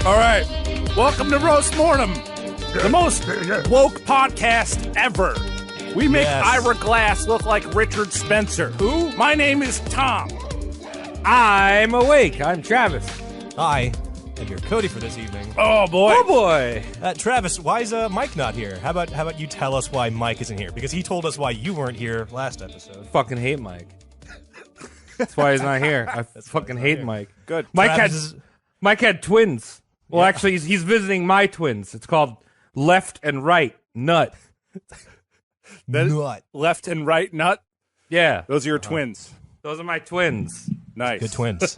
All right. Welcome to Roast Mortem, the most woke podcast ever. We make Ira Glass look like Richard Spencer. Who? My name is Tom. I'm awake. I'm Travis. Hi, and you're Cody for this evening. Oh, boy. Oh, boy. Travis, why is Mike not here? How about you tell us why Mike isn't here? Because he told us why you weren't here last episode. Fucking hate Mike. That's why he's not here. I fucking hate Mike. Good. Mike had twins. Well, actually, he's visiting my twins. It's called Left and Right Nut. Nut. Left and right nut? Yeah. Those are your twins. Those are my twins. Nice. Good twins.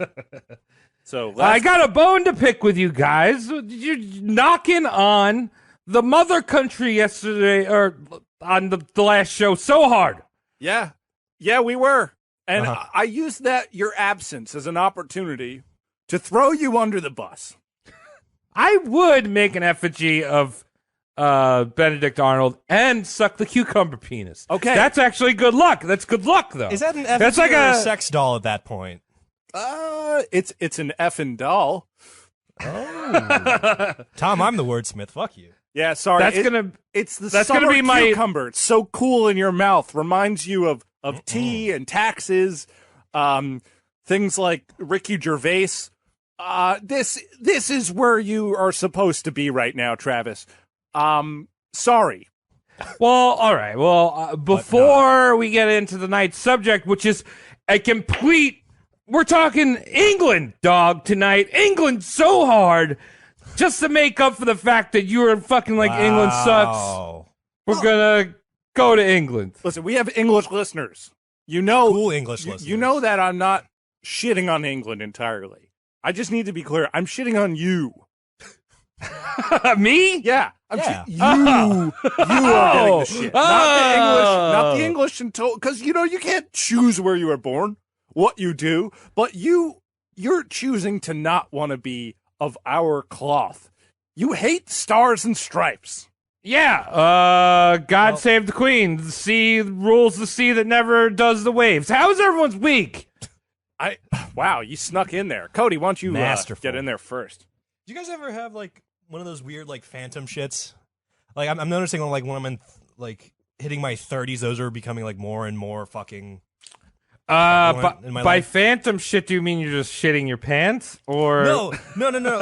So I got a bone to pick with you guys. You're knocking on the mother country yesterday, or on the last show, so hard. Yeah, we were. And I used your absence as an opportunity to throw you under the bus. I would make an effigy of Benedict Arnold and suck the cucumber penis. Okay. That's actually good luck. That's good luck, though. Is that an effigy or a sex doll at that point? It's an effing doll. Oh. Tom, I'm the wordsmith. Fuck you. Yeah, sorry. It's the summer cucumber. It's so cool in your mouth. Reminds you of tea and taxes. Things like Ricky Gervais. This is where you are supposed to be right now, Travis. Sorry. Well, all right. Well, before we get into the night's subject, which is a complete... We're talking England, dog, tonight. England so hard just to make up for the fact that you were fucking like England sucks. We're going to go to England. Listen, we have English listeners. You know... Cool English listeners. You know that I'm not shitting on England entirely. I just need to be clear. I'm shitting on you. Me? Yeah. You are getting the shit. Not the English until, because you can't choose where you were born, what you do, but you're choosing to not want to be of our cloth. You hate stars and stripes. Yeah. God save the Queen. The sea rules the sea that never does the waves. How is everyone's week? Wow, you snuck in there. Cody, why don't you get in there first? Do you guys ever have like one of those weird like phantom shits? Like I'm noticing when I'm in like hitting my 30s, those are becoming like more and more fucking. By phantom shit, do you mean you're just shitting your pants, or no?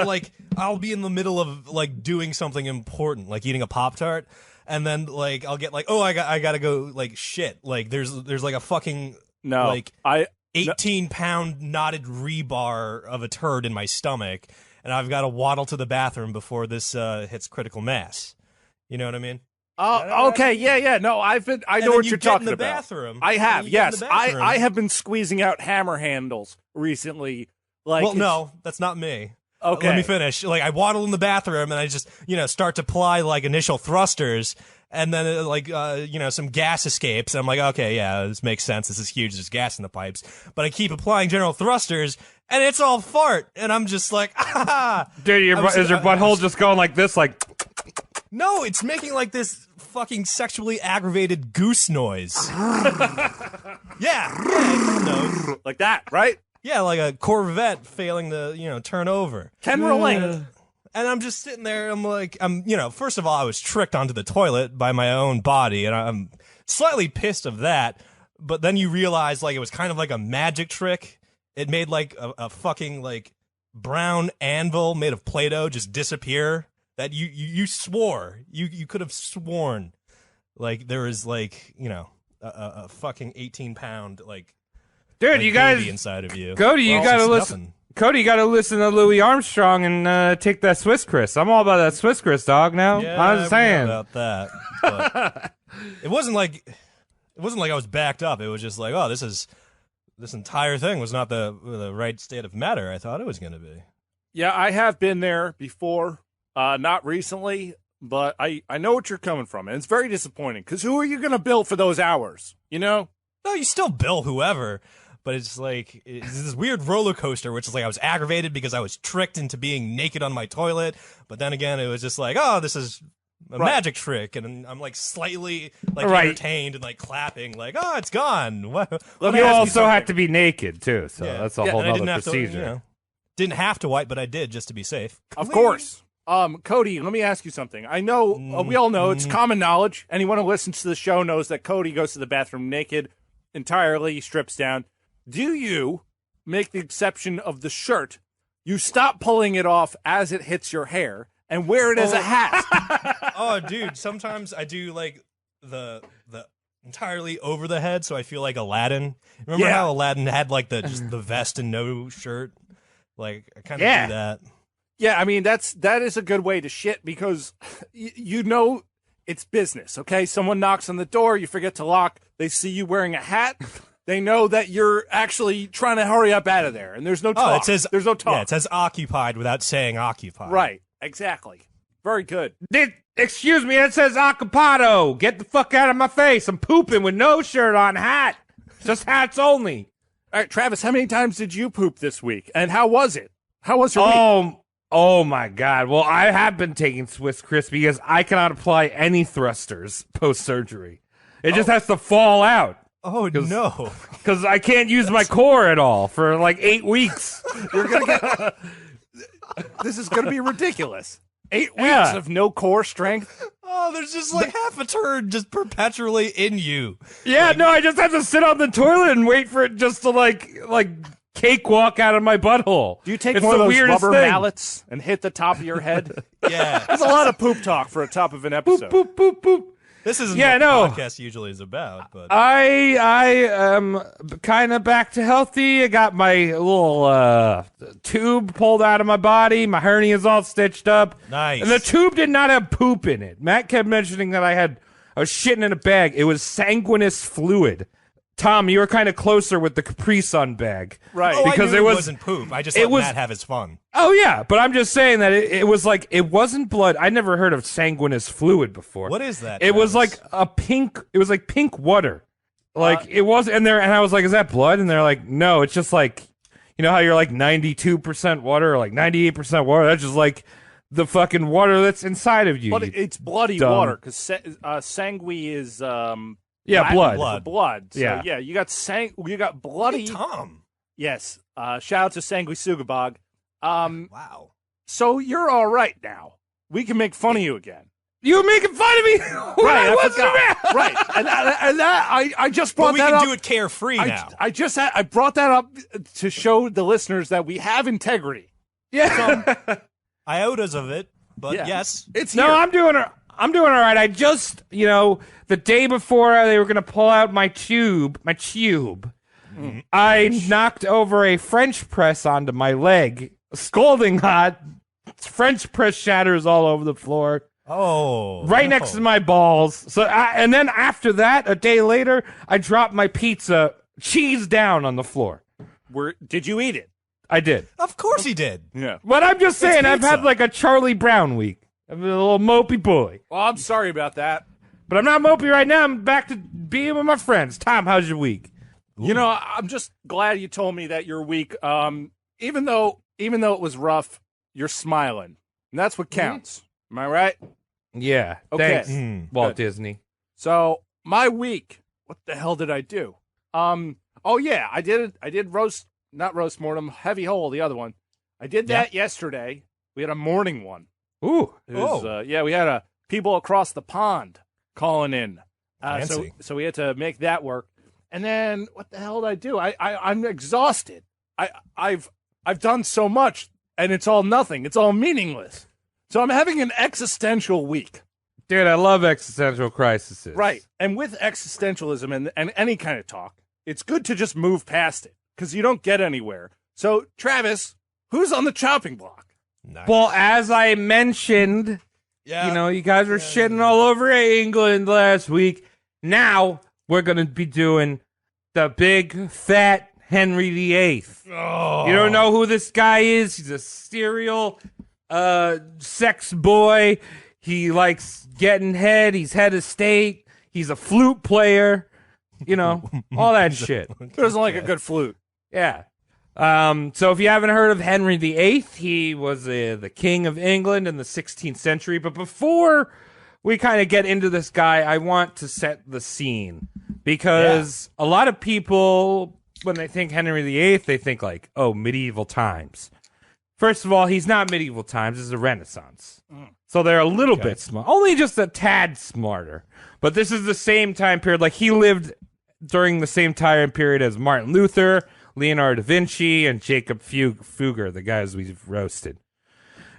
Like I'll be in the middle of like doing something important, like eating a Pop-Tart, and then like I'll get like, oh, I gotta go like shit. Like there's like a fucking 18-pound knotted rebar of a turd in my stomach, and I've got to waddle to the bathroom before this hits critical mass. You know what I mean? Oh, okay, yeah. No, I know what you're talking about. Bathroom. I have, yes. I have been squeezing out hammer handles recently. Well, no, that's not me. Okay. Let me finish. Like, I waddle in the bathroom, and I just, start to apply, like, initial thrusters, and then, some gas escapes, and I'm like, okay, yeah, this makes sense. This is huge. There's gas in the pipes. But I keep applying general thrusters, and it's all fart, and I'm just like, ah! Dude, is your butthole just going like this, like... No, it's making like this fucking sexually aggravated goose noise. Yeah, like that, right? Yeah, like a Corvette failing to, turn over. Can relate. And I'm just sitting there, first of all, I was tricked onto the toilet by my own body, and I'm slightly pissed of that, but then you realize, like, it was kind of like a magic trick. It made, like, a fucking, like, brown anvil made of Play-Doh just disappear. That you swore. You could have sworn. Like, there was, like, a fucking 18-pound, like... Dude, like you guys... inside of you. Cody, you gotta listen... Cody, you gotta listen to Louis Armstrong and take that Swiss Chris. I'm all about that Swiss Chris, dog, now. Yeah, I'm just saying. About that. But it wasn't like I was backed up. It was just like, oh, this entire thing was not the right state of matter I thought it was going to be. Yeah, I have been there before. Not recently, but I know what you're coming from, and it's very disappointing, because who are you going to bill for those hours, No, you still bill whoever, but it's like, it's this weird roller coaster, which is like I was aggravated because I was tricked into being naked on my toilet, but then again, it was just like, oh, this is a magic trick, and I'm like slightly like entertained and like clapping, like, oh, it's gone. You also have to be naked, too, so that's a whole other procedure. Didn't have to wipe, but I did just to be safe. Of course. Cody, let me ask you something. I know, we all know, it's common knowledge. Anyone who listens to the show knows that Cody goes to the bathroom naked, entirely, strips down. Do you make the exception of the shirt? You stop pulling it off as it hits your hair and wear it as a hat. Oh, dude, sometimes I do, like, the entirely over the head, so I feel like Aladdin. Remember how Aladdin had, like, just the vest and no shirt? Like, I kind of do that. Yeah, I mean, that is a good way to shit because you know it's business, okay? Someone knocks on the door, you forget to lock, they see you wearing a hat, they know that you're actually trying to hurry up out of there, and there's no talk. There's no talk. Yeah, it says occupied without saying occupied. Right, exactly. Very good. Excuse me, it says occupado. Get the fuck out of my face. I'm pooping with no shirt on, hat. Just hats only. All right, Travis, how many times did you poop this week, and how was it? How was your week? Oh my God. Well, I have been taking Swiss Crisp because I cannot apply any thrusters post-surgery. It just has to fall out. Oh, no. Because I can't use my core at all for like 8 weeks. You're gonna get... This is going to be ridiculous. 8 weeks of no core strength. Oh, there's just like half a turd just perpetually in you. Yeah, no, I just have to sit on the toilet and wait for it just to like cakewalk out of my butthole. Do you take one of those rubber mallets and hit the top of your head? Yeah. There's a lot of poop talk for a top of an episode. Boop, boop, boop, boop. This isn't what the podcast usually is about, but I am kind of back to healthy. I got my little tube pulled out of my body. My hernia is all stitched up. Nice. And the tube did not have poop in it. Matt kept mentioning that I was shitting in a bag. It was sanguineous fluid. Tom, you were kind of closer with the Capri Sun bag. Right. Because it wasn't poop. I just let Matt have his fun. Oh, yeah. But I'm just saying that it was like, it wasn't blood. I never heard of sanguineous fluid before. What is that? It was like pink water. Like, it was, and I was like, is that blood? And they're like, no, it's just like, you know how you're like 92% water or like 98% water? That's just like the fucking water that's inside of you. But it's bloody water because sanguine is, yeah, blood. So, yeah, you got bloody. Hey, Tom. Yes. Shout out to Sanguisugabog. Wow. So you're all right now. We can make fun of you again. You were making fun of me. Right, I forgot. Right, and I just brought that up. We can do it carefree now. I brought that up to show the listeners that we have integrity. Yeah. Some iotas of it, but yes, it's here. No, I'm doing all right. I just, the day before they were going to pull out my tube, I knocked over a French press onto my leg, scalding hot. French press shatters all over the floor. Oh, right next to my balls. So, and then after that, a day later, I dropped my pizza cheese down on the floor. Did you eat it? I did. Of course he did. Yeah. But I'm just saying, I've had like a Charlie Brown week. I'm a little mopey boy. Well, I'm sorry about that. But I'm not mopey right now. I'm back to being with my friends. Tom, how's your week? Ooh. I'm just glad you told me that your week, even though it was rough, you're smiling. And that's what counts. Am I right? Yeah. Okay. Thanks, Walt Disney. So, my week, what the hell did I do? Oh yeah, I did not roast mortem, heavy hole, the other one. I did that yesterday. We had a morning one. Ooh. We had people across the pond calling in. So we had to make that work. And then what the hell did I do? I'm exhausted. I've done so much and it's all nothing. It's all meaningless. So I'm having an existential week. Dude, I love existential crises. Right. And with existentialism and any kind of talk, it's good to just move past it because you don't get anywhere. So, Travis, who's on the chopping block? Nice. Well, as I mentioned, you guys were shitting all over England last week. Now we're going to be doing the big, fat Henry VIII. Oh. You don't know who this guy is? He's a serial sex boy. He likes getting head. He's head of state. He's a flute player. All that shit. Who doesn't like a good flute? Yeah. So if you haven't heard of Henry VIII, he was the king of England in the 16th century. But before we kind of get into this guy, I want to set the scene because a lot of people, when they think Henry VIII, they think like, oh, medieval times. First of all, he's not medieval times. This is a Renaissance. So they're a little bit smart. Only just a tad smarter. But this is the same time period. Like, he lived during the same time period as Martin Luther, Leonardo da Vinci, and Jacob Fugger, the guys we've roasted.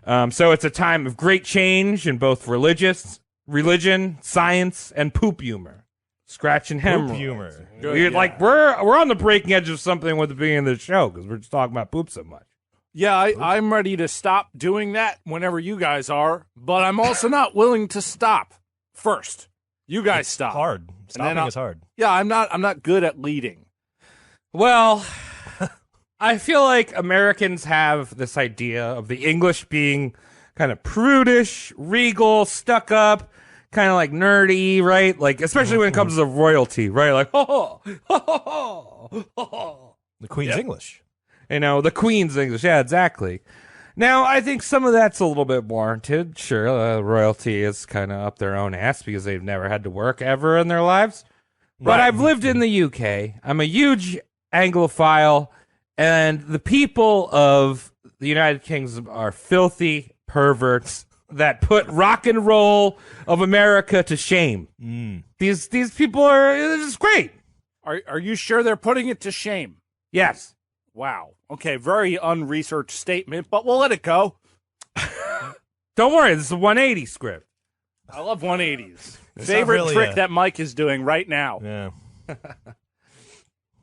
So it's a time of great change in both religion, science, and poop humor. Scratch and hemorrhoids. Poop humor. We're on the breaking edge of something with the beginning of the show because we're just talking about poop so much. Yeah, I'm ready to stop doing that whenever you guys are, but I'm also not willing to stop first. You guys stop. Hard. Stopping is hard. Yeah, I'm not good at leading. Well, I feel like Americans have this idea of the English being kind of prudish, regal, stuck up, kind of like nerdy, right? Like, especially when it comes to royalty, right? Like, the Queen's English. You know, the Queen's English. Yeah, exactly. Now, I think some of that's a little bit warranted. Sure, royalty is kind of up their own ass because they've never had to work ever in their lives. But I've lived in the UK. I'm a huge Anglophile, and the people of the United Kingdom are filthy perverts that put rock and roll of America to shame. These people are just great. Are you sure they're putting it to shame? Yes. Wow. Okay, very unresearched statement, but we'll let it go. Don't worry, this is a 180 script. I love 180s. Favorite trick that Mike is doing right now. Yeah.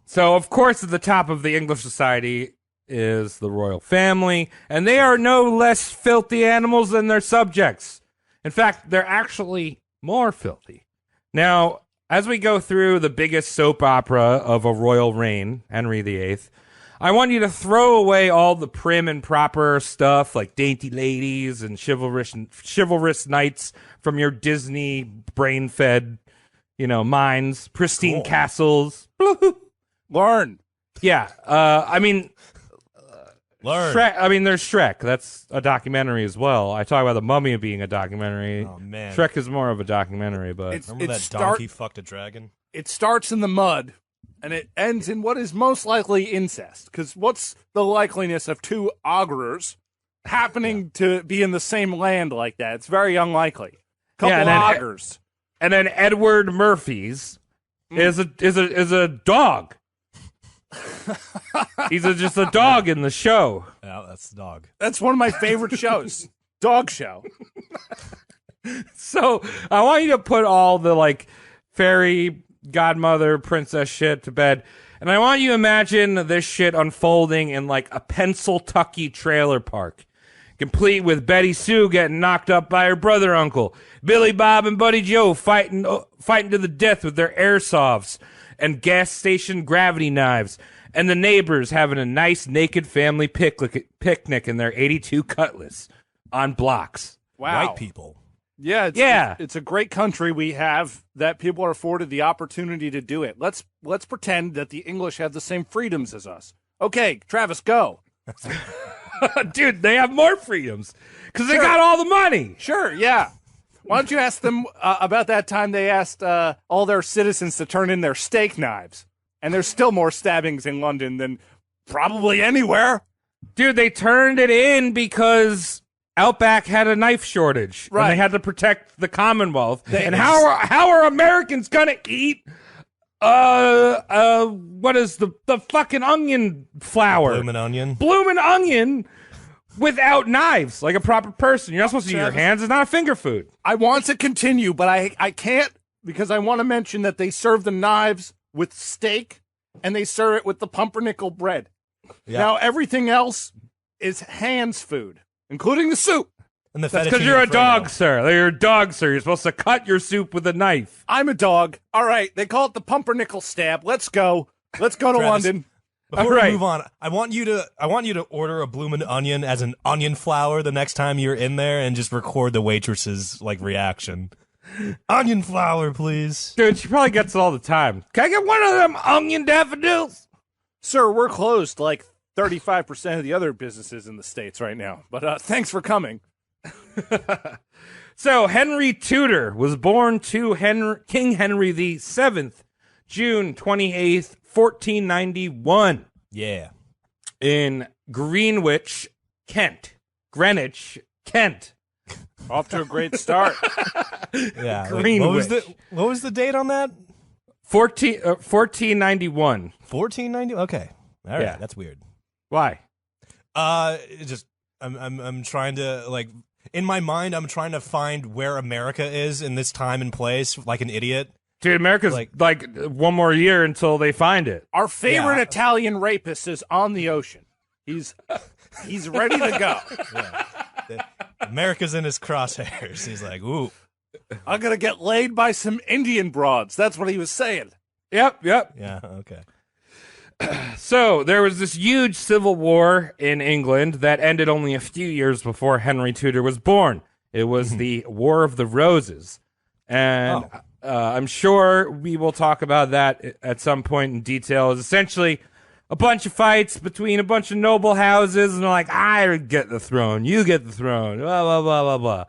So, of course, at the top of the English society is the royal family, and they are no less filthy animals than their subjects. In fact, they're actually more filthy. Now, as we go through the biggest soap opera of a royal reign, Henry VIII, I want you to throw away all the prim and proper stuff like dainty ladies and chivalrous knights from your Disney brain-fed, minds, pristine castles. Learn. Yeah, Learn. Shrek, there's Shrek. That's a documentary as well. I talk about The Mummy being a documentary. Oh, man. Shrek is more of a documentary, but... Remember that donkey fucked a dragon? It starts in the mud, and it ends in what is most likely incest. Because what's the likeliness of two ogres happening to be in the same land like that? It's very unlikely. Couple ogres. And then Edward Murphy's is a dog. He's just a dog in the show. Yeah, that's the dog. That's one of my favorite shows. Dog show. So I want you to put all the fairy godmother princess shit to bed, and I want you to imagine this shit unfolding in a Pennsyltucky trailer park, complete with Betty Sue getting knocked up by her brother uncle, Billy Bob and Buddy Joe fighting to the death with their airsofts and gas station gravity knives, and the neighbors having a nice naked family picnic in their 82 Cutlass on blocks. Wow. White people. Yeah, it's a great country we have that people are afforded the opportunity to do it. Let's pretend that the English have the same freedoms as us. Okay, Travis, go. Dude, they have more freedoms because they got all the money. Sure, yeah. Why don't you ask them about that time they asked all their citizens to turn in their steak knives? And there's still more stabbings in London than probably anywhere. Dude, they turned it in because Outback had a knife shortage. Right. And they had to protect the Commonwealth. And how are Americans going to eat what is the fucking onion flour? Bloomin' onion without knives, like a proper person. You're not supposed to use your hands. It's not a finger food. I want to continue, but I can't because I want to mention that they serve the knives with steak and they serve it with the pumpernickel bread. Yeah. Now, everything else is hands food, including the soup. And that's because you're a dog, sir. You're a dog, sir. You're supposed to cut your soup with a knife. I'm a dog. All right. They call it the pumpernickel stab. Let's go. Let's go to London. Before we move on, I want you to order a bloomin' onion as an onion flower the next time you're in there and just record the waitress's reaction. Onion flower, please. Dude, she probably gets it all the time. Can I get one of them onion daffodils? Sir, we're closed 35% of the other businesses in the States right now. But thanks for coming. So, Henry Tudor was born to King Henry VII, June 28th, 1491. Yeah. In Greenwich, Kent. Greenwich, Kent. Off to a great start. Yeah. Greenwich. What was the date on that? 1491. 1490. Okay. All right. Yeah. That's weird. Why? I'm trying to like in my mind. I'm trying to find where America is in this time and place, like an idiot. Dude, America's like one more year until they find it. Our favorite Italian rapist is on the ocean. He's ready to go. Yeah. America's in his crosshairs. He's like, ooh. I'm going to get laid by some Indian broads. That's what he was saying. Yep. Yeah, okay. So there was this huge civil war in England that ended only a few years before Henry Tudor was born. It was the War of the Roses. And I'm sure we will talk about that at some point in detail. It's essentially a bunch of fights between a bunch of noble houses, and they're like, I get the throne, you get the throne, blah, blah, blah, blah, blah.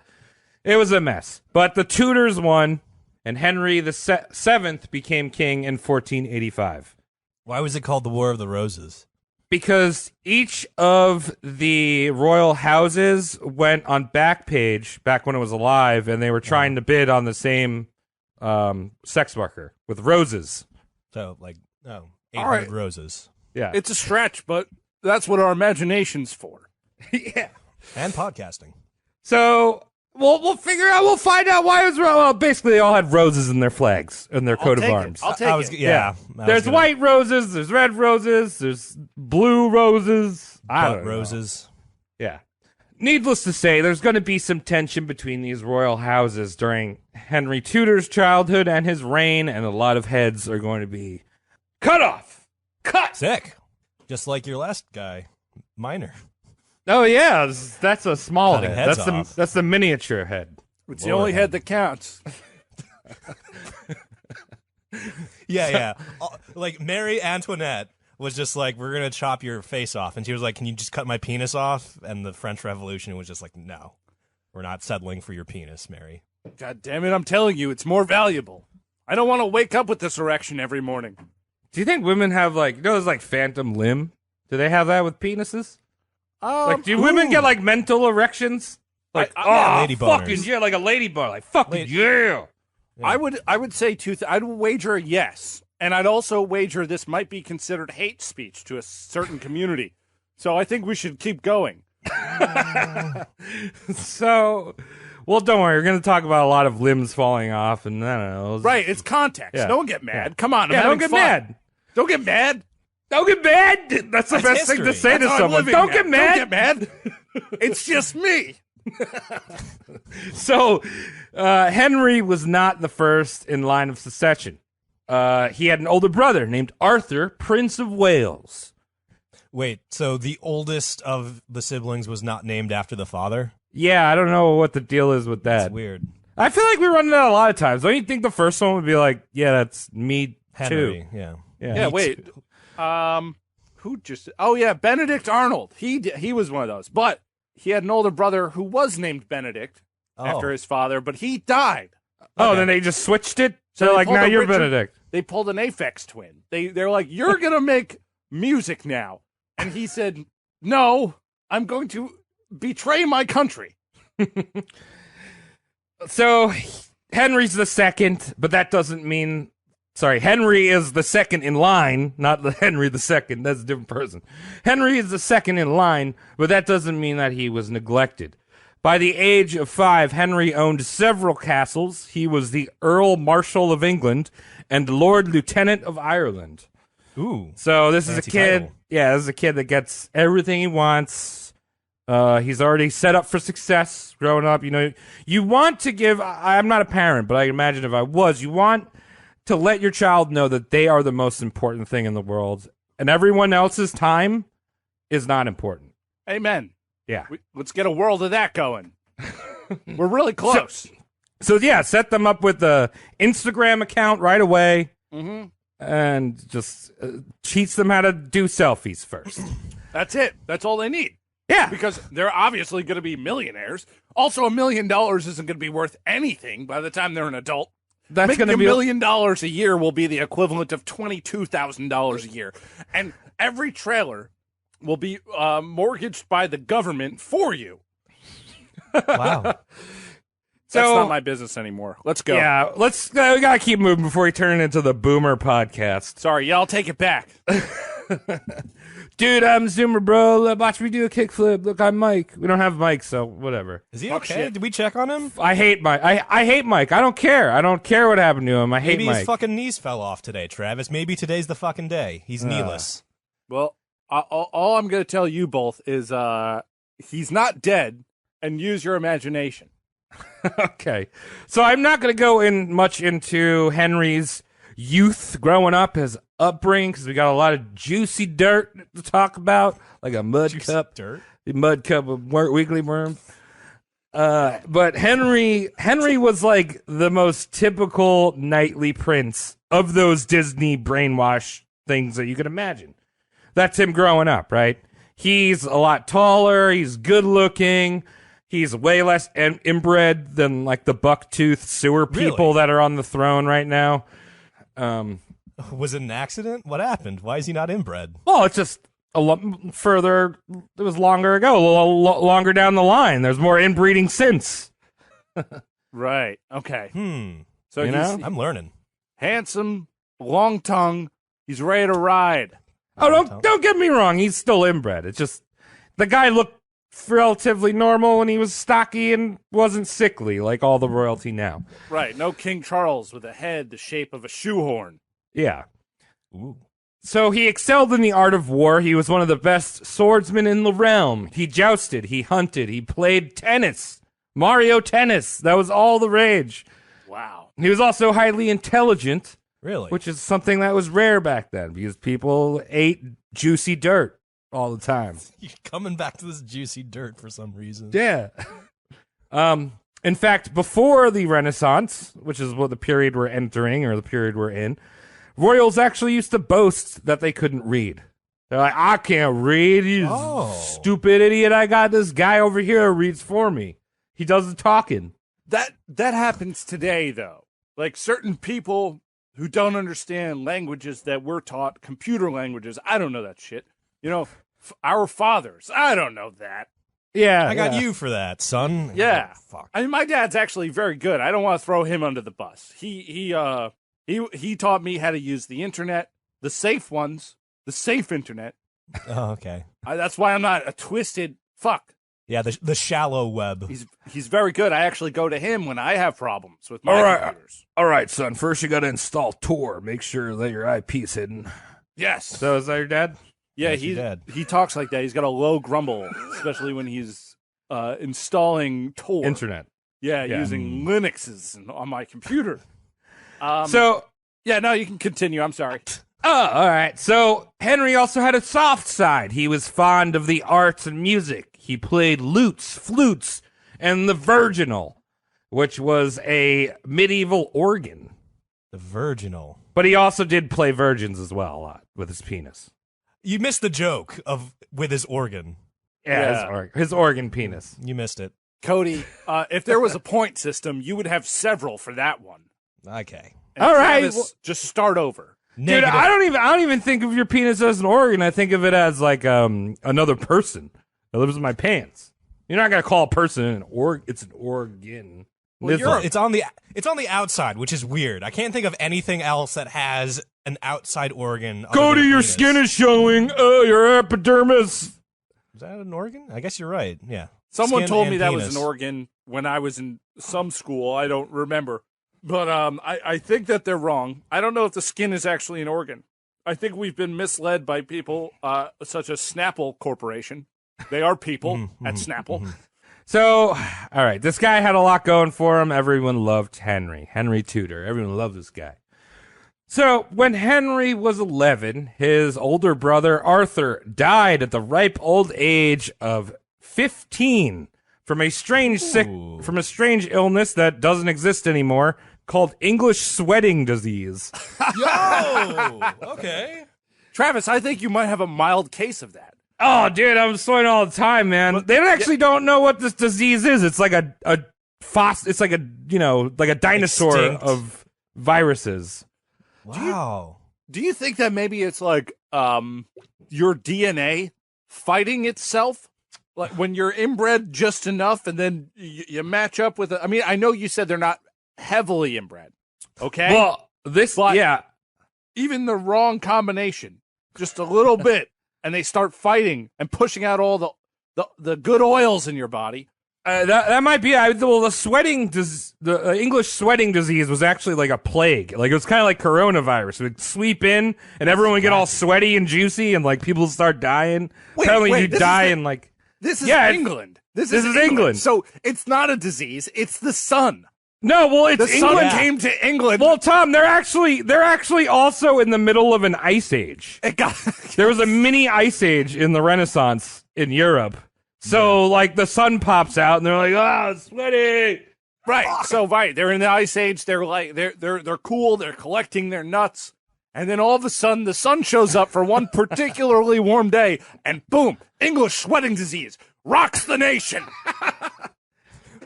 It was a mess. But the Tudors won, and Henry the Seventh became king in 1485. Why was it called the War of the Roses? Because each of the royal houses went on Backpage back when it was alive, and they were trying to bid on the same sex marker with roses. So, 800 right. roses. Yeah. It's a stretch, but that's what our imagination's for. Yeah. And podcasting. So we'll figure out. We'll find out why it was wrong. Well, basically, they all had roses in their flags in their coat of arms. I'll take it. Yeah. There's white roses. There's red roses. There's blue roses. I don't know. Roses. Yeah. Needless to say, there's going to be some tension between these royal houses during Henry Tudor's childhood and his reign, and a lot of heads are going to be cut off. Cut. Sick. Just like your last guy, Minor. Oh yeah, that's a small Cutting head. heads That's the miniature head. It's the only head that counts. Yeah. Like Marie Antoinette was just like, we're going to chop your face off. And she was like, can you just cut my penis off? And the French Revolution was just like, no, we're not settling for your penis, Mary. God damn it, I'm telling you, it's more valuable. I don't want to wake up with this erection every morning. Do you think women have those phantom limb? Do they have that with penises? Do women get mental erections? lady boners. Fucking yeah, like a lady boner. Like fucking yeah. I would say I'd wager yes, and I'd also wager this might be considered hate speech to a certain community. So I think we should keep going. So, well, don't worry. We're going to talk about a lot of limbs falling off, and I don't know. Right, it's context. Yeah. Don't get mad. Come on, don't get mad. Don't get mad. Don't get mad. That's the best thing to say to someone. Don't get mad. Don't get mad. It's just me. So, Henry was not the first in line of succession. He had an older brother named Arthur, Prince of Wales. Wait, so the oldest of the siblings was not named after the father? Yeah, I don't know what the deal is with that. That's weird. I feel like we run that a lot of times. Don't you think the first one would be like, yeah, that's me Henry, too? yeah. Yeah, wait. Who just? Oh yeah, Benedict Arnold. He was one of those, but he had an older brother who was named Benedict after his father, but he died. Oh, then they just switched it. So they like pulled now a you're Richard- Benedict. They pulled an Aphex twin. They're like, you're gonna make music now, and he said, no, I'm going to betray my country. So Henry's the second, but that doesn't mean. Sorry, Henry is the second in line, not the Henry the second. That's a different person. Henry is the second in line, but that doesn't mean that he was neglected. By the age of 5, Henry owned several castles. He was the Earl Marshal of England and Lord Lieutenant of Ireland. Ooh. So this is a Fancy kid. title. Yeah, this is a kid that gets everything he wants. He's already set up for success growing up. You know, you want to give. I'm not a parent, but I imagine if I was, you want to let your child know that they are the most important thing in the world, and everyone else's time is not important. Amen. Yeah. Let's get a world of that going. We're really close. So yeah, set them up with the Instagram account right away, and just teach them how to do selfies first. That's it. That's all they need. Yeah, Because they're obviously going to be millionaires. Also, $1 million isn't going to be worth anything by the time they're an adult. that's going Making to $1 be million a year will be the equivalent of $22,000 a year. And every trailer will be mortgaged by the government for you. Wow. That's not my business anymore. Let's go. Yeah, we gotta keep moving before we turn it into the Boomer podcast. Sorry, y'all take it back. Dude, I'm Zoomer, bro. Watch me do a kickflip. Look, I'm Mike. We don't have Mike, so whatever. Is he okay? Did we check on him? I hate Mike. I hate Mike. I don't care. I don't care what happened to him. I hate Mike. Maybe his fucking knees fell off today, Travis. Maybe today's the fucking day. He's kneeless. Well, all I'm going to tell you both is he's not dead, and use your imagination. Okay. So I'm not going to go much into Henry's youth growing up, his upbringing, because we got a lot of juicy dirt to talk about, like a mud cup of weekly worm. But Henry was like the most typical knightly prince of those Disney brainwash things that you could imagine. That's him growing up, right? He's a lot taller. He's good looking. He's way less inbred than like the bucktooth sewer people that are on the throne right now. Was it an accident? What happened? Why is he not inbred? Well, it's just a lot further. It was longer ago, a little longer down the line. There's more inbreeding since. Right. Okay. So I'm learning. Handsome, long tongue. He's ready to ride. Oh, don't get me wrong. He's still inbred. It's just the guy looked relatively normal when he was stocky and wasn't sickly like all the royalty now. Right. No King Charles with a head the shape of a shoehorn. Yeah. Ooh. So he excelled in the art of war. He was one of the best swordsmen in the realm. He jousted, he hunted, he played tennis. Mario Tennis. That was all the rage. Wow. He was also highly intelligent. Really? Which is something that was rare back then because people ate juicy dirt all the time. You're coming back to this juicy dirt for some reason. Yeah. In fact, before the Renaissance, which is what the period we're entering or the period we're in, royals actually used to boast that they couldn't read. They're like, I can't read. You stupid idiot. I got this guy over here who reads for me. He does the talking. That happens today, though. Like certain people who don't understand languages that we're taught, computer languages. I don't know that shit. You know, our fathers. I don't know that. Yeah, I got you for that, son. Yeah. Oh, fuck. I mean, my dad's actually very good. I don't want to throw him under the bus. He taught me how to use the internet, the safe ones, the safe internet. Oh, okay. That's why I'm not a twisted fuck. Yeah, the shallow web. He's very good. I actually go to him when I have problems with my computers. All right, son. First, you got to install Tor. Make sure that your IP's hidden. Yes. So is that your dad? Yeah, he talks like that. He's got a low grumble, especially when he's installing Tor. Internet. Yeah, using Linuxes on my computer. No, you can continue. I'm sorry. Oh, all right. So Henry also had a soft side. He was fond of the arts and music. He played lutes, flutes, and the virginal, which was a medieval organ. The virginal. But he also did play virgins as well a lot with his penis. You missed the joke with his organ. Yeah. His organ penis. You missed it. Cody, if there was a point system, you would have several for that one. Okay. And all Travis, right. Just start over. Negative. Dude, I don't even think of your penis as an organ. I think of it as like another person that lives in my pants. You're not gonna call a person an org. It's an organ. Well, it's on the outside, which is weird. I can't think of anything else that has an outside organ. Cody, your skin is showing. Your epidermis. Is that an organ? I guess you're right. Yeah. Someone told me that was an organ when I was in some school. I don't remember. But I think that they're wrong. I don't know if the skin is actually an organ. I think we've been misled by people such as Snapple Corporation. They are people at Snapple. So, all right, this guy had a lot going for him. Everyone loved Henry Tudor. Everyone loved this guy. So, when Henry was 11, his older brother Arthur died at the ripe old age of 15 from a strange illness that doesn't exist anymore called English sweating disease. Yo, okay. Travis, I think you might have a mild case of that. Oh, dude, I'm sweating all the time, man. They don't know what this disease is. It's like it's like a dinosaur Extinct. of viruses. Wow. Do you think that maybe it's like your DNA fighting itself. Like when you're inbred just enough, and then you match up with. I mean, I know you said they're not heavily inbred. Okay. Well, even the wrong combination, just a little bit, and they start fighting and pushing out all the good oils in your body. That might be. The sweating, the English sweating disease was actually like a plague. Like it was kind of like coronavirus. It would sweep in, and everyone would get all sweaty and juicy, and like people start dying. Apparently, you die in like. This is England. This is England. So it's not a disease. It's the sun. No, well, it's the England. sun came to England. Well, Tom, they're actually also in the middle of an ice age. There was a mini ice age in the Renaissance in Europe. So, like, the sun pops out, and they're like, "Oh, it's sweaty." Right. So, they're in the ice age. They're like, they're cool. They're collecting their nuts, and then all of a sudden, the sun shows up for one particularly warm day, and boom, English sweating disease rocks the nation.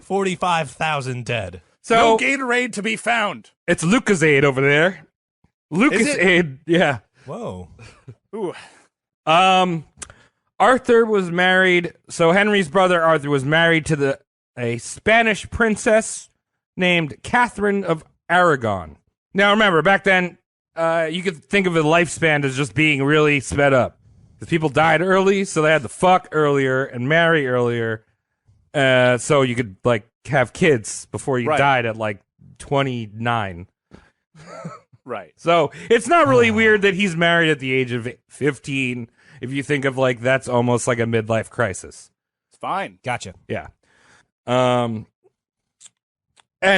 45,000 dead. So no Gatorade to be found. It's Lucasade over there. Lucasade, yeah. Whoa. Ooh. Arthur was married. So Henry's brother Arthur was married to a Spanish princess named Catherine of Aragon. Now remember, back then, you could think of the lifespan as just being really sped up. Because people died early, so they had to fuck earlier and marry earlier. So you could like have kids before you died at like 29. Right. So it's not really weird that he's married at the age of 15. If you think of like that's almost like a midlife crisis. It's fine. Gotcha. Yeah. And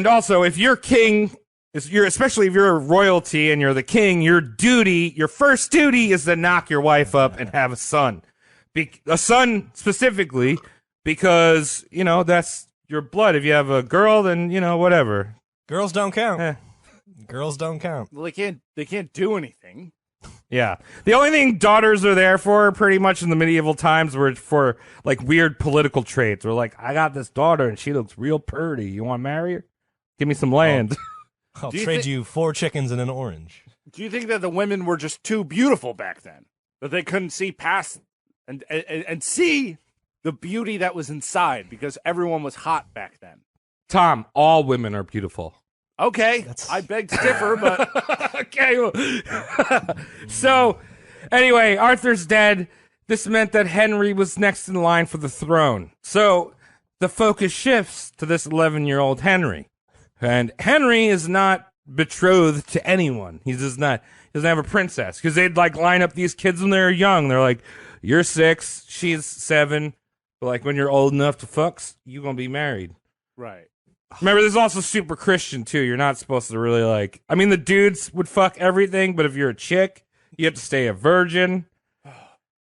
also, if you're king, especially if you're a royalty and you're the king, your first duty is to knock your wife up and have a son. A son specifically, because, that's your blood. If you have a girl, then, whatever. Girls don't count. Girls don't count. Well, they can't do anything. Yeah. The only thing daughters are there for, pretty much in the medieval times, were for, like, weird political traits. We're like, I got this daughter, and she looks real pretty. You want to marry her? Give me some land. I'll trade you 4 chickens and an orange. Do you think that the women were just too beautiful back then? That they couldn't see past and see the beauty that was inside, because everyone was hot back then? Tom, all women are beautiful. Okay, I beg to differ, but... Okay. So, anyway, Arthur's dead. This meant that Henry was next in line for the throne. So, the focus shifts to this 11-year-old Henry. And Henry is not betrothed to anyone. He doesn't have a princess. Because they'd, like, line up these kids when they were young. They're like, you're 6, she's 7. But, like, when you're old enough to fuck, you're going to be married. Right. Remember, this is also super Christian, too. You're not supposed to really, like... I mean, the dudes would fuck everything, but if you're a chick, you have to stay a virgin.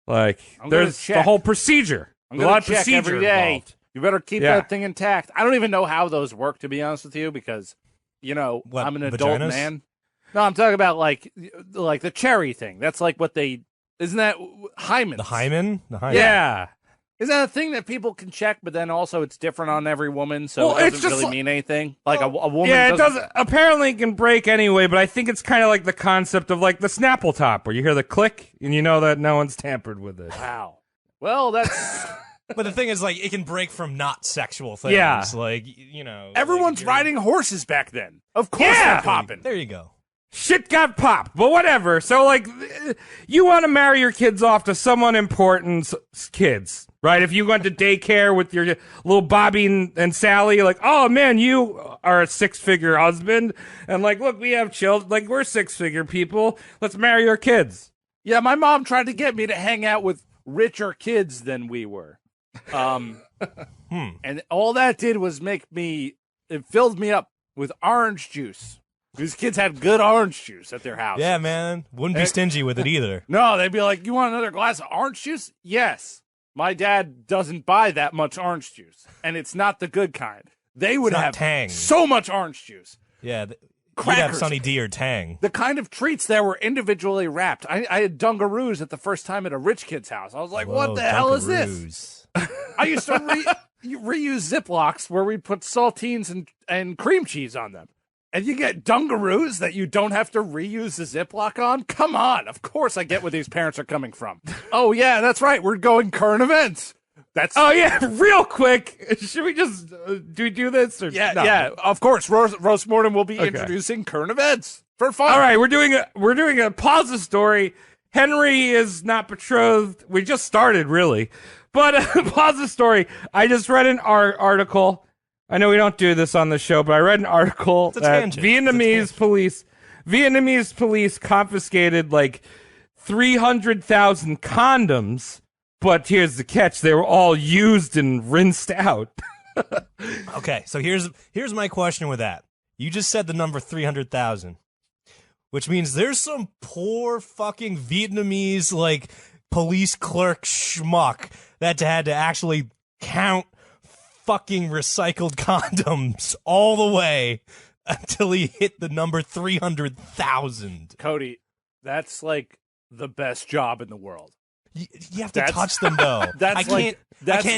Like, there's the whole procedure. I'm going to check every day. Involved. You better keep that thing intact. I don't even know how those work, to be honest with you, because, I'm an adult man. No, I'm talking about, like the cherry thing. That's like what they... Isn't that hymen? The hymen? Yeah. Is that a thing that people can check, but then also it's different on every woman, so it doesn't really mean anything? Like a woman it doesn't. Apparently it can break anyway, but I think it's kind of like the concept of like the Snapple top, where you hear the click, and you know that no one's tampered with it. Wow. Well, that's... But the thing is, like, it can break from not sexual things. Yeah. Like, Everyone's riding horses back then. Of course they're popping. There you go. Shit got popped, but whatever. So, like, you want to marry your kids off to someone important's kids, right? If you went to daycare with your little Bobby and Sally, like, oh, man, you are a 6-figure husband. And, like, look, we have children. Like, we're 6-figure people. Let's marry our kids. Yeah, my mom tried to get me to hang out with richer kids than we were. And all that did was it filled me up with orange juice. These kids had good orange juice at their house. Yeah, man. Wouldn't be stingy with it either. No, they'd be like, you want another glass of orange juice? Yes. My dad doesn't buy that much orange juice, and it's not the good kind. They would have Tang. So much orange juice. Yeah, Crackers. You'd have Sunny D or Tang. The kind of treats that were individually wrapped. I had Dungaroos at the first time at a rich kid's house. I was like, what the hell is this? I used to reuse Ziplocs where we'd put saltines and cream cheese on them. And you get dungaroos that you don't have to reuse the Ziploc on? Come on. Of course I get where these parents are coming from. Oh, yeah, that's right. We're going current events. Oh, yeah, real quick. Should we just do this? Or yeah, no? yeah, of course. Roast Mortem will be introducing current events for fun. All right, we're doing a pause the story. Henry is not betrothed. We just started, really. But pause the story. I just read an article. I know we don't do this on the show, but I read an article that Vietnamese police confiscated like 300,000 condoms. But here's the catch: they were all used and rinsed out. Okay, so here's my question with that. You just said the number 300,000, which means there's some poor fucking Vietnamese like police clerk schmuck that had to actually count fucking recycled condoms all the way until he hit the number 300,000. Cody, that's like the best job in the world. You have to touch them though. I can't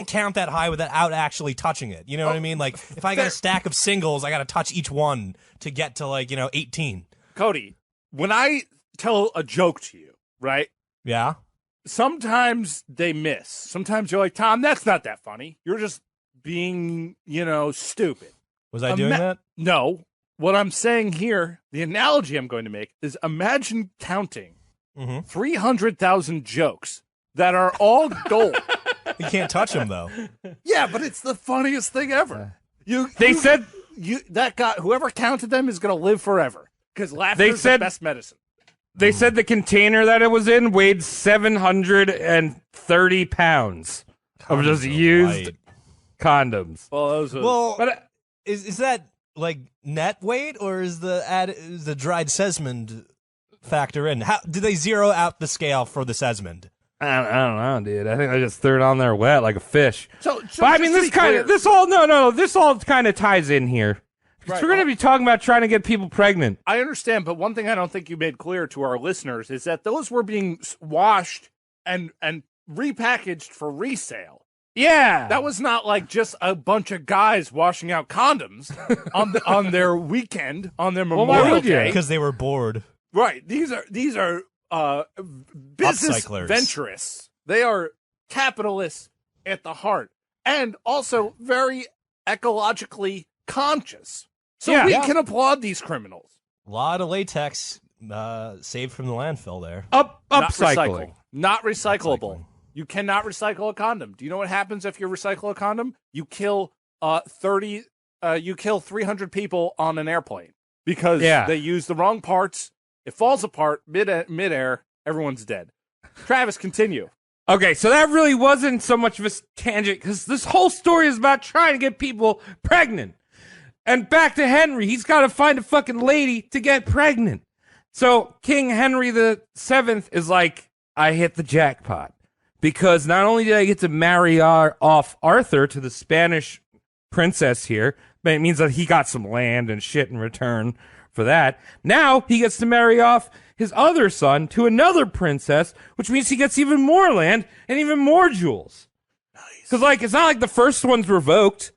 count that high without actually touching it. You know what I mean? Like if I got a stack of singles, I got to touch each one to get to 18. Cody, when I tell a joke to you, right? Yeah. Sometimes they miss. Sometimes you're like, Tom, that's not that funny. You're just being, stupid. Was I doing that? No. What I'm saying here, the analogy I'm going to make is imagine counting 300,000 jokes that are all gold. You can't touch them though. Yeah, but it's the funniest thing ever. Whoever counted them is going to live forever because laughter is the best medicine. They said the container that it was in weighed 730 pounds of just used condoms. But is that like net weight or is the dried Sesmond factor in? How did they zero out the scale for the Sesmond? I don't know, dude. I think they just threw it on there wet like a fish. So but I mean, this all kind of ties in here. Right. We're going to be talking about trying to get people pregnant. I understand, but one thing I don't think you made clear to our listeners is that those were being washed and repackaged for resale. Yeah, that was not like just a bunch of guys washing out condoms on their weekend, on their Memorial Day, because they were bored. Right. These are business venturists. They are capitalists at the heart, and also very ecologically conscious. So we can applaud these criminals. A lot of latex saved from the landfill there. Upcycling. Not recyclable. You cannot recycle a condom. Do you know what happens if you recycle a condom? You kill 300 people on an airplane because they use the wrong parts. It falls apart midair. Everyone's dead. Travis, continue. Okay, so that really wasn't so much of a tangent because this whole story is about trying to get people pregnant. And back to Henry, he's got to find a fucking lady to get pregnant. So King Henry VII is like, I hit the jackpot. Because not only did I get to marry off Arthur to the Spanish princess here, but it means that he got some land and shit in return for that. Now he gets to marry off his other son to another princess, which means he gets even more land and even more jewels. Nice. Because, it's not like the first one's revoked.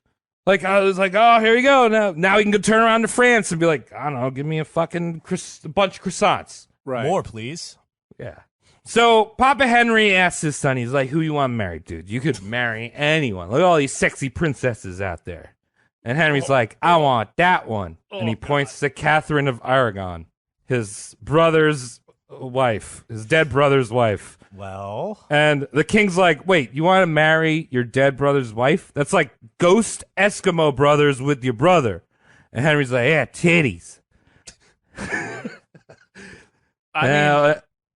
Like, I was like, oh, here you go. Now he can go turn around to France and be like, I don't know, give me a fucking a bunch of croissants. Right. More, please. Yeah. So Papa Henry asks his son, he's like, who you want married, dude? You could marry anyone. Look at all these sexy princesses out there. And Henry's like, I want that one. And he points to Catherine of Aragon, his brother's wife, his dead brother's wife. Well. And the king's like, wait, you want to marry your dead brother's wife? That's like ghost Eskimo brothers with your brother. And Henry's like, yeah, titties.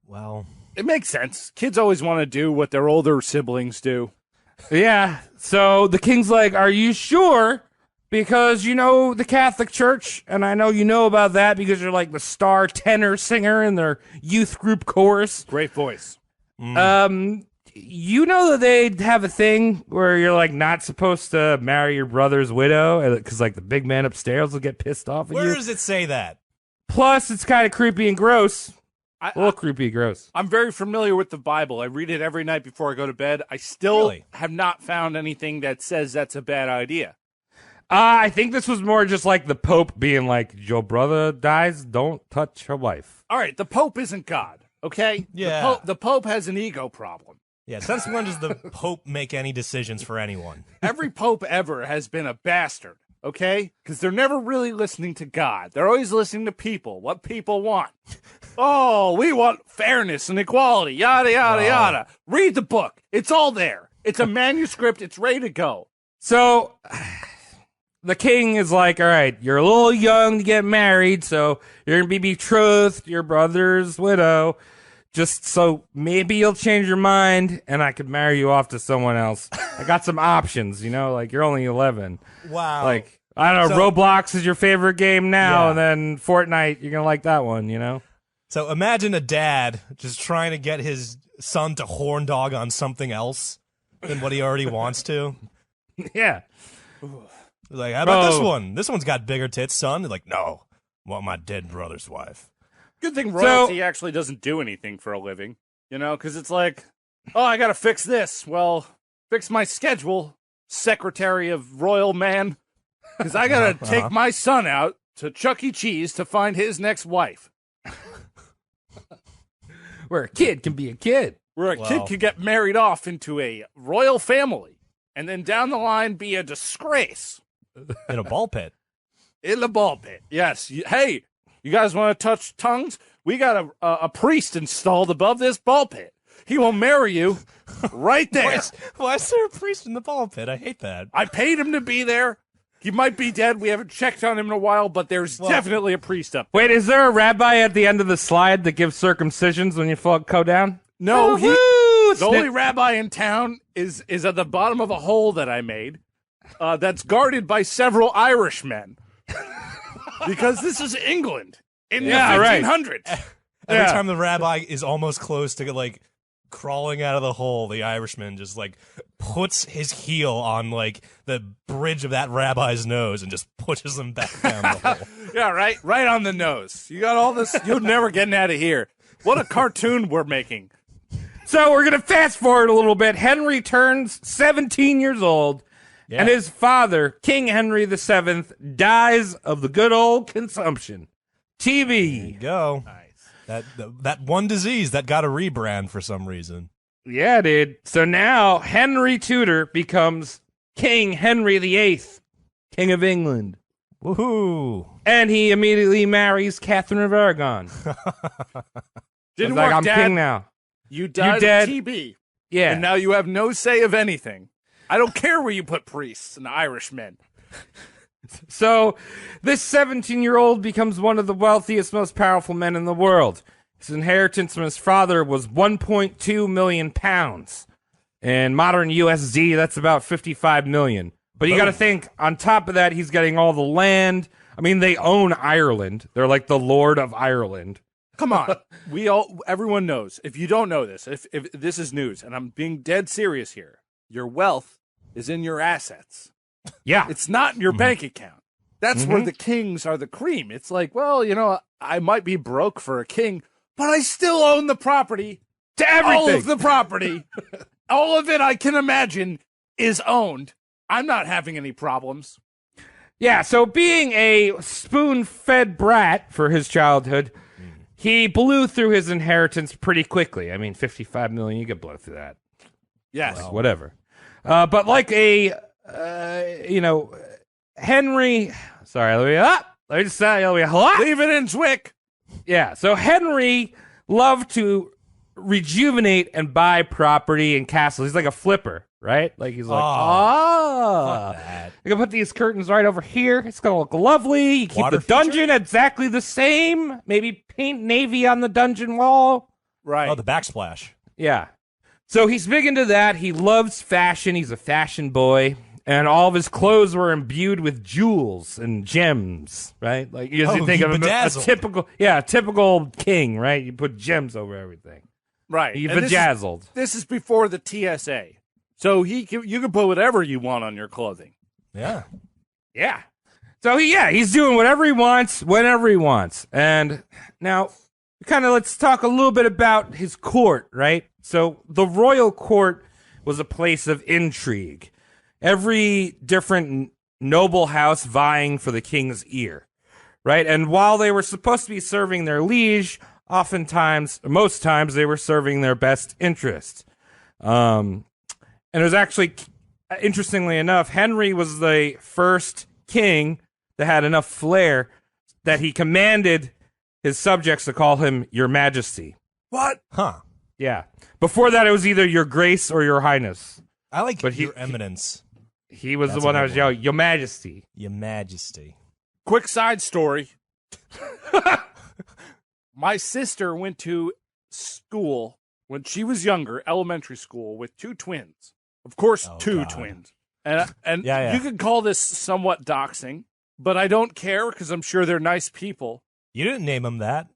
Well. It makes sense. Kids always want to do what their older siblings do. Yeah. So the king's like, are you sure? Because you know the Catholic Church, and I know you know about that because you're like the star tenor singer in their youth group chorus. Great voice. You know that they have a thing where you're like not supposed to marry your brother's widow because like the big man upstairs will get pissed off at you. Where does it say that? Plus, it's kind of creepy and gross. A little creepy, gross. I'm very familiar with the Bible. I read it every night before I go to bed. I still have not found anything that says that's a bad idea. I think this was more just like the Pope being like, your brother dies, don't touch your wife. All right, the Pope isn't God, okay? Yeah. The Pope has an ego problem. Yeah, since when does the Pope make any decisions for anyone? Every Pope ever has been a bastard, okay? Because they're never really listening to God. They're always listening to people, what people want. Oh, we want fairness and equality, yada, yada, yada. Read the book. It's all there. It's a manuscript. It's ready to go. So the king is like, all right, you're a little young to get married, so you're going to be betrothed to your brother's widow. Just so maybe you'll change your mind and I could marry you off to someone else. I got some options, like you're only 11. Wow. Like, I don't know, Roblox is your favorite game now, Yeah. and then Fortnite, you're going to like that one, So imagine a dad just trying to get his son to horn dog on something else than what he already wants to. Yeah. Like, how about this one? This one's got bigger tits, son. They're like, no, I want my dead brother's wife. Good thing royalty actually doesn't do anything for a living, because it's like, oh, I got to fix this. Well, fix my schedule, secretary of royal man, because I got to take my son out to Chuck E. Cheese to find his next wife. Where a kid can be a kid. Where a kid could get married off into a royal family and then down the line be a disgrace. In a ball pit. In the ball pit, yes. Hey, you guys want to touch tongues? We got a priest installed above this ball pit. He will marry you right there. Why is there a priest in the ball pit? I hate that. I paid him to be there. He might be dead. We haven't checked on him in a while, but there's definitely a priest up there. Wait, is there a rabbi at the end of the slide that gives circumcisions when you go down? No, the only rabbi in town is at the bottom of a hole that I made that's guarded by several Irishmen. Because this is England in the 1500s. Every time the rabbi is almost close to crawling out of the hole, the Irishman just puts his heel on the bridge of that rabbi's nose and just pushes him back down the hole. Yeah, right on the nose. You got all this. You're never getting out of here. What a cartoon we're making. So we're going to fast forward a little bit. Henry turns 17 years old, and his father, King Henry VII, dies of the good old consumption. TB. There you go. Nice. That one disease that got a rebrand for some reason. Yeah, dude. So now Henry Tudor becomes King Henry VIII, King of England. Woohoo! And he immediately marries Catherine of Aragon. Didn't work, I'm Dad. king now. You died dead. of TB. Yeah. And now you have no say of anything. I don't care where you put priests and Irishmen. So this 17-year-old becomes one of the wealthiest, most powerful men in the world. His inheritance from his father was 1.2 million pounds. In modern USD, that's about 55 million. But you got to think, on top of that, he's getting all the land. I mean, they own Ireland. They're like the Lord of Ireland. Come on. Everyone knows. If you don't know this, if this is news, and I'm being dead serious here, your wealth is in your assets. Yeah. It's not in your bank account. That's where the kings are the cream. It's like, well, I might be broke for a king, but I still own the property. To everything. All of the property. All of it I can imagine is owned. I'm not having any problems. Yeah, so being a spoon-fed brat for his childhood, he blew through his inheritance pretty quickly. I mean, 55 million, you could blow through that. Yes. Well, whatever. But like Henry, sorry, let me just say, Leave it in Zwick. Yeah, so Henry loved to rejuvenate and buy property and castles. He's like a flipper, right? Like he's like, fuck that. You can put these curtains right over here. It's gonna look lovely. You keep Water the dungeon exactly the same. Maybe paint navy on the dungeon wall. Right. Oh, the backsplash. Yeah. So he's big into that. He loves fashion. He's a fashion boy. And all of his clothes were imbued with jewels and gems, right? Like you think of a typical king, right? You put gems over everything. Right. You And bedazzled. This is before the TSA. So you can put whatever you want on your clothing. Yeah. Yeah. So he's doing whatever he wants, whenever he wants. And now, let's talk a little bit about his court, right? So the royal court was a place of intrigue. Every different noble house vying for the king's ear, right? And while they were supposed to be serving their liege, most times, they were serving their best interest. And it was actually, interestingly enough, Henry was the first king that had enough flair that he commanded his subjects to call him Your Majesty. What? Huh. Yeah. Before that, it was either Your Grace or Your Highness. I like Your Eminence. He was the one that was yelling, Your Majesty. Your Majesty. Quick side story. My sister went to school when she was younger, elementary school, with two twins. Of course, two twins. And you could call this somewhat doxing, but I don't care because I'm sure they're nice people. You didn't name them that.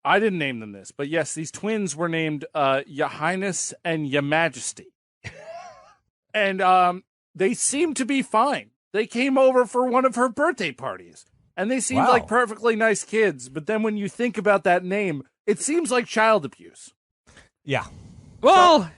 I didn't name them this, but yes, these twins were named Your Highness and Your Majesty. And they seemed to be fine. They came over for one of her birthday parties, and they seemed like perfectly nice kids. But then when you think about that name, it seems like child abuse. Yeah. Well, so,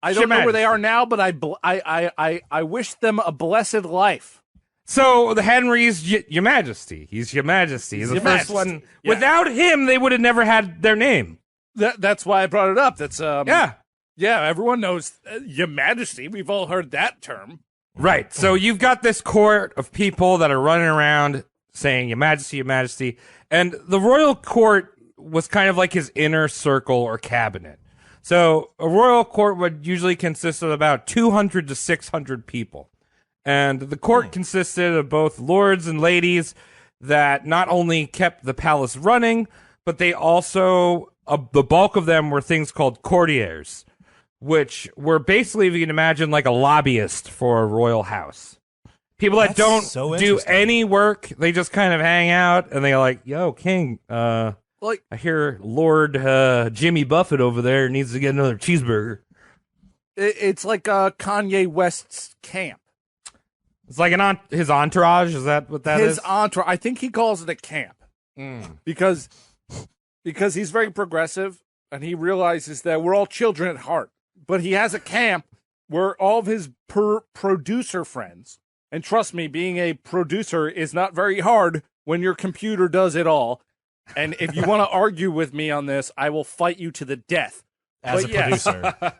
I don't know where they are now, but I wish them a blessed life. So the Henry's Your Majesty. He's Your Majesty. He's the first one. Yeah. Without him, they would have never had their name. That's why I brought it up. That's yeah. Everyone knows Your Majesty. We've all heard that term. Right. So you've got this court of people that are running around saying Your Majesty, Your Majesty, and the royal court was kind of like his inner circle or cabinet. So a royal court would usually consist of about 200 to 600 people. And the court consisted of both lords and ladies that not only kept the palace running, but they also, the bulk of them were things called courtiers, which were basically, if you can imagine, like a lobbyist for a royal house. People that don't do any work, they just kind of hang out, and they're like, yo, King, I hear Lord Jimmy Buffett over there needs to get another cheeseburger. It's like Kanye West's camp. It's like his entourage. Is that what that is? His entourage. I think he calls it a camp because he's very progressive and he realizes that we're all children at heart. But he has a camp where all of his producer friends, and trust me, being a producer is not very hard when your computer does it all. And if you want to argue with me on this, I will fight you to the death. As a producer.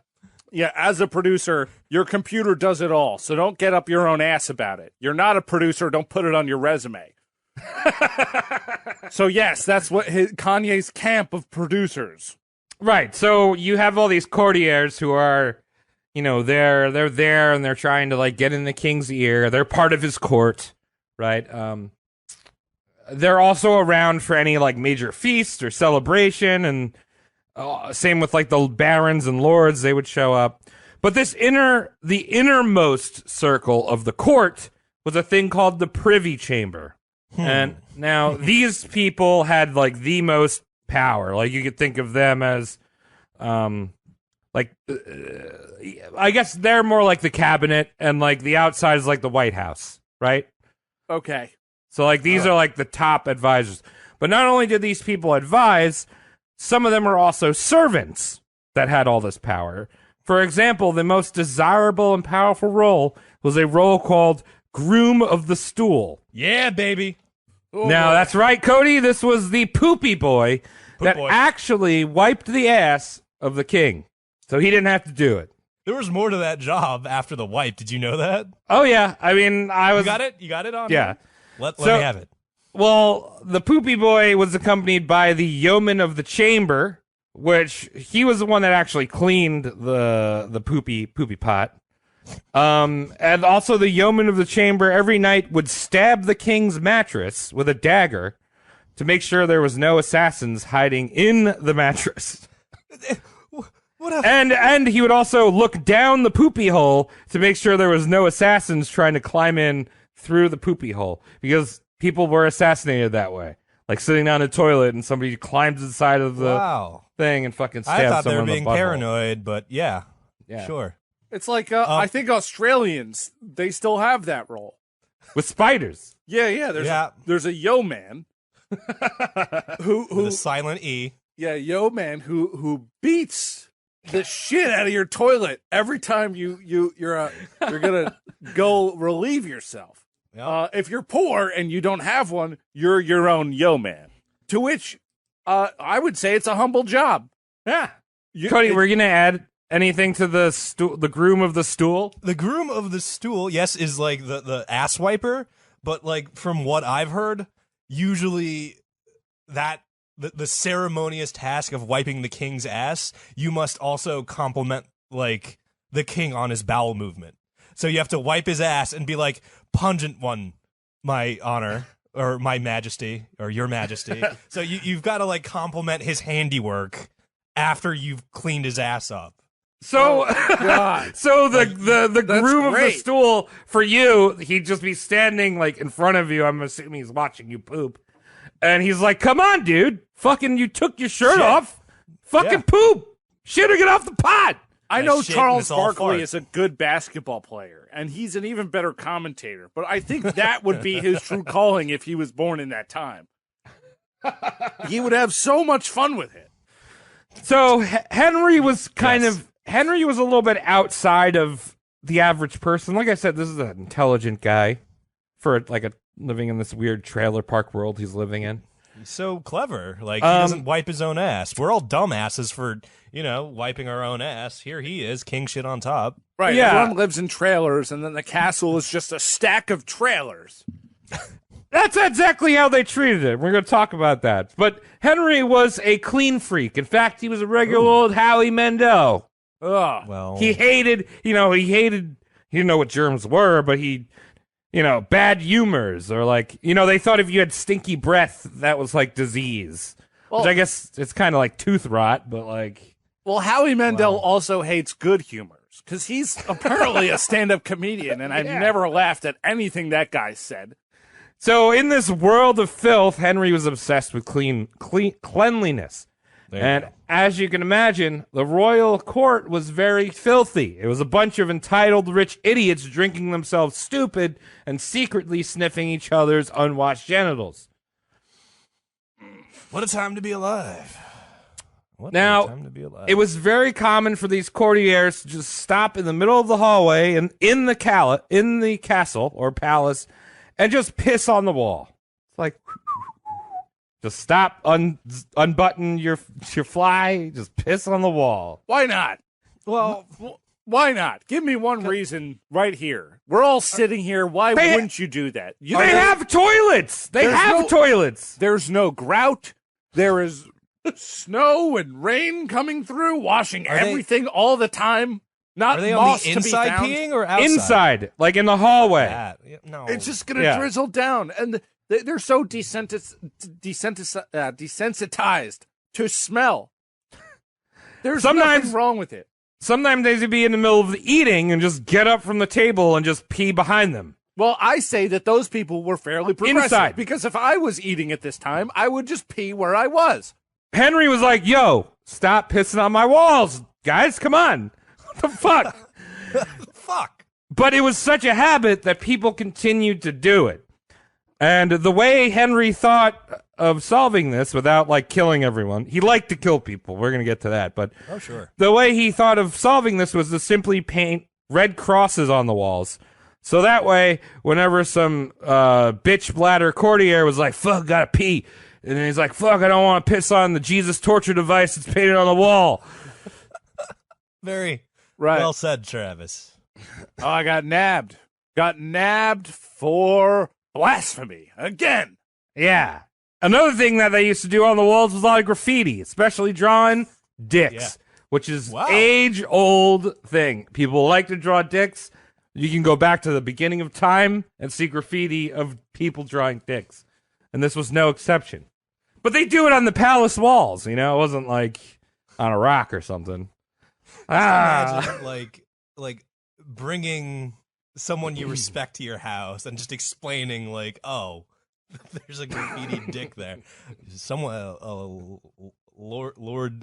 Yeah, as a producer, your computer does it all, so don't get up your own ass about it. You're not a producer, don't put it on your resume. So yes, that's what Kanye's camp of producers. Right, so you have all these courtiers who are, they're there and they're trying to like get in the king's ear. They're part of his court, right? They're also around for any like major feast or celebration, and same with like the barons and lords, they would show up. But the innermost circle of the court was a thing called the privy chamber. And now these people had like the most power. Like you could think of them as, I guess they're more like the cabinet, and like the outside is like the White House, right? Okay. So like these are like the top advisors. But not only did these people advise, some of them are also servants that had all this power. For example, the most desirable and powerful role was a role called Groom of the Stool. Yeah, baby. Now, that's right, Cody. This was the poopy boy actually wiped the ass of the king. So he didn't have to do it. There was more to that job after the wipe. Did you know that? Oh, yeah. I mean, You got it? You got it on? Yeah. Let me have it. Well, the poopy boy was accompanied by the yeoman of the chamber, which he was the one that actually cleaned the poopy pot. And also the yeoman of the chamber every night would stab the king's mattress with a dagger to make sure there was no assassins hiding in the mattress. And he would also look down the poopy hole to make sure there was no assassins trying to climb in through the poopy hole, because people were assassinated that way. Like sitting down a toilet and somebody climbs inside of the thing and fucking stabs someone. I thought they were in the being butthole. Paranoid, but yeah, sure. It's like, I think Australians, they still have that role. With spiders. Yeah. There's a yeoman who with a silent E. Yeah, yeoman who beats the shit out of your toilet every time you're gonna go relieve yourself. Yep. If you're poor and you don't have one, you're your own yeoman. To which I would say it's a humble job. Yeah. Cody, we're going to add anything to the groom of the stool? The groom of the stool, yes, is like the ass wiper, but like from what I've heard, usually that the ceremonious task of wiping the king's ass, you must also compliment like the king on his bowel movement. So you have to wipe his ass and be like, pungent one, my honor, or my majesty, or your majesty. So you've got to like compliment his handiwork after you've cleaned his ass up. So, so the groom of the stool for you, he'd just be standing like in front of you. I'm assuming he's watching you poop, and he's like, "Come on, dude, fucking, you took your shirt off, fucking poop, shit or get off the pot." I know Charles Barkley is a good basketball player, and he's an even better commentator. But I think that would be his true calling if he was born in that time. He would have so much fun with it. So Henry was Henry was a little bit outside of the average person. Like I said, this is an intelligent guy for like living in this weird trailer park world he's living in. He's so clever. Like, he doesn't wipe his own ass. We're all dumbasses for, wiping our own ass. Here he is, king shit on top. Right, yeah. Everyone lives in trailers, and then the castle is just a stack of trailers. That's exactly how they treated it. We're going to talk about that. But Henry was a clean freak. In fact, he was a regular old Howie Mandel. Ugh. Well, he didn't know what germs were, but bad humors, or like, they thought if you had stinky breath, that was like disease. Well, which I guess it's kind of like tooth rot, but like. Well, Howie Mandel also hates good humors, because he's apparently a stand-up comedian, and I've never laughed at anything that guy said. So in this world of filth, Henry was obsessed with cleanliness. And as you can imagine, the royal court was very filthy. It was a bunch of entitled rich idiots drinking themselves stupid and secretly sniffing each other's unwashed genitals. What a time to be alive. It was very common for these courtiers to just stop in the middle of the hallway and in the castle or palace and just piss on the wall. It's like... Just stop, unbutton your fly, just piss on the wall. Why not? Well, why not? Give me one reason right here. We're all sitting here. Why wouldn't you do that? They have toilets. They have toilets. There's no grout. There is snow and rain coming through, washing everything all the time. Not are they moss on the inside to be found. Peeing or outside? Inside, like in the hallway. No, it's just gonna drizzle down, and they're so desensitized to smell. There's nothing wrong with it. Sometimes they'd be in the middle of eating and just get up from the table and just pee behind them. Well, I say that those people were fairly progressive. Inside. Because if I was eating at this time, I would just pee where I was. Henry was like, yo, stop pissing on my walls. Guys, come on. What the fuck? Fuck. But it was such a habit that people continued to do it. And the way Henry thought of solving this without, like, killing everyone, he liked to kill people. We're going to get to that. But sure. The way he thought of solving this was to simply paint red crosses on the walls. So that way, whenever some bitch bladder courtier was like, fuck, gotta pee. And then he's like, fuck, I don't want to piss on the Jesus torture device that's painted on the wall. Very well said, Travis. Oh, I got nabbed. Got nabbed for... blasphemy again. Yeah. Another thing that they used to do on the walls was a lot of graffiti, especially drawing dicks, which is age-old thing. People like to draw dicks. You can go back to the beginning of time and see graffiti of people drawing dicks, and this was no exception. But they do it on the palace walls. It wasn't like on a rock or something. Imagine, like bringing someone you respect to your house and just explaining like, oh, there's a graffiti dick there. Someone, Lord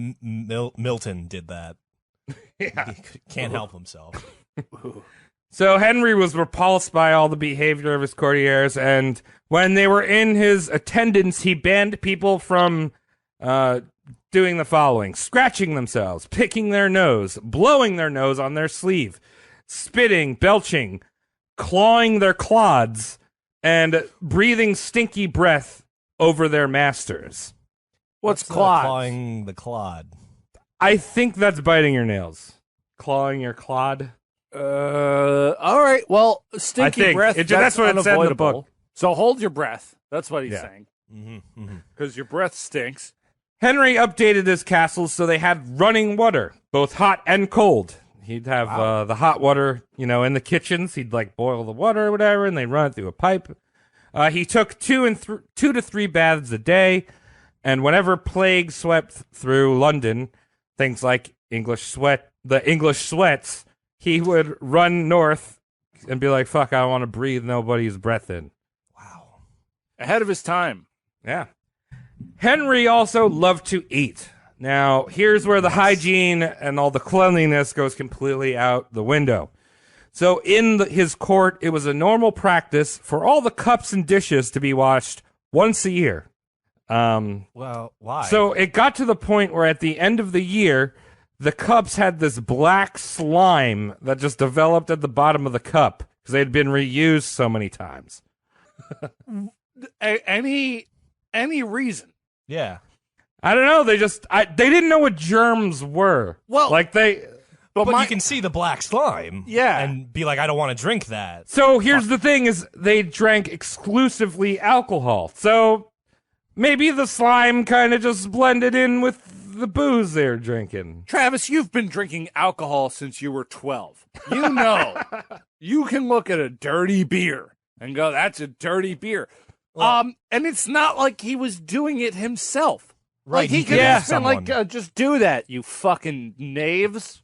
Milton did that. Yeah. He can't help himself. So Henry was repulsed by all the behavior of his courtiers, and when they were in his attendance, he banned people from doing the following: scratching themselves, picking their nose, blowing their nose on their sleeve, spitting, belching, clawing their clods and breathing stinky breath over their masters. What's clod? Clawing the clod. I think that's biting your nails. Clawing your clod. All right. Well, stinky breath. That's what it said in the book. So hold your breath. That's what he's saying. Mm-hmm. Because your breath stinks. Henry updated his castles so they had running water, both hot and cold. He'd have the hot water, in the kitchens. He'd boil the water or whatever, and they'd run it through a pipe. He took 2 to 3 baths a day, and whenever plague swept through London, things like the English sweats, he would run north and be like, "Fuck, I don't want to breathe nobody's breath in." Wow, ahead of his time. Yeah. Henry also loved to eat. Now, here's where the hygiene and all the cleanliness goes completely out the window. So in his court, it was a normal practice for all the cups and dishes to be washed once a year. Well, why? So it got to the point where at the end of the year, the cups had this black slime that just developed at the bottom of the cup because they had been reused so many times. Any reason? Yeah. I don't know. They didn't know what germs were. Well, but you can see the black slime. Yeah. And be like, I don't want to drink that. So here's the thing is they drank exclusively alcohol. So maybe the slime kind of just blended in with the booze they were drinking. Travis, you've been drinking alcohol since you were 12. You know, you can look at a dirty beer and go, that's a dirty beer. Well, and it's not like he was doing it himself. Right. Like he could have been just do that, you fucking knaves.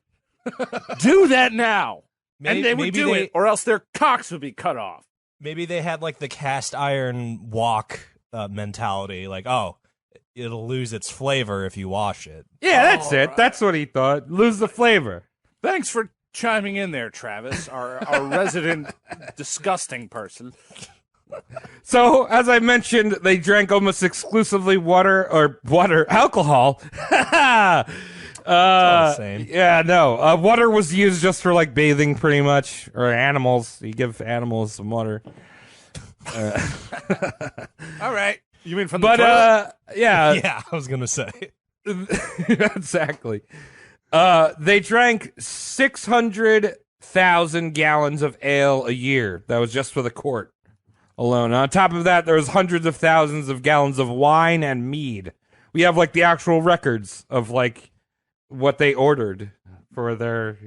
Do that now. And they would do it, or else their cocks would be cut off. Maybe they had the cast iron wok mentality. It'll lose its flavor if you wash it. Yeah, that's it. Right. That's what he thought. Lose the flavor. Thanks for chiming in there, Travis, our resident disgusting person. So, as I mentioned, they drank almost exclusively alcohol. Yeah, no. Water was used just for bathing, pretty much, or animals. You give animals some water. All right. You mean from the toilet? Yeah. Yeah, I was gonna say. Exactly. They drank 600,000 gallons of ale a year. That was just for the court alone. On top of that, there was hundreds of thousands of gallons of wine and mead. We have the actual records of what they ordered from their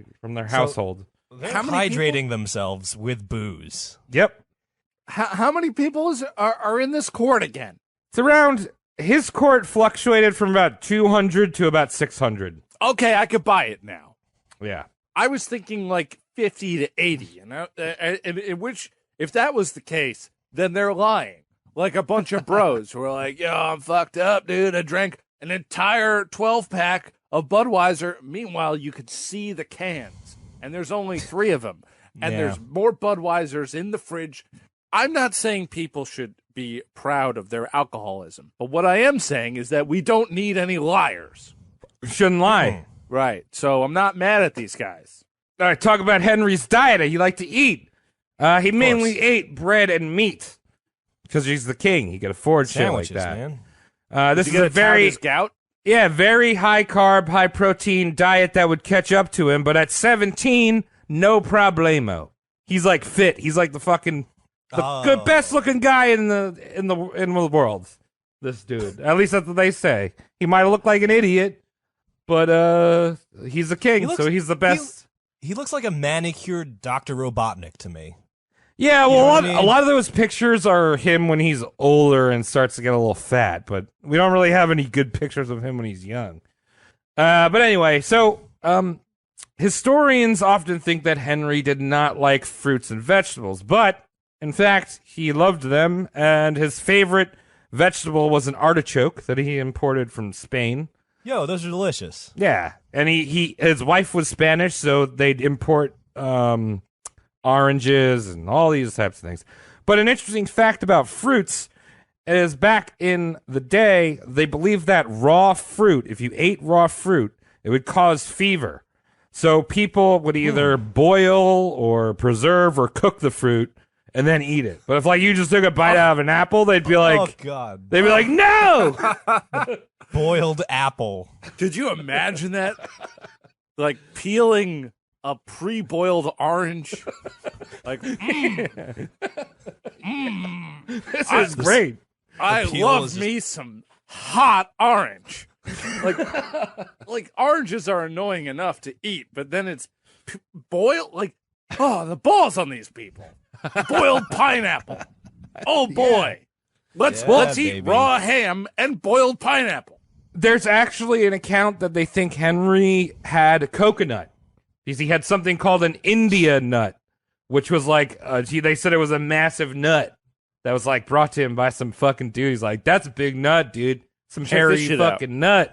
household. They're hydrating themselves with booze. Yep. How many people are in this court again? It's around, his court fluctuated from about 200 to about 600. Okay, I could buy it now. Yeah. I was thinking 50 to 80, in which, if that was the case, then they're lying. Like a bunch of bros who are like, yo, I'm fucked up, dude. I drank an entire 12-pack of Budweiser. Meanwhile, you could see the cans, and there's only 3 of them. And there's more Budweisers in the fridge. I'm not saying people should be proud of their alcoholism, but what I am saying is that we don't need any liars. Shouldn't lie. Right. So I'm not mad at these guys. All right, talk about Henry's diet. He liked to eat. He mainly ate bread and meat because he's the king. He could afford sandwiches, shit like that. Man. This is a very gout. Yeah, very high carb, high protein diet that would catch up to him. But at 17, no problemo. He's fit. He's the fucking good, best looking guy in the world. This dude. At least that's what they say. He might look like an idiot, but he's a king, so he's the best. He looks like a manicured Dr. Robotnik to me. Yeah, well, a lot of those pictures are him when he's older and starts to get a little fat, but we don't really have any good pictures of him when he's young. But anyway, so historians often think that Henry did not like fruits and vegetables, but in fact, he loved them, and his favorite vegetable was an artichoke that he imported from Spain. Yo, those are delicious. Yeah, and his wife was Spanish, so they'd import oranges and all these types of things. But an interesting fact about fruits is back in the day, they believed that raw fruit, if you ate raw fruit, it would cause fever. So people would either boil or preserve or cook the fruit and then eat it. But if like you just took a bite out of an apple, they'd be like, "Oh God!" They'd be like, "No!" Boiled apple. Could you imagine that? Like peeling a pre-boiled orange. Like, This is great. I love me some hot orange. Like oranges are annoying enough to eat, but then it's boiled. Like, oh, the balls on these people. Boiled pineapple. Oh boy, let's eat raw ham and boiled pineapple. There's actually an account that they think Henry had coconut. Because he had something called an India nut, which was like, they said it was a massive nut that was like brought to him by some fucking dude. He's like, that's a big nut, dude. Some hairy fucking nut.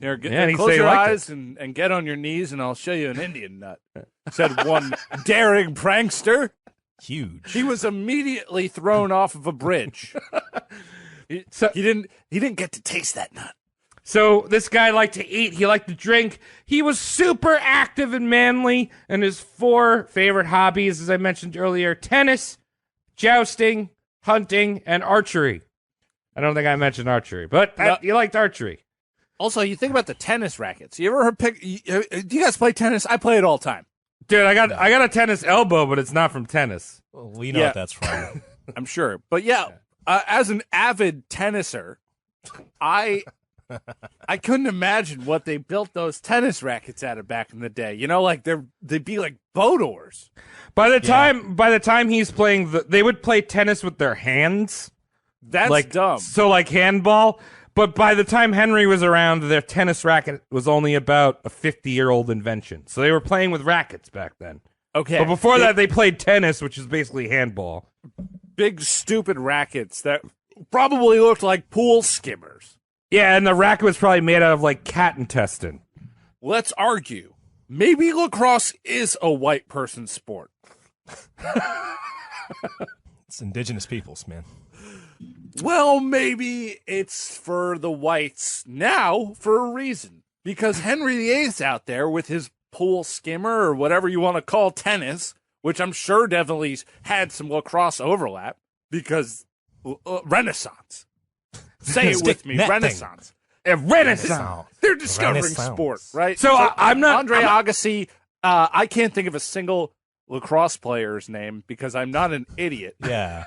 Close your eyes and get on your knees, and I'll show you an Indian nut, said one daring prankster. Huge. He was immediately thrown off of a bridge. He didn't get to taste that nut. So this guy liked to eat. He liked to drink. He was super active and manly. And his 4 favorite hobbies, as I mentioned earlier, tennis, jousting, hunting, and archery. I don't think I mentioned archery, but he liked archery. Also, you think about the tennis rackets. You ever do you guys play tennis? I play it all the time. Dude, I got a tennis elbow, but it's not from tennis. Well, we know what that's from. I'm sure. But as an avid tenniser, I couldn't imagine what they built those tennis rackets out of back in the day. You know, like they'd be like boat oars. By the time he's playing, they would play tennis with their hands. That's like, dumb. So like handball. But by the time Henry was around, their tennis racket was only about a 50-year-old invention. So they were playing with rackets back then. Okay. But before that, they played tennis, which is basically handball. Big, stupid rackets that probably looked like pool skimmers. Yeah, and the racket was probably made out of, like, cat intestine. Let's argue. Maybe lacrosse is a white person's sport. It's indigenous peoples, man. Well, maybe it's for the whites now for a reason. Because Henry VIII's out there with his pool skimmer or whatever you want to call tennis, which I'm sure definitely had some lacrosse overlap because Renaissance. Say it with me, Renaissance. Renaissance. They're discovering sport, right? So I'm not... Andre Agassi, I can't think of a single lacrosse player's name because I'm not an idiot. Yeah.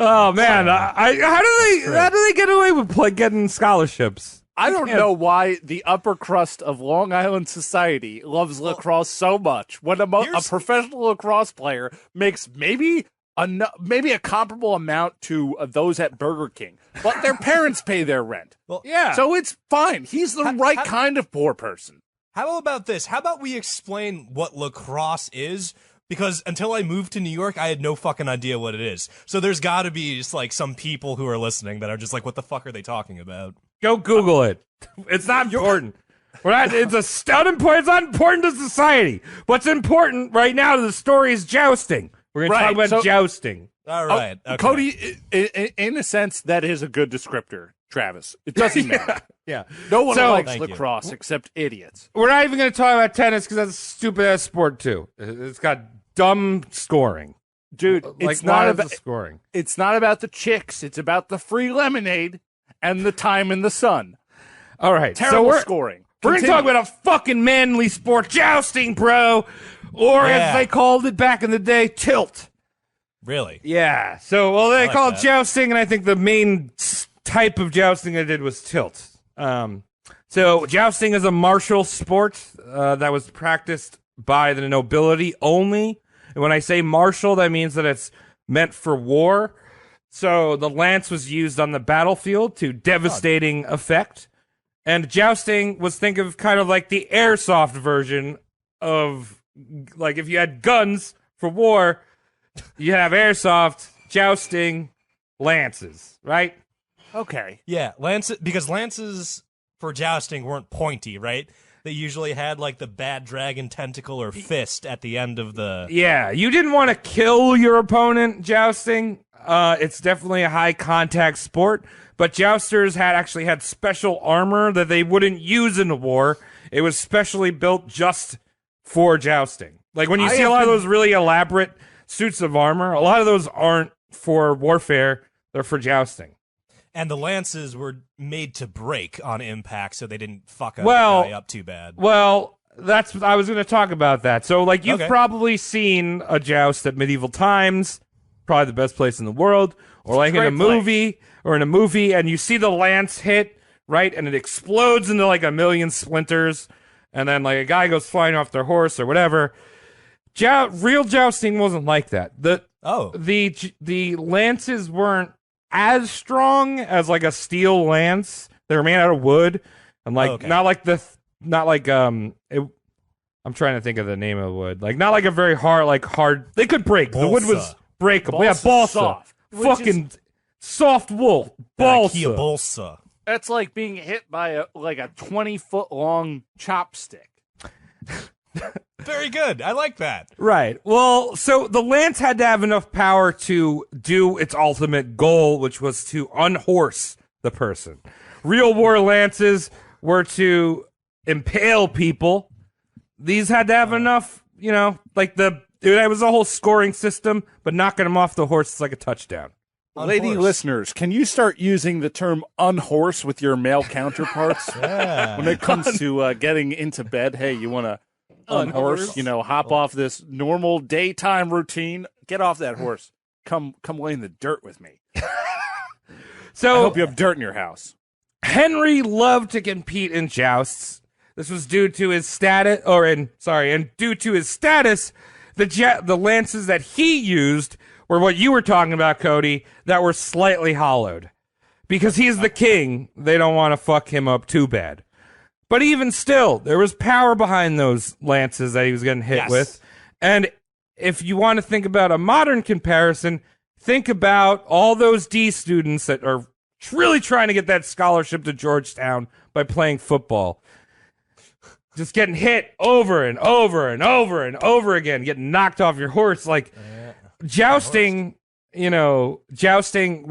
Oh man, how do they get away with getting scholarships? I don't know why the upper crust of Long Island society loves lacrosse so much when a professional lacrosse player makes maybe a comparable amount to those at Burger King, but their parents pay their rent. Well, yeah, so it's fine. He's the right kind of poor person. How about this? How about we explain what lacrosse is? Because until I moved to New York, I had no fucking idea what it is. So there's got to be just like some people who are listening that are just like, what the fuck are they talking about? Go Google it. It's not important. It's not important to society. What's important right now to the story is jousting. We're going to talk about jousting. All right. Okay. Cody, in a sense, that is a good descriptor, Travis. It doesn't matter. Yeah. No one likes lacrosse except idiots. We're not even going to talk about tennis because that's a stupid-ass sport, too. It's got dumb scoring. Dude, it's not about the scoring. It's not about the chicks. It's about the free lemonade and the time in the sun. All right. Terrible scoring. We're going to talk about a fucking manly sport, jousting, bro. Or as they called it back in the day, tilt. Really? Yeah. So, they call it jousting, and I think the main type of jousting I did was tilt. So jousting is a martial sport that was practiced by the nobility only. And when I say martial, that means that it's meant for war. So the lance was used on the battlefield to devastating effect. And jousting was think of kind of like the airsoft version of, like, if you had guns for war, you have airsoft, jousting, lances, right? Okay. Yeah, because lances for jousting weren't pointy, right? They usually had like the bad dragon tentacle or fist at the end of the... Yeah, you didn't want to kill your opponent jousting. It's definitely a high contact sport, but jousters actually had special armor that they wouldn't use in a war It was specially built just for jousting. Like when you see a lot of those really elaborate suits of armor, a lot of those aren't for warfare, they're for jousting. And the lances were made to break on impact so they didn't fuck a guy up too bad. Well, I was going to talk about that. So, like, you've probably seen a joust at medieval times, probably the best place in the world, or like in a movie, and you see the lance hit, right, and it explodes into like a million splinters, and then like a guy goes flying off their horse or whatever. Real jousting wasn't like that. The lances weren't as strong as like a steel lance. They were made out of wood, and like I'm trying to think of the name of the wood. Like not like a very hard. They could break. Balsa. The wood was breakable. Balsa. Soft. Fucking soft wool. Balsa. Balsa. That's like being hit by a 20-foot long chopstick. Very good. I like that. Right. Well, so the lance had to have enough power to do its ultimate goal, which was to unhorse the person. Real war lances were to impale people. These had to have enough, like it was a whole scoring system, but knocking them off the horse is like a touchdown. Lady listeners, can you start using the term unhorse with your male counterparts? When it comes to getting into bed, hey, you want to unhorse, hop off this normal daytime routine, get off that horse, come lay in the dirt with me. So I hope you have dirt in your house. Henry loved to compete in jousts. This was due to his status, due to his status, the lances that he used were what you were talking about, Cody, that were slightly hollowed. Because he's the king, they don't want to fuck him up too bad. But even still, there was power behind those lances that he was getting hit with. And if you want to think about a modern comparison, think about all those D students that are really trying to get that scholarship to Georgetown by playing football. Just getting hit over and over and over and over again, getting knocked off your horse. Like, jousting, we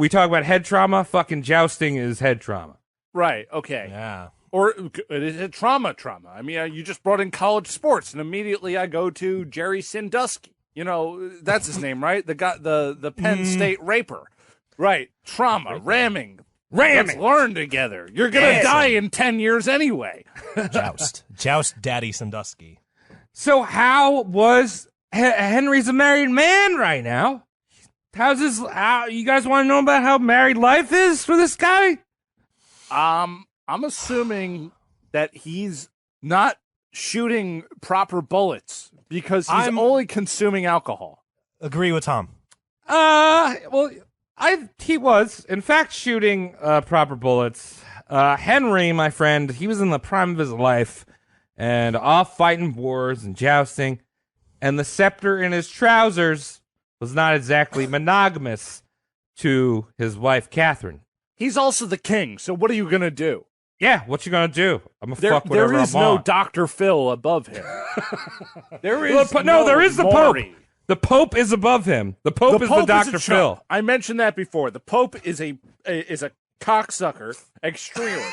talk about head trauma. Fucking jousting is head trauma. Right, okay. Yeah. Or is it trauma? I mean, you just brought in college sports, and immediately I go to Jerry Sandusky. That's his name, right? The guy, the Penn State raper. Right. Trauma, ramming. Let's learn together. You're going to die in 10 years anyway. Joust Daddy Sandusky. So how was Henry's a married man right now? How's this? You guys want to know about how married life is for this guy? I'm assuming that he's not shooting proper bullets because he's only consuming alcohol. Agree with Tom. He was, in fact, shooting proper bullets. Henry, my friend, he was in the prime of his life and off fighting wars and jousting, and the scepter in his trousers was not exactly monogamous to his wife, Catherine. He's also the king, so what are you going to do? Yeah, what you going to do? I'm going to fuck whatever There is I no want. Dr. Phil above him. There is there is the Maury. Pope. The Pope is above him. The Pope is the Dr. Phil. I mentioned that before. The Pope is a cocksucker extremely.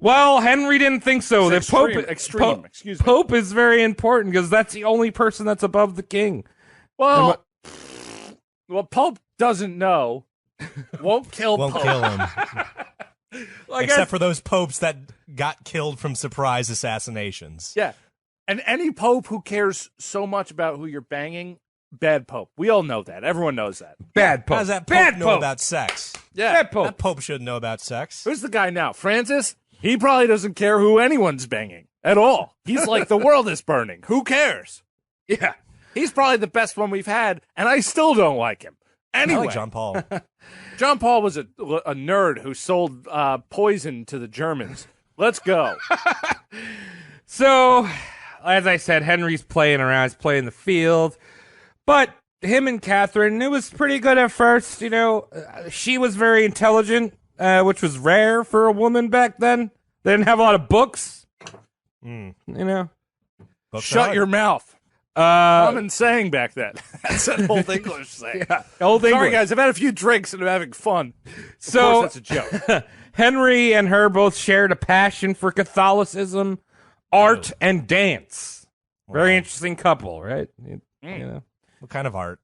Well, Henry didn't think so. The Pope is very important because that's the only person that's above the king. Well, Pope doesn't know. Won't kill him. Except for those popes that got killed from surprise assassinations. Yeah. And any pope who cares so much about who you're banging, bad pope. We all know that. Everyone knows that. Bad pope. How does that pope know about sex? Yeah. Bad pope. That pope should know about sex. Who's the guy now? Francis? He probably doesn't care who anyone's banging at all. He's like, the world is burning. Who cares? Yeah. He's probably the best one we've had, and I still don't like him. Anyway. I like John Paul. John Paul was a nerd who sold poison to the Germans. Let's go. So, as I said, Henry's playing around. He's playing the field. But him and Catherine, it was pretty good at first. She was very intelligent, which was rare for a woman back then. They didn't have a lot of books. Shut your mouth. Common saying back then. That's an old English saying. Yeah, old English. Sorry, guys. I've had a few drinks and I'm having fun. Of course, that's a joke. Henry and her both shared a passion for Catholicism, art and dance. Very interesting couple, right? You know. What kind of art?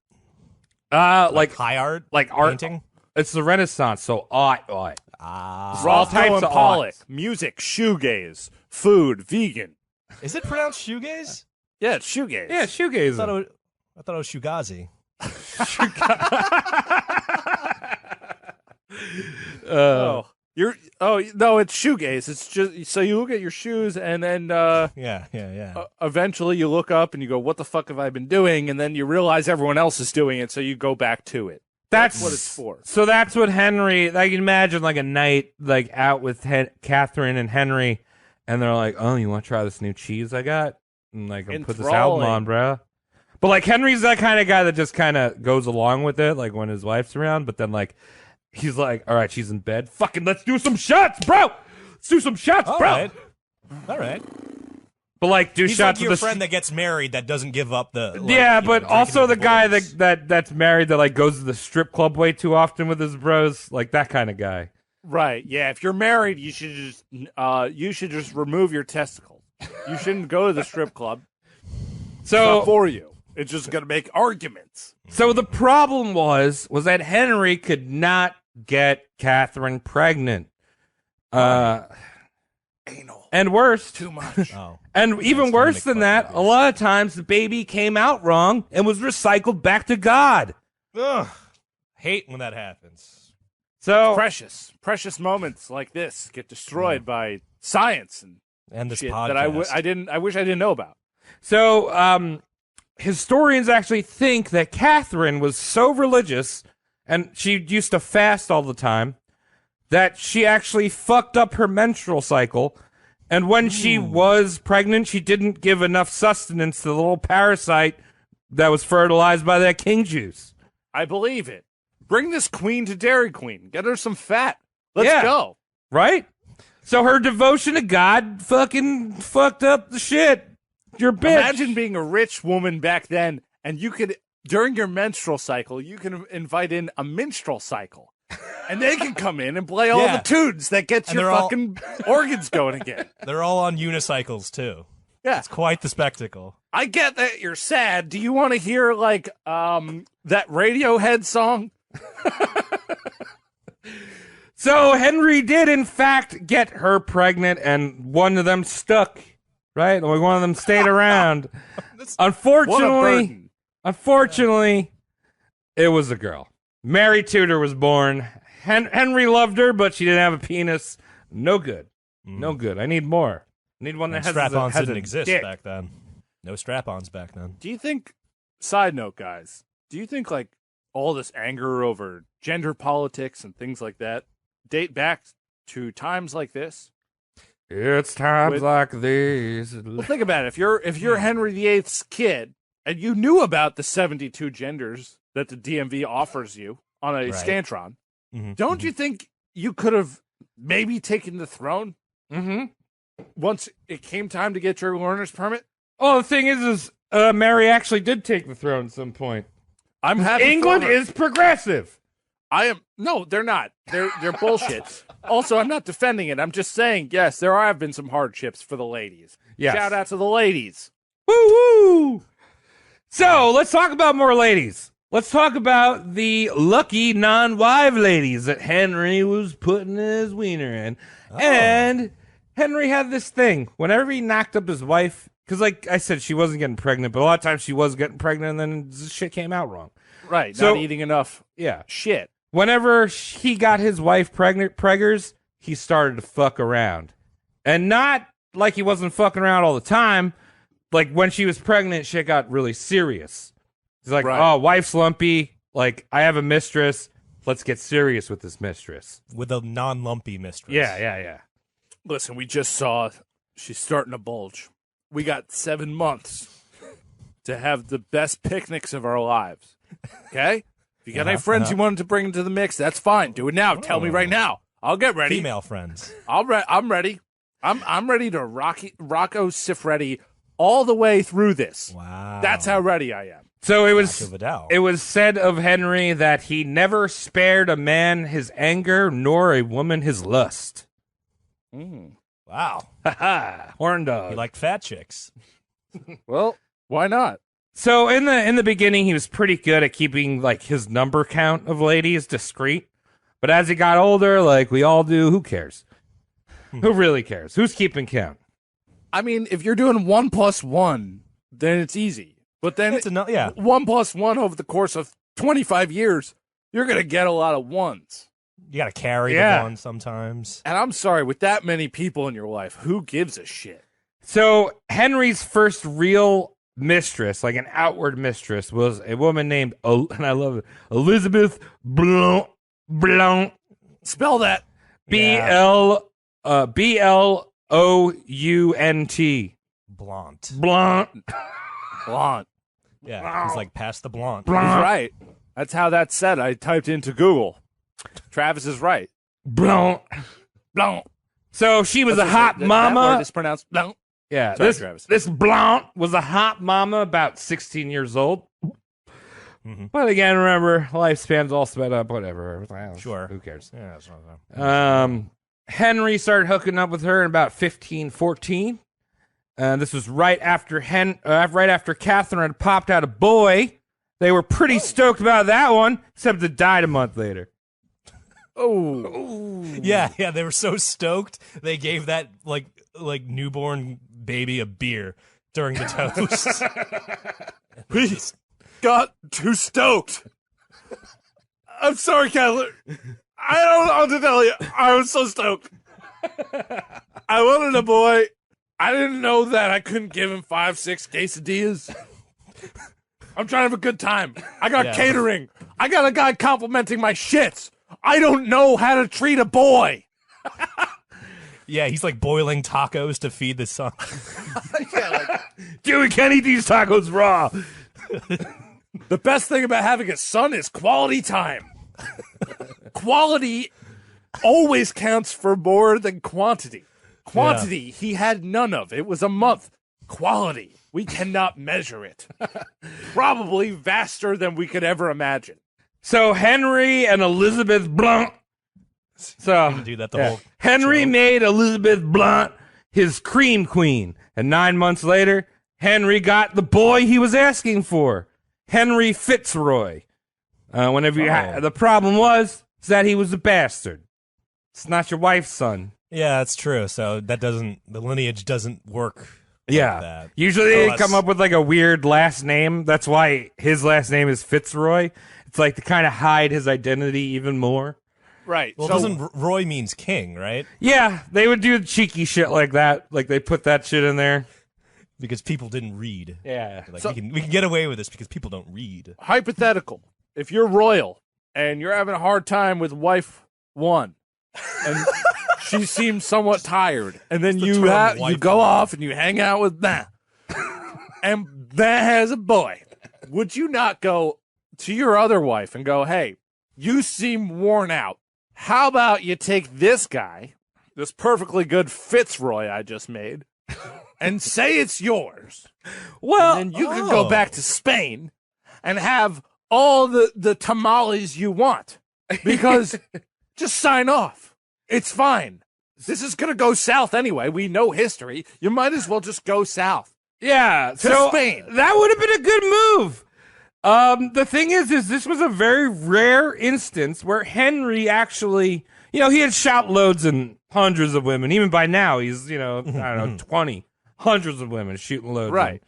Like high art? Like art. Painting? It's the Renaissance, so art. All types of Pollock, music, shoegaze, food, vegan. Is it pronounced shoegaze? Yeah, it's shoegaze. Yeah, shoegaze. I thought it was Shugazi. No, it's shoegaze. It's just so you look at your shoes and then eventually you look up and you go, "What the fuck have I been doing?" And then you realize everyone else is doing it, so you go back to it. That's what it's for. So that's what Henry. I can imagine like a night like out with Catherine and Henry, and they're like, "Oh, you want to try this new cheese I got?" And like, I'll put this album on, bro. But like Henry's that kind of guy that just kind of goes along with it, like when his wife's around. But then like he's like, "All right, she's in bed. Fucking let's do some shots, bro. Let's do some shots, bro." All right. But like, do he's shots like your with friend that gets married that doesn't give up the. Like, but also the guy that's married that like goes to the strip club way too often with his bros, like that kind of guy. Right. Yeah. If you're married, you should just remove your testicles. You shouldn't go to the strip club. So it's not for you. It's just gonna make arguments. So the problem was that Henry could not get Catherine pregnant. Anal. And worse, too much. And even worse than that, a lot of times the baby came out wrong and was recycled back to God. Ugh. Hate when that happens. So precious moments like this get destroyed by science and this shit podcast that I wish I didn't know about. So historians actually think that Catherine was so religious, and she used to fast all the time, that she actually fucked up her menstrual cycle. And when she was pregnant, she didn't give enough sustenance to the little parasite that was fertilized by that king juice. I believe it. Bring this queen to Dairy Queen. Get her some fat. Let's go. Right? So her devotion to God fucking fucked up the shit. You're a bitch. Imagine being a rich woman back then, and you could, during your menstrual cycle, you can invite in a minstrel cycle. And they can come in and play all the tunes that get your fucking organs going again. They're all on unicycles, too. Yeah. It's quite the spectacle. I get that you're sad. Do you want to hear, like, that Radiohead song? So Henry did, in fact, get her pregnant, and one of them stuck, right? Like one of them stayed around. Unfortunately, it was a girl. Mary Tudor was born. Henry loved her, but she didn't have a penis. No good. No good. I need more. I need one that has strap-ons didn't a exist dick. back then. No strap-ons back then. Do you think, side note, guys, do you think, like, all this anger over gender politics and things like that date back to times like this? It's times like these. Well, think about it. If you're Henry VIII's kid and you knew about the 72 genders that the DMV offers you on a Scantron, don't you think you could have maybe taken the throne once it came time to get your learner's permit? Oh, the thing is Mary actually did take the throne at some point. I'm happy. England is progressive. No, they're not. They're bullshit. Also, I'm not defending it. I'm just saying, yes, there have been some hardships for the ladies. Yes. Shout out to the ladies. Woo-woo! So, let's talk about more ladies. Let's talk about the lucky non-wife ladies that Henry was putting his wiener in. Oh. And Henry had this thing. Whenever he knocked up his wife, because like I said, she wasn't getting pregnant, but a lot of times she was getting pregnant and then shit came out wrong. Right, not eating enough shit. Whenever he got his wife preggers, he started to fuck around. And not like he wasn't fucking around all the time. Like when she was pregnant, shit got really serious. He's like, oh, wife's lumpy. Like, I have a mistress. Let's get serious with this mistress. With a non-lumpy mistress. Yeah. Listen, we just saw she's starting to bulge. We got 7 months to have the best picnics of our lives. Okay? If you got any friends you wanted to bring into the mix, that's fine. Do it now. Tell me right now. I'll get ready. Female friends. I'm ready. I'm ready to Rocco Siffredi all the way through this. Wow. That's how ready I am. So it was said of Henry that he never spared a man his anger nor a woman his lust. Wow. Wow. Horn dog. He liked fat chicks. Well, why not? So in the beginning, he was pretty good at keeping like his number count of ladies discreet. But as he got older, like we all do, who cares? Who really cares? Who's keeping count? I mean, if you're doing 1 + 1, then it's easy. But then It's 1 + 1 over the course of 25 years, you're going to get a lot of ones. You got to carry the one sometimes. And I'm sorry, with that many people in your life, who gives a shit? So Henry's first real mistress, like an outward mistress, was a woman named, and I love it, Elizabeth Blount. Spell that. Blount. Blount. Blount. Yeah, he's like, pass the Blount. He's right. That's how that's said. I typed into Google. Travis is right. Blount. So she was a hot mama. That word is pronounced Blount. Yeah, Sorry, Travis. this Blount was a hot mama, about 16 years old. Mm-hmm. But again, remember, lifespan's all sped up, whatever. Sure. Who cares? Yeah, that's what Henry started hooking up with her in about 1514. This was right after Catherine had popped out a boy. They were pretty stoked about that one, except it died a month later. Oh. Yeah, they were so stoked they gave that like newborn baby a beer during the toast. We got too stoked. I'm sorry, Catherine. I don't know what to tell you. I was so stoked. I wanted a boy. I didn't know that I couldn't give him 5-6 quesadillas. I'm trying to have a good time. I got catering. I got a guy complimenting my shits. I don't know how to treat a boy. Yeah, he's like boiling tacos to feed the son. Dude, we can't eat these tacos raw. The best thing about having a son is quality time. Quality always counts for more than quantity. Quantity, he had none of. It was a month. Quality, we cannot measure it. Probably vaster than we could ever imagine. So Henry and Elizabeth Blount. So do that the whole Henry show. made Elizabeth Blount his cream queen, and 9 months later, Henry got the boy he was asking for, Henry Fitzroy. The problem was that he was a bastard. It's not your wife's son. Yeah, that's true. So the lineage doesn't work. Yeah. Like that. Usually they come up with like a weird last name. That's why his last name is Fitzroy. It's like to kind of hide his identity even more. Right. Well, doesn't Roy means king, right? Yeah, they would do cheeky shit like that. Like they put that shit in there. Because people didn't read. Yeah. Like, we can get away with this because people don't read. Hypothetical. If you're royal and you're having a hard time with wife one, and she seems somewhat tired, and then you go off and you hang out with that, and that has a boy, would you not go to your other wife and go, hey, you seem worn out. How about you take this guy, this perfectly good Fitzroy I just made, and say it's yours? Well, and then you can go back to Spain and have all the tamales you want, because just sign off. It's fine. This is going to go south anyway. We know history. You might as well just go south. Yeah. To Spain. That would have been a good move. The thing is this was a very rare instance where Henry actually, he had shot loads and hundreds of women. Even by now, he's, I don't know, 20. Hundreds of women shooting loads. Right.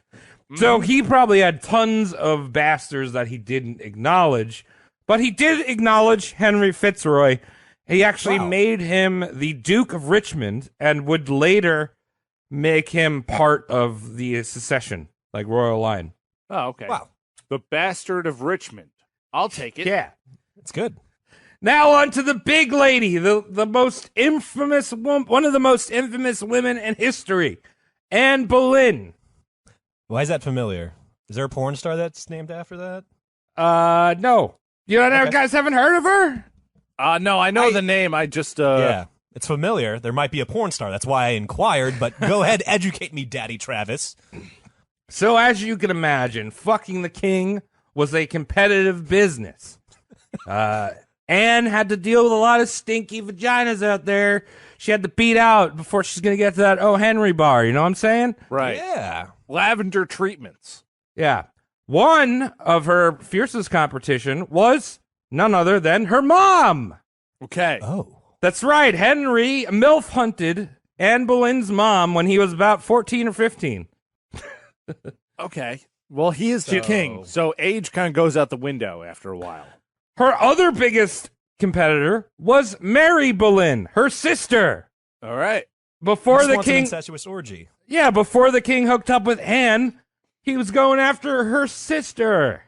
So he probably had tons of bastards that he didn't acknowledge. But he did acknowledge Henry Fitzroy. He actually made him the Duke of Richmond and would later make him part of the succession, like royal line. Oh, okay. Wow. The bastard of Richmond. I'll take it. Yeah. It's good. Now on to the big lady, the most infamous one of the most infamous women in history, Anne Boleyn. Why is that familiar? Is there a porn star that's named after that? No. You guys haven't heard of her? No, I know the name. I just Yeah, it's familiar. There might be a porn star. That's why I inquired, but go ahead, educate me, Daddy Travis. So as you can imagine, fucking the king was a competitive business. Anne had to deal with a lot of stinky vaginas out there. She had to beat out before she's going to get to that O. Henry bar. You know what I'm saying? Right. Yeah. Lavender treatments. Yeah. One of her fiercest competition was none other than her mom. Okay. Oh. That's right. Henry MILF hunted Anne Boleyn's mom when he was about 14 or 15. Okay. Well, he is the king, so age kind of goes out the window after a while. Her other biggest competitor was Mary Boleyn, her sister. All right. Before the king, an incestuous orgy. yeah, before the king hooked up with Anne, he was going after her sister.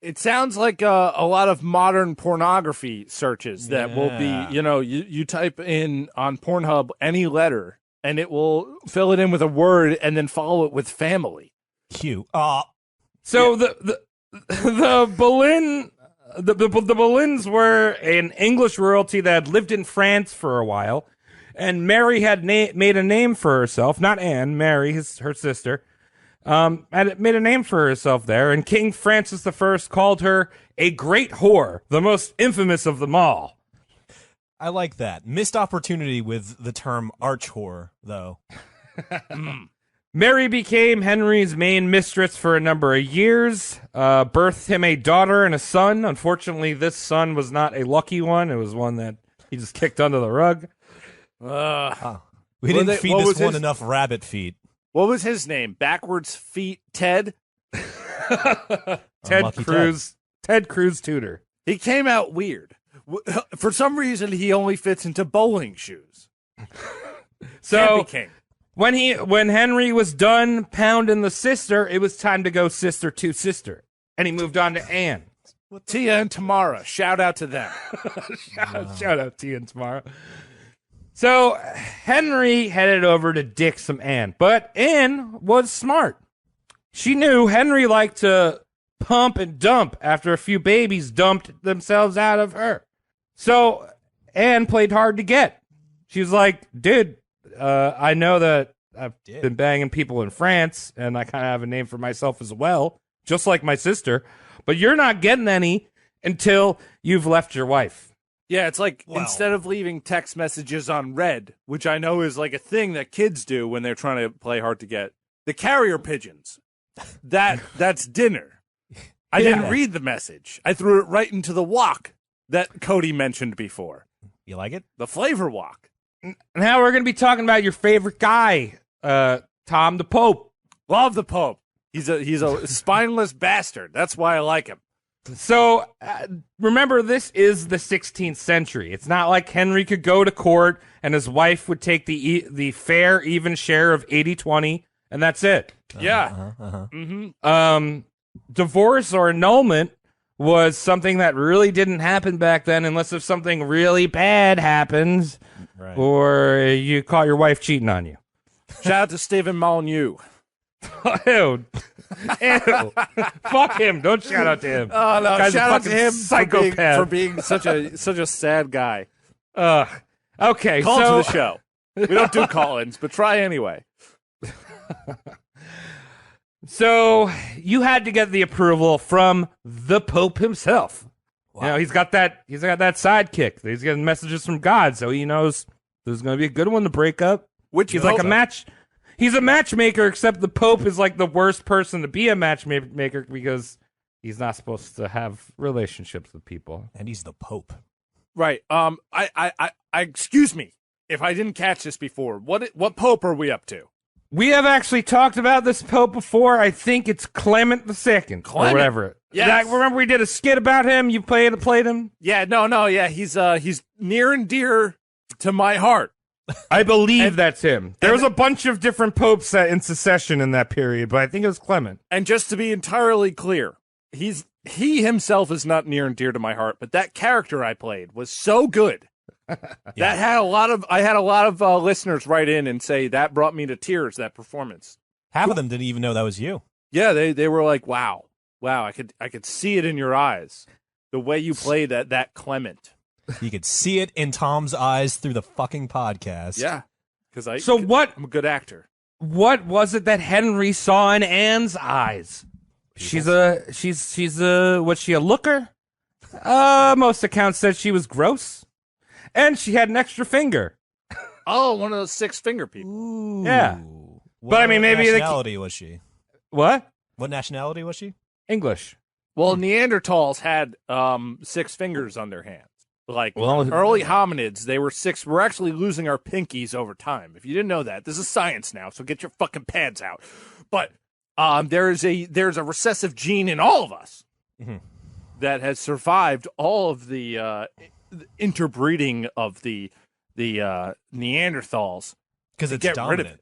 It sounds like a lot of modern pornography searches that will be, you type in on Pornhub any letter, and it will fill it in with a word and then follow it with family. Cute. So the Boleyn. The Boleyns were an English royalty that had lived in France for a while, and Mary had made a name for herself. Not Anne, Mary, her sister, had made a name for herself there. And King Francis I called her a great whore, the most infamous of them all. I like that. Missed opportunity with the term arch whore, though. Mary became Henry's main mistress for a number of years, birthed him a daughter and a son. Unfortunately, this son was not a lucky one. It was one that he just kicked under the rug. We didn't feed this one enough rabbit feet. What was his name? Backwards feet Ted? Ted Cruz. Ted Cruz Tudor. He came out weird. For some reason, he only fits into bowling shoes. So when Henry was done pounding the sister, it was time to go sister to sister, and he moved on to Anne. Tia and Tamara, shout out to them. Shout out Tia and Tamara. So Henry headed over to dick some Anne, but Anne was smart. She knew Henry liked to pump and dump after a few babies dumped themselves out of her. So Anne played hard to get. She was like, dude, I know that I've been banging people in France, and I kind of have a name for myself as well, just like my sister, but you're not getting any until you've left your wife. Yeah, it's like instead of leaving text messages on red, which I know is like a thing that kids do when they're trying to play hard to get, the carrier pigeons, that's dinner. I didn't read the message. I threw it right into the wok that Cody mentioned before. You like it? The flavor wok. Now we're going to be talking about your favorite guy, Tom the Pope. Love the Pope. He's a spineless bastard. That's why I like him. So remember, this is the 16th century. It's not like Henry could go to court and his wife would take the fair, even share of 80-20, and that's it. Yeah. Divorce or annulment was something that really didn't happen back then, unless if something really bad happens, right, or you caught your wife cheating on you. Shout out to Stephen Molyneux. Ew. Ew. Fuck him. Don't shout out to him. Oh, no. Guy's shout out to him psychopath. for being such a sad guy. Okay. Call to the show. We don't do call-ins, but try anyway. So you had to get the approval from the Pope himself. Wow. You know, he's got that sidekick. He's getting messages from God, so he knows there's going to be a good one to break up. He's like a match. He's a matchmaker, except the Pope is like the worst person to be a matchmaker because he's not supposed to have relationships with people, and he's the Pope. Right. I excuse me if I didn't catch this before. What Pope are we up to? We have actually talked about this Pope before. I think it's Clement II or whatever. Yeah. Remember we did a skit about him? You played him? Yeah, no, yeah. He's near and dear to my heart. I believe that's him. There was a bunch of different popes in succession in that period, but I think it was Clement. And just to be entirely clear, he himself is not near and dear to my heart, but that character I played was so good. That had I had a lot of listeners write in and say that brought me to tears, that performance. Half of them didn't even know that was you. Yeah, they were like, wow, I could see it in your eyes, the way you played that Clement. You could see it in Tom's eyes through the fucking podcast. Yeah, I'm a good actor. What was it that Henry saw in Anne's eyes? She's a what's she, a looker? Most accounts said she was gross, and she had an extra finger. Oh, one of those 6-finger people. Ooh. Yeah. What But I mean, maybe nationality was she? What? What nationality was she? English. Well, Neanderthals had 6 fingers on their hands. Like Well, early hominids, they were 6. We're actually losing our pinkies over time. If you didn't know that, this is science now. So get your fucking pads out. But there's a recessive gene in all of us that has survived all of the interbreeding of the Neanderthals Because it's get dominant. rid of it.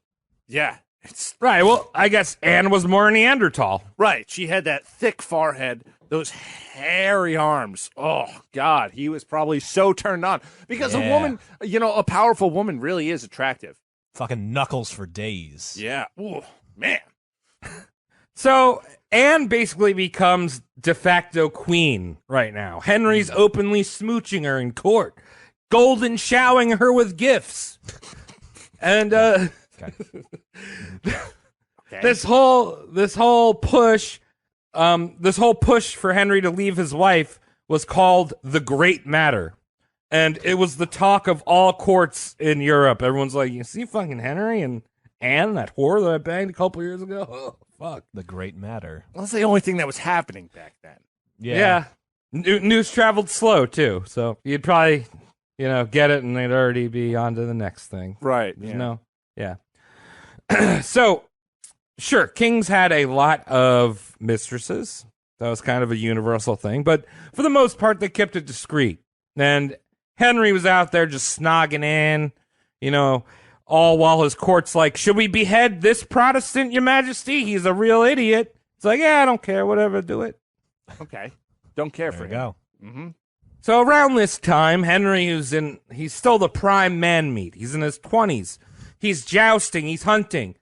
Yeah, it's Right. Well, I guess Anne was more Neanderthal. right. She had that thick forehead, those hairy arms. Oh God, he was probably so turned on because a woman, a powerful woman, really is attractive. Fucking knuckles for days. Yeah. Ooh, man. So Anne basically becomes de facto queen right now. Henry's openly smooching her in court, golden showering her with gifts. And this whole push for Henry to leave his wife was called the Great Matter. And it was the talk of all courts in Europe. Everyone's like, you see fucking Henry and Anne, that whore that I banged a couple years ago? Oh, fuck. The Great Matter. Well, that's the only thing that was happening back then. Yeah. News traveled slow, too. So you'd probably, get it and they'd already be on to the next thing. Right. Yeah. So, sure, kings had a lot of mistresses. That was kind of a universal thing. But for the most part, they kept it discreet. And Henry was out there just snogging in, all while his court's like, should we behead this Protestant, your majesty? He's a real idiot. It's like, yeah, I don't care. Whatever, do it. Okay. Don't care There for you him. go. Mm-hmm. So around this time, Henry, he's still the prime man meat. He's in his 20s. He's jousting, he's hunting.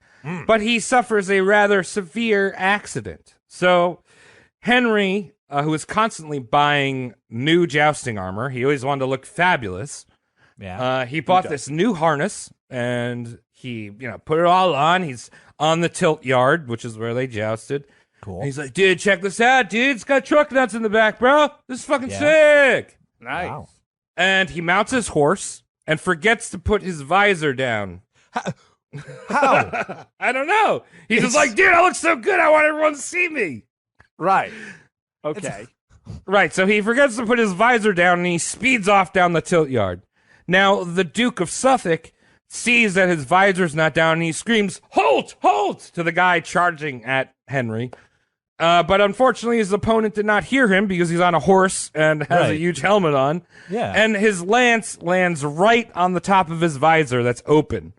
But he suffers a rather severe accident. So Henry, who is constantly buying new jousting armor, he always wanted to look fabulous. Yeah. He bought this new harness, and he, put it all on. He's on the tilt yard, which is where they jousted. Cool. And he's like, dude, check this out, dude. It's got truck nuts in the back, bro. This is fucking sick. Nice. Wow. And he mounts his horse and forgets to put his visor down. How? I don't know. He's just like, dude, I look so good. I want everyone to see me. Right. Okay. Right. So he forgets to put his visor down and he speeds off down the tilt yard. Now, the Duke of Suffolk sees that his visor's not down and he screams, halt, halt, to the guy charging at Henry. But unfortunately, his opponent did not hear him because he's on a horse and has a huge helmet on. Yeah. And his lance lands right on the top of his visor that's open.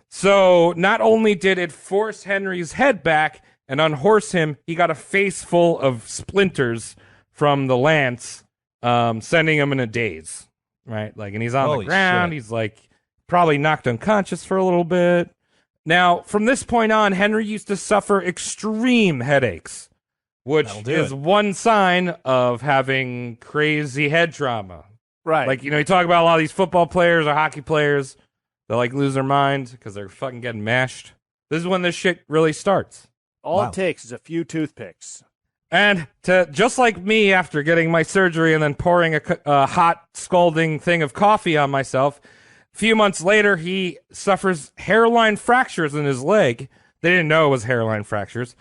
So not only did it force Henry's head back and unhorse him, he got a face full of splinters from the lance, sending him in a daze. Right? Like, and he's on Holy the ground. shit. He's like probably knocked unconscious for a little bit. Now, from this point on, Henry used to suffer extreme headaches, which is one sign of having crazy head trauma. Right. Like, you talk about a lot of these football players or hockey players that like lose their mind because they're fucking getting mashed. This is when this shit really starts. All it takes is a few toothpicks. And to just like me after getting my surgery and then pouring a hot scalding thing of coffee on myself, a few months later he suffers hairline fractures in his leg. They didn't know it was hairline fractures,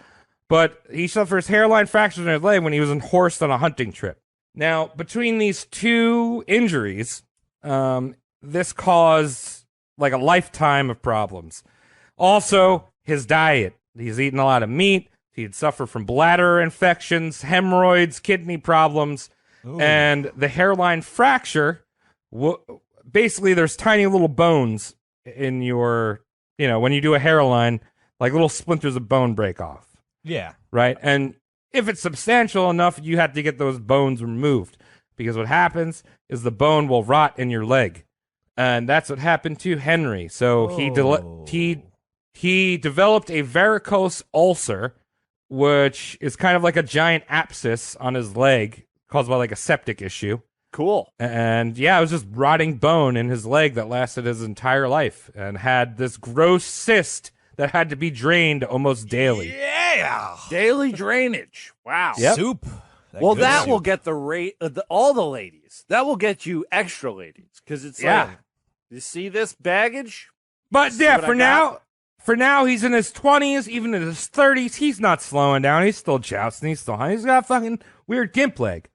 but he suffers hairline fractures in his leg when he was horsed on a hunting trip. Now, between these two injuries, this caused like a lifetime of problems. Also, his diet. He's eating a lot of meat. He'd suffer from bladder infections, hemorrhoids, kidney problems, and the hairline fracture. Basically, there's tiny little bones in your, when you do a hairline, like little splinters of bone break off. Yeah. Right? And if it's substantial enough, you have to get those bones removed because what happens is the bone will rot in your leg. And that's what happened to Henry. So he developed a varicose ulcer, which is kind of like a giant abscess on his leg caused by like a septic issue. Cool. And yeah, it was just rotting bone in his leg that lasted his entire life and had this gross cyst that had to be drained almost daily. Yeah. Daily drainage. Wow. Yep. Soup. Well, that will get all the ladies. That will get you extra ladies because it's like, you see this baggage? But yeah, for now, he's in his 20s, even in his 30s. He's not slowing down. He's still jousting. He's got a fucking weird gimp leg.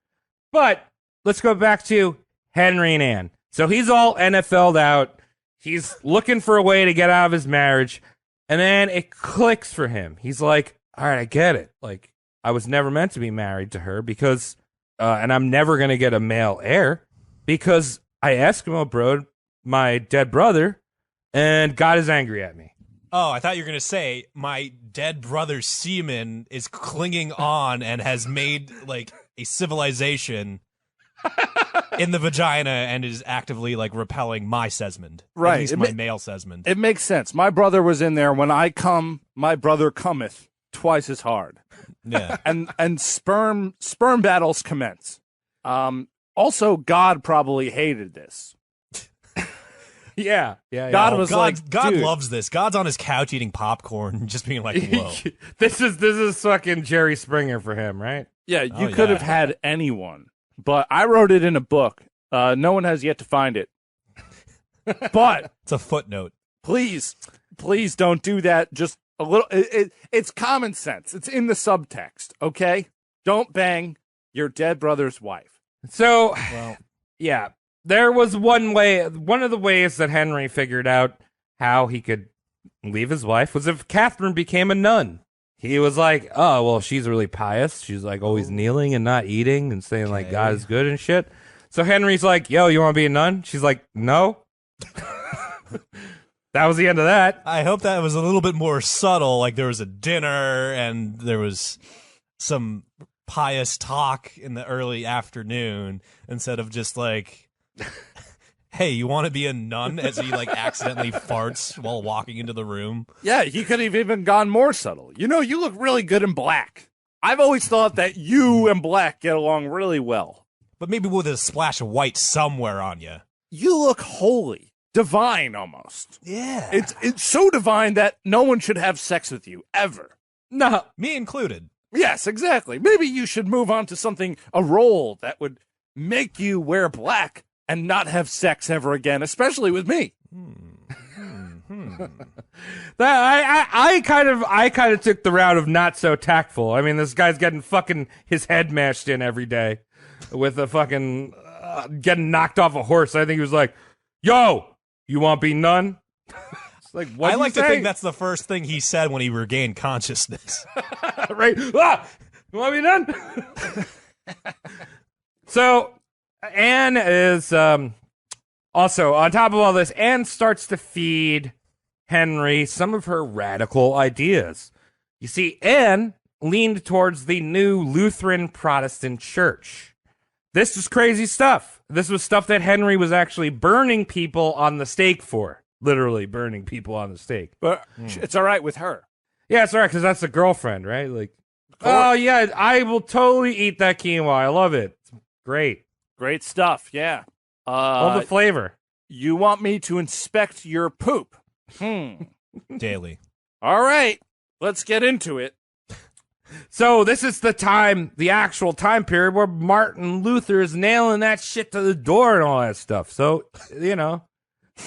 But let's go back to Henry and Anne. So he's all NFL'd out. He's looking for a way to get out of his marriage. And then it clicks for him. He's like, all right, I get it. Like, I was never meant to be married to her because, and I'm never going to get a male heir because I Eskimo broed my dead brother and God is angry at me. Oh, I thought you were going to say my dead brother's semen is clinging on and has made like a civilization in the vagina and is actively like repelling my Sesmond. Right. At least my male Sesmond. It makes sense. My brother was in there. When I come, my brother cometh twice as hard. Yeah. and sperm battles commence. Also, God probably hated this. Yeah. God was like, God dude. loves this. God's on his couch eating popcorn, just being like, whoa. This is fucking Jerry Springer for him, right? Yeah, you could have had anyone, but I wrote it in a book. No one has yet to find it. But it's a footnote. Please don't do that. Just a little. It's common sense. It's in the subtext. Okay, don't bang your dead brother's wife. So, yeah. There was one of the ways that Henry figured out how he could leave his wife was if Catherine became a nun. He was like, oh, well, she's really pious. She's like always kneeling and not eating and saying like God is good and shit. So Henry's like, yo, you want to be a nun? She's like, no. That was the end of that. I hope that was a little bit more subtle. Like there was a dinner and there was some pious talk in the early afternoon instead of just like, hey, you want to be a nun? As he like accidentally farts while walking into the room. Yeah, he could have even gone more subtle. You know, you look really good in black. I've always thought that you and black get along really well. But maybe with a splash of white somewhere on you. You look holy, divine almost. Yeah. It's so divine that no one should have sex with you, ever. No, me included. Yes, exactly. Maybe you should move on to a role that would make you wear black and not have sex ever again, especially with me. I kind of took the route of not so tactful. I mean, this guy's getting fucking his head mashed in every day with a fucking getting knocked off a horse. I think he was like, "Yo, you want to be nun?" It's like, what? I like to think that's the first thing he said when he regained consciousness. Right? Ah, you want to be nun? So Anne is also, on top of all this, Anne starts to feed Henry some of her radical ideas. You see, Anne leaned towards the new Lutheran Protestant church. This is crazy stuff. This was stuff that Henry was actually burning people on the stake for. Literally burning people on the stake. But it's all right with her. Yeah, it's all right, because that's the girlfriend, right? Like, oh, yeah, I will totally eat that quinoa. I love it. It's great. Great stuff, yeah. All the flavor. You want me to inspect your poop? Daily. All right, let's get into it. So this is the actual time period where Martin Luther is nailing that shit to the door and all that stuff. So, you know,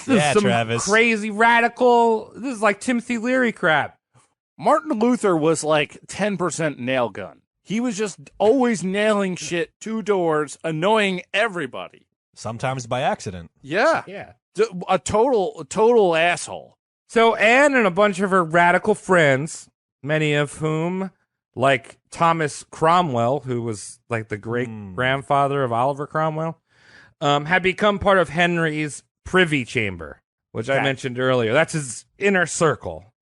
this is some Travis. crazy radical, this is like Timothy Leary crap. Martin Luther was like 10% nail gun. He was just always nailing shit to doors, annoying everybody. Sometimes by accident. Yeah. Yeah. A total asshole. So Anne and a bunch of her radical friends, many of whom, like Thomas Cromwell, who was like the great-grandfather of Oliver Cromwell, had become part of Henry's privy chamber, which I mentioned earlier. That's his inner circle.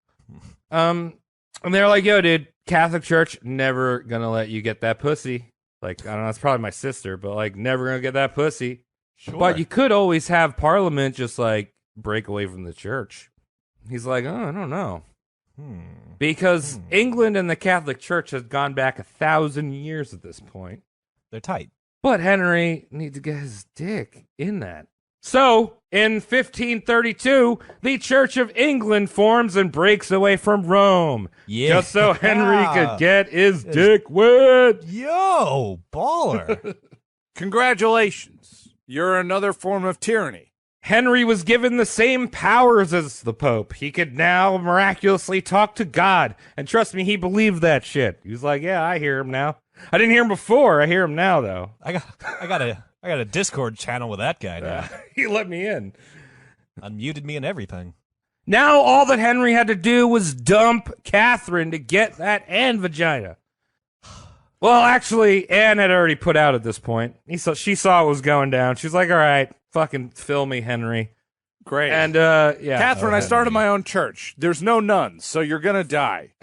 And they're like, yo, dude, Catholic Church, never gonna let you get that pussy. Like, I don't know, it's probably my sister, but like, never gonna get that pussy. Sure. But you could always have Parliament just like break away from the church. He's like, oh, I don't know. Because England and the Catholic Church has gone back 1,000 years at this point. They're tight. But Henry needs to get his dick in that. So, in 1532, the Church of England forms and breaks away from Rome. Yeah. Just so Henry could get his dick wet. Yo, baller. Congratulations. You're another form of tyranny. Henry was given the same powers as the Pope. He could now miraculously talk to God. And trust me, he believed that shit. He was like, yeah, I hear him now. I didn't hear him before. I hear him now, though. I got a Discord channel with that guy now. He let me in. Unmuted me and everything. Now all that Henry had to do was dump Catherine to get that Anne vagina. Well, actually, Anne had already put out at this point. She saw what was going down. She's like, all right, fucking fill me, Henry. Great. And, yeah. Catherine, I started my own church. There's no nuns, so you're going to die.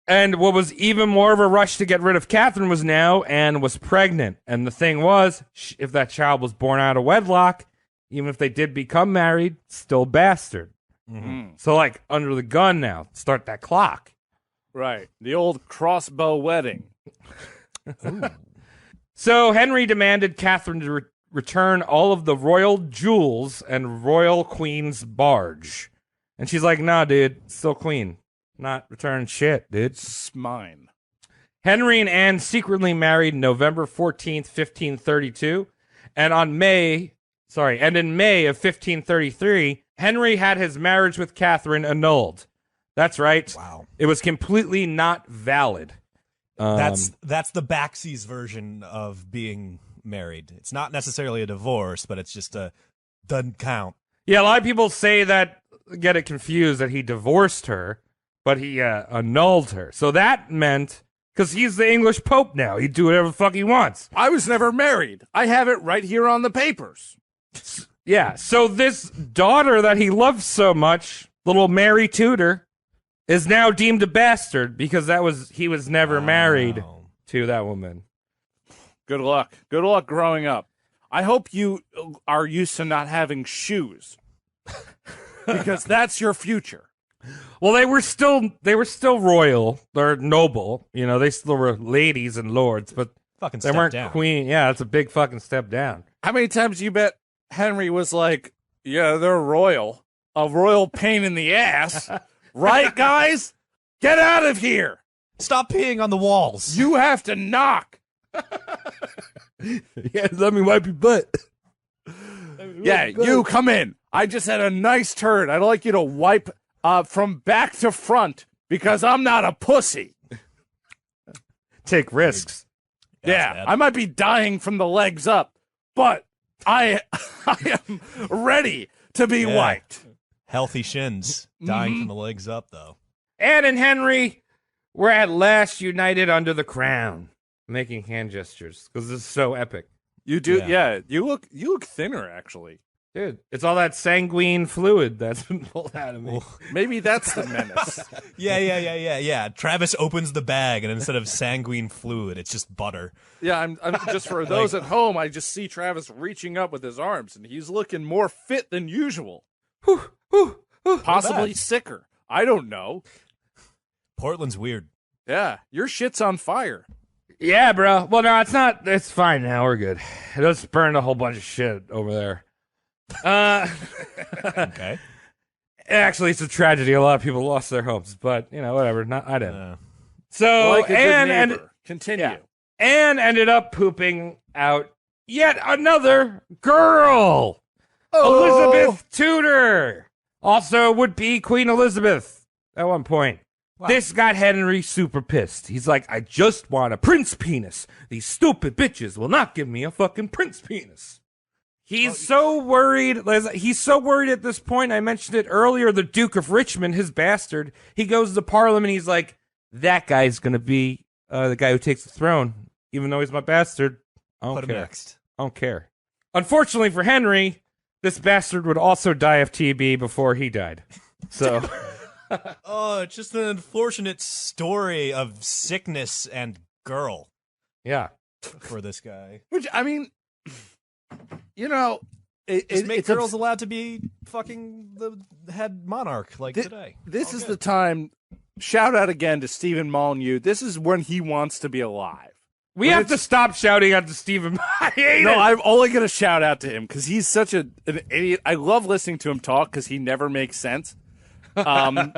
And what was even more of a rush to get rid of Catherine was now Anne was pregnant. And the thing was, if that child was born out of wedlock, even if they did become married, still bastard. Mm-hmm. So, like, under the gun now. Start that clock. Right. The old crossbow wedding. So Henry demanded Catherine to return all of the royal jewels and royal queen's barge. And she's like, nah, dude, still queen. Not returning shit, dude. It's mine. Henry and Anne secretly married November 14th, 1532. And in May of 1533, Henry had his marriage with Catherine annulled. That's right. Wow. It was completely not valid. That's the backsies version of being married. It's not necessarily a divorce, but it's just doesn't count. Yeah, a lot of people say that, get it confused, that he divorced her, but he annulled her. So that meant, because he's the English Pope now, he'd do whatever the fuck he wants. I was never married. I have it right here on the papers. Yeah, so this daughter that he loves so much, little Mary Tudor, is now deemed a bastard because he was never married to that woman. Good luck. Good luck growing up. I hope you are used to not having shoes. Because that's your future. Well, they were still royal. They're noble. You know, they still were ladies and lords, but fucking they weren't queen. Yeah, that's a big fucking step down. How many times do you bet Henry was like, yeah, they're royal. A royal pain in the ass. Right, guys? Get out of here. Stop peeing on the walls. You have to knock. Yeah, let me wipe your butt. Yeah, you come in. I just had a nice turd. I'd like you to wipe from back to front because I'm not a pussy. Take risks. Yeah, I might be dying from the legs up, but I am ready to be wiped. Healthy shins. Dying from the legs up, though. Anne and Henry were at last united under the crown. Making hand gestures because this is so epic. You do, yeah. You look thinner, actually, dude. It's all that sanguine fluid that's been pulled out of me. Maybe that's the menace. Yeah. Travis opens the bag, and instead of sanguine fluid, it's just butter. Yeah, I'm just for those at home. I just see Travis reaching up with his arms, and he's looking more fit than usual. Possibly sicker. I don't know. Portland's weird. Yeah, your shit's on fire. Yeah, bro. Well, no, it's not. It's fine now. We're good. It just burned a whole bunch of shit over there. Okay. Actually, it's a tragedy. A lot of people lost their homes, but, you know, whatever. I didn't. So, Anne ended up pooping out yet another girl. Elizabeth Tudor. Also would be Queen Elizabeth at one point. Wow. This got Henry super pissed. He's like, I just want a prince penis. These stupid bitches will not give me a fucking prince penis. He's so worried. He's so worried at this point. I mentioned it earlier. The Duke of Richmond, his bastard, he goes to Parliament. He's like, that guy's going to be the guy who takes the throne, even though he's my bastard. I don't care. I don't care. Unfortunately for Henry, this bastard would also die of TB before he died. So... Oh, it's just an unfortunate story of sickness and girl. Yeah. For this guy. Which, I mean, you know, it's girls allowed to be fucking the head monarch like today. This is the time. Shout out again to Stephen Molyneux. This is when he wants to be alive. We have to stop shouting out to Stephen. I hate it. I'm only going to shout out to him because he's such an idiot. I love listening to him talk because he never makes sense. And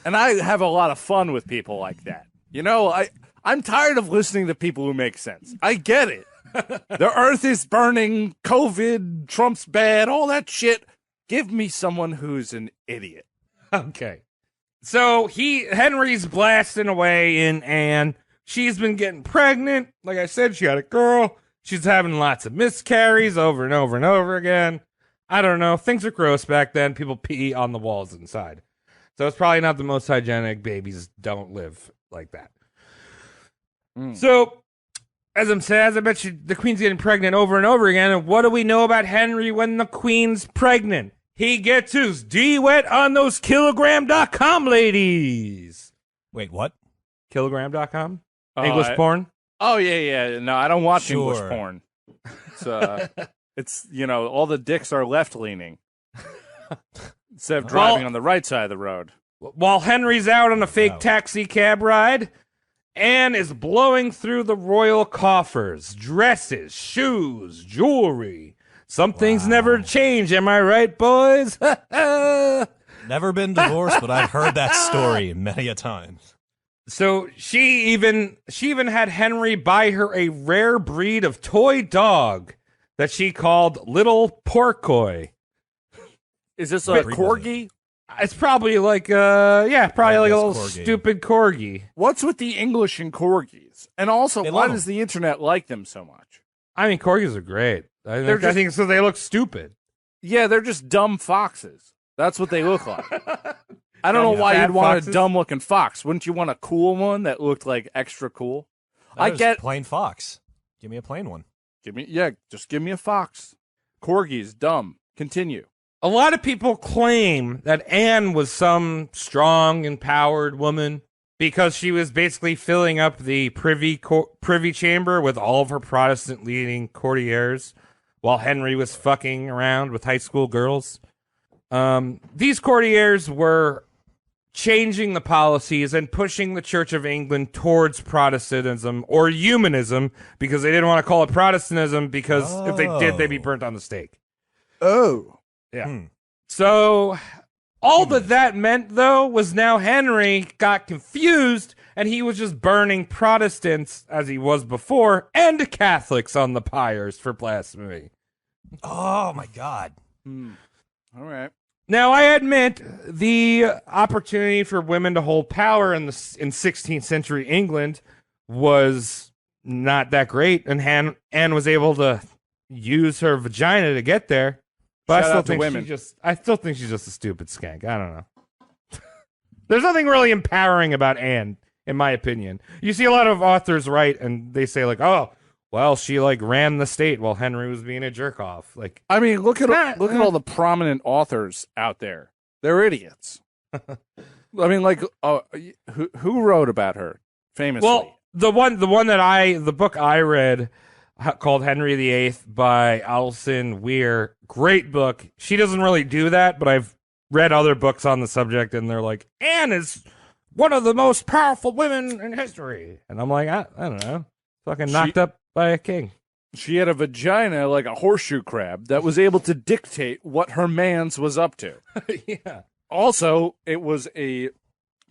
I have a lot of fun with people like that. You know, I'm tired of listening to people who make sense. I get it. The earth is burning, COVID, Trump's bad, all that shit. Give me someone who's an idiot. Okay. So Henry's blasting away in Anne. She's been getting pregnant. Like I said, she had a girl. She's having lots of miscarries over and over and over again. I don't know. Things were gross back then. People pee on the walls inside. So it's probably not the most hygienic. Babies don't live like that. So, as I bet you, the Queen's getting pregnant over and over again. And what do we know about Henry when the Queen's pregnant? He gets his D-wet on those kilogram.com ladies. Wait, what? Kilogram.com? English porn? Oh, yeah. No, I don't watch English porn. It's, all the dicks are left-leaning instead of driving on the right side of the road. While Henry's out on a fake taxi cab ride, Anne is blowing through the royal coffers, dresses, shoes, jewelry. Some things never change, am I right, boys? Never been divorced, but I've heard that story many a time. So she even had Henry buy her a rare breed of toy dog that she called Little Porcoy. Is this a corgi? It's probably like like a little stupid corgi. What's with the English and corgis? And also, why does the internet like them so much? I mean, corgis are great. I think so. They look stupid. Yeah, they're just dumb foxes. That's what they look like. I don't know why you'd want a dumb-looking fox. Wouldn't you want a cool one that looked like extra cool? I get plain fox. Give me a plain one. Just give me a fox. Corgi's dumb. Continue. A lot of people claim that Anne was some strong, empowered woman because she was basically filling up the privy chamber with all of her Protestant-leaning courtiers while Henry was fucking around with high school girls. These courtiers were changing the policies and pushing the Church of England towards Protestantism or humanism because they didn't want to call it Protestantism because if they did, they'd be burnt on the stake. Oh. Yeah. So all that meant, though, was now Henry got confused and he was just burning Protestants, as he was before, and Catholics on the pyres for blasphemy. Oh, my God. All right. Now, I admit the opportunity for women to hold power in 16th century England was not that great, and Anne was able to use her vagina to get there. But I still think she's just a stupid skank. I don't know. There's nothing really empowering about Anne, in my opinion. You see a lot of authors write, and they say like, "Oh, well, she like ran the state while Henry was being a jerk off." Like, I mean, look at all the prominent authors out there. They're idiots. I mean, like, who wrote about her famously? Well, the book I read called Henry VIII by Alison Weir. Great book. She doesn't really do that, but I've read other books on the subject, and they're like, Anne is one of the most powerful women in history. And I'm like, I don't know. Fucking knocked up by a king. She had a vagina like a horseshoe crab that was able to dictate what her man's was up to. Yeah. Also, it was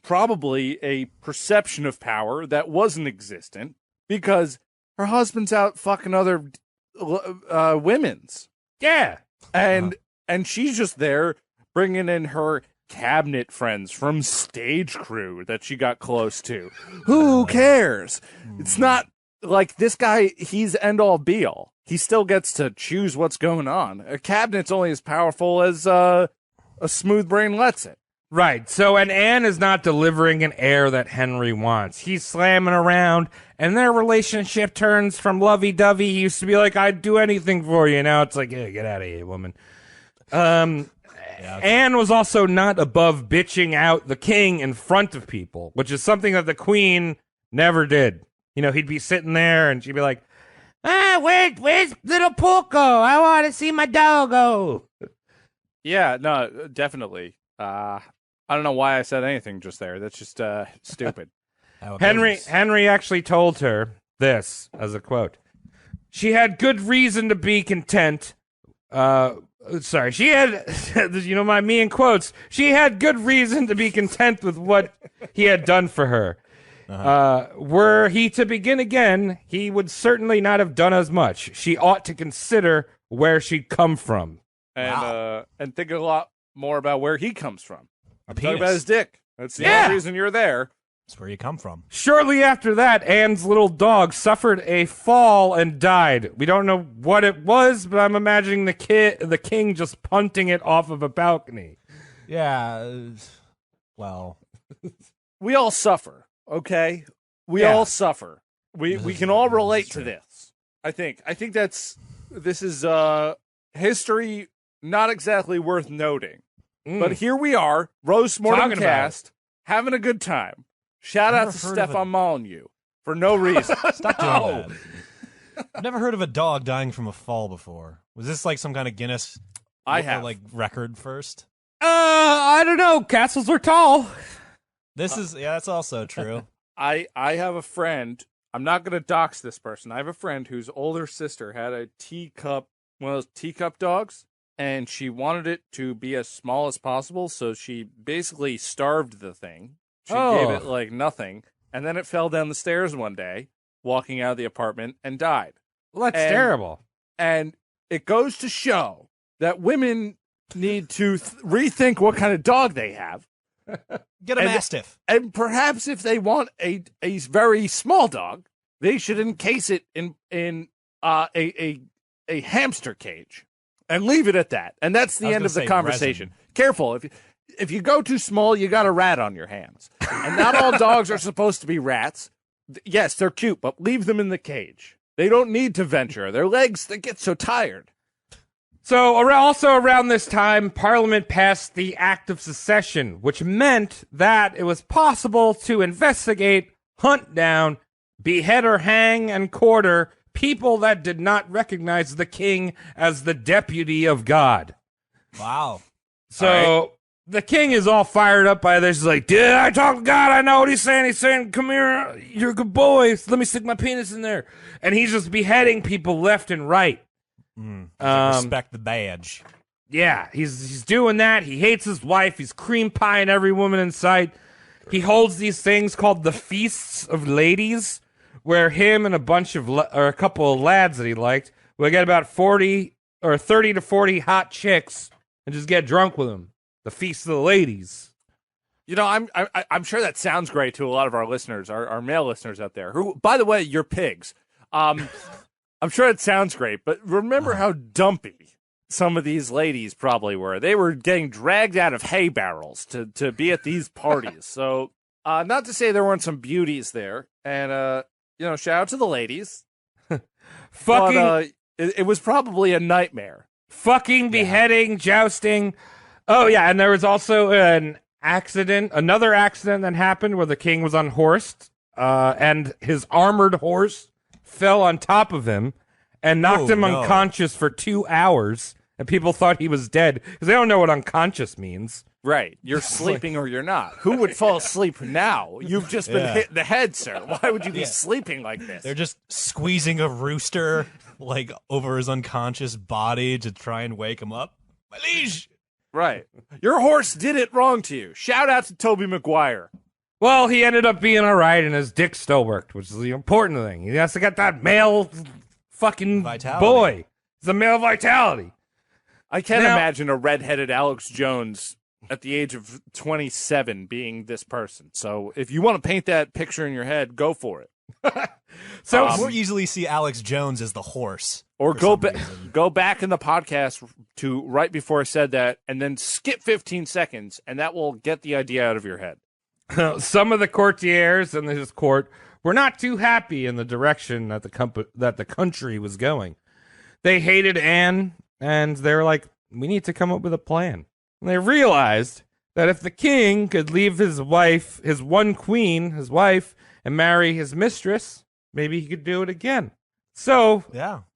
probably a perception of power that wasn't existent because her husband's out fucking other women's. Yeah. And she's just there bringing in her cabinet friends from stage crew that she got close to. Who cares? It's not like this guy, he's end all be all. He still gets to choose what's going on. A cabinet's only as powerful as a smooth brain lets it. Right. So, and Anne is not delivering an heir that Henry wants. He's slamming around, and their relationship turns from lovey-dovey. He used to be like, I'd do anything for you. Now it's like, yeah, get out of here, woman. Anne was also not above bitching out the king in front of people, which is something that the queen never did. You know, he'd be sitting there, and she'd be like, where's little Porco? I want to see my doggo. Yeah, no, definitely. I don't know why I said anything just there. That's just stupid. Henry actually told her this as a quote. She had good reason to be content. She had, me in quotes. She had good reason to be content with what he had done for her. Were he to begin again, he would certainly not have done as much. She ought to consider where she'd come from. And think a lot more about where he comes from. A Talk about his dick. That's the only reason you're there. That's where you come from. Shortly after that, Anne's little dog suffered a fall and died. We don't know what it was, but I'm imagining the king just punting it off of a balcony. Yeah, well, we all suffer. Okay, we all suffer. We can all relate to this. I think this is history not exactly worth noting, but here we are, roast morning cast, having a good time. Shout out to Stefan Molyneux for no reason. Stop doing that. I've never heard of a dog dying from a fall before. Was this like some kind of Guinness record first? I don't know. Castles are tall. That's also true. I have a friend. I'm not going to dox this person. I have a friend whose older sister had a teacup, one of those teacup dogs, and she wanted it to be as small as possible, so she basically starved the thing. She gave it like nothing, and then it fell down the stairs one day, walking out of the apartment, and died. Well, that's terrible. And it goes to show that women need to rethink what kind of dog they have. Get a Mastiff. And perhaps if they want a very small dog, they should encase it in a hamster cage and leave it at that. And that's the end of the conversation. Resin. Careful. If you go too small, you got a rat on your hands. And not all dogs are supposed to be rats. Yes, they're cute, but leave them in the cage. They don't need to venture. Their legs, they get so tired. So also around this time, Parliament passed the Act of Secession, which meant that it was possible to investigate, hunt down, behead or hang and quarter people that did not recognize the king as the deputy of God. Wow. So the king is all fired up by this. He's like, did I talk to God? I know what he's saying. He's saying, come here, you're a good boy. Let me stick my penis in there. And he's just beheading people left and right. Respect the badge. Yeah, he's doing that. He hates his wife. He's cream pieing every woman in sight. He holds these things called the Feasts of Ladies, where him and a couple of lads that he liked would get about 30 to 40 hot chicks and just get drunk with them. The Feast of the Ladies. You know, I'm sure that sounds great to a lot of our listeners, our male listeners out there, who, by the way, you're pigs. I'm sure it sounds great, but remember how dumpy some of these ladies probably were. They were getting dragged out of hay barrels to be at these parties. So, not to say there weren't some beauties there, and shout out to the ladies. But, it was probably a nightmare. Fucking beheading, jousting. Oh yeah, and there was also another accident that happened where the king was unhorsed, and his armored horse fell on top of him and knocked him unconscious for 2 hours, and people thought he was dead because they don't know what unconscious means. Right. You're sleeping or you're not. Who would fall asleep now? You've just been hit in the head, sir. Why would you be sleeping like this? They're just squeezing a rooster like over his unconscious body to try and wake him up. My liege! Right. Your horse did it wrong to you. Shout out to Tobey Maguire. Well, he ended up being all right, and his dick still worked, which is the important thing. He has to get that male fucking vitality. Boy. It's the male vitality. I can't imagine a redheaded Alex Jones at the age of 27 being this person. So if you want to paint that picture in your head, go for it. So more easily see Alex Jones as the horse. Or go back in the podcast to right before I said that, and then skip 15 seconds, and that will get the idea out of your head. Some of the courtiers in his court were not too happy in the direction that the country was going. They hated Anne, and they were like, we need to come up with a plan. And they realized that if the king could leave his wife, his one queen, his wife, and marry his mistress, maybe he could do it again. So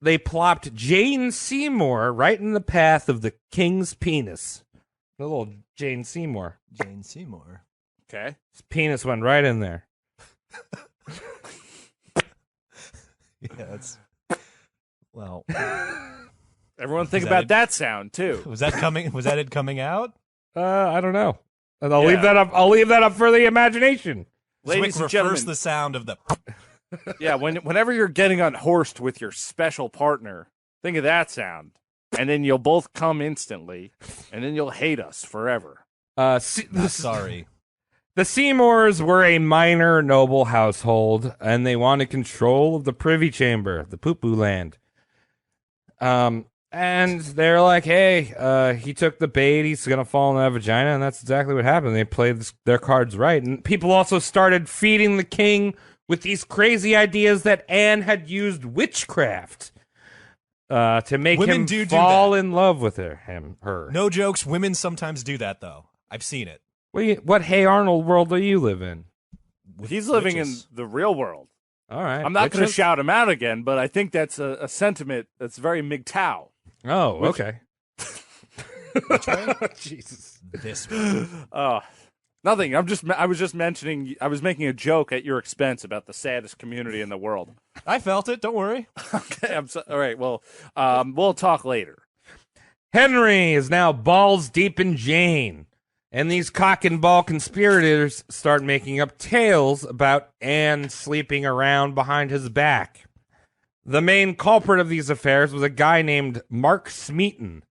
they plopped Jane Seymour right in the path of the king's penis. The little Jane Seymour. Jane Seymour. Okay. His penis went right in there. Yeah, that's... Well... Everyone think about that sound, too. Was that it coming out? I don't know. I'll leave that up. I'll leave that up for the imagination. Ladies and gentlemen, the sound of the... Yeah, whenever you're getting unhorsed with your special partner, think of that sound. And then you'll both come instantly, and then you'll hate us forever. Sorry. The Seymours were a minor noble household, and they wanted control of the privy chamber, the poo-poo land. And they're like, hey, he took the bait, he's going to fall in that vagina, and that's exactly what happened. They played their cards right. And people also started feeding the king with these crazy ideas that Anne had used witchcraft to make him fall in love with her. No jokes, women sometimes do that, though. I've seen it. What Hey Arnold world do you live in? He's living in the real world. All right. I'm not going to shout him out again, but I think that's a sentiment that's very MGTOW. Oh, okay. Jesus. This way. Nothing. I was just mentioning. I was making a joke at your expense about the saddest community in the world. I felt it. Don't worry. Okay. All right. Well, we'll talk later. Henry is now balls deep in Jane, and these cock and ball conspirators start making up tales about Anne sleeping around behind his back. The main culprit of these affairs was a guy named Mark Smeaton.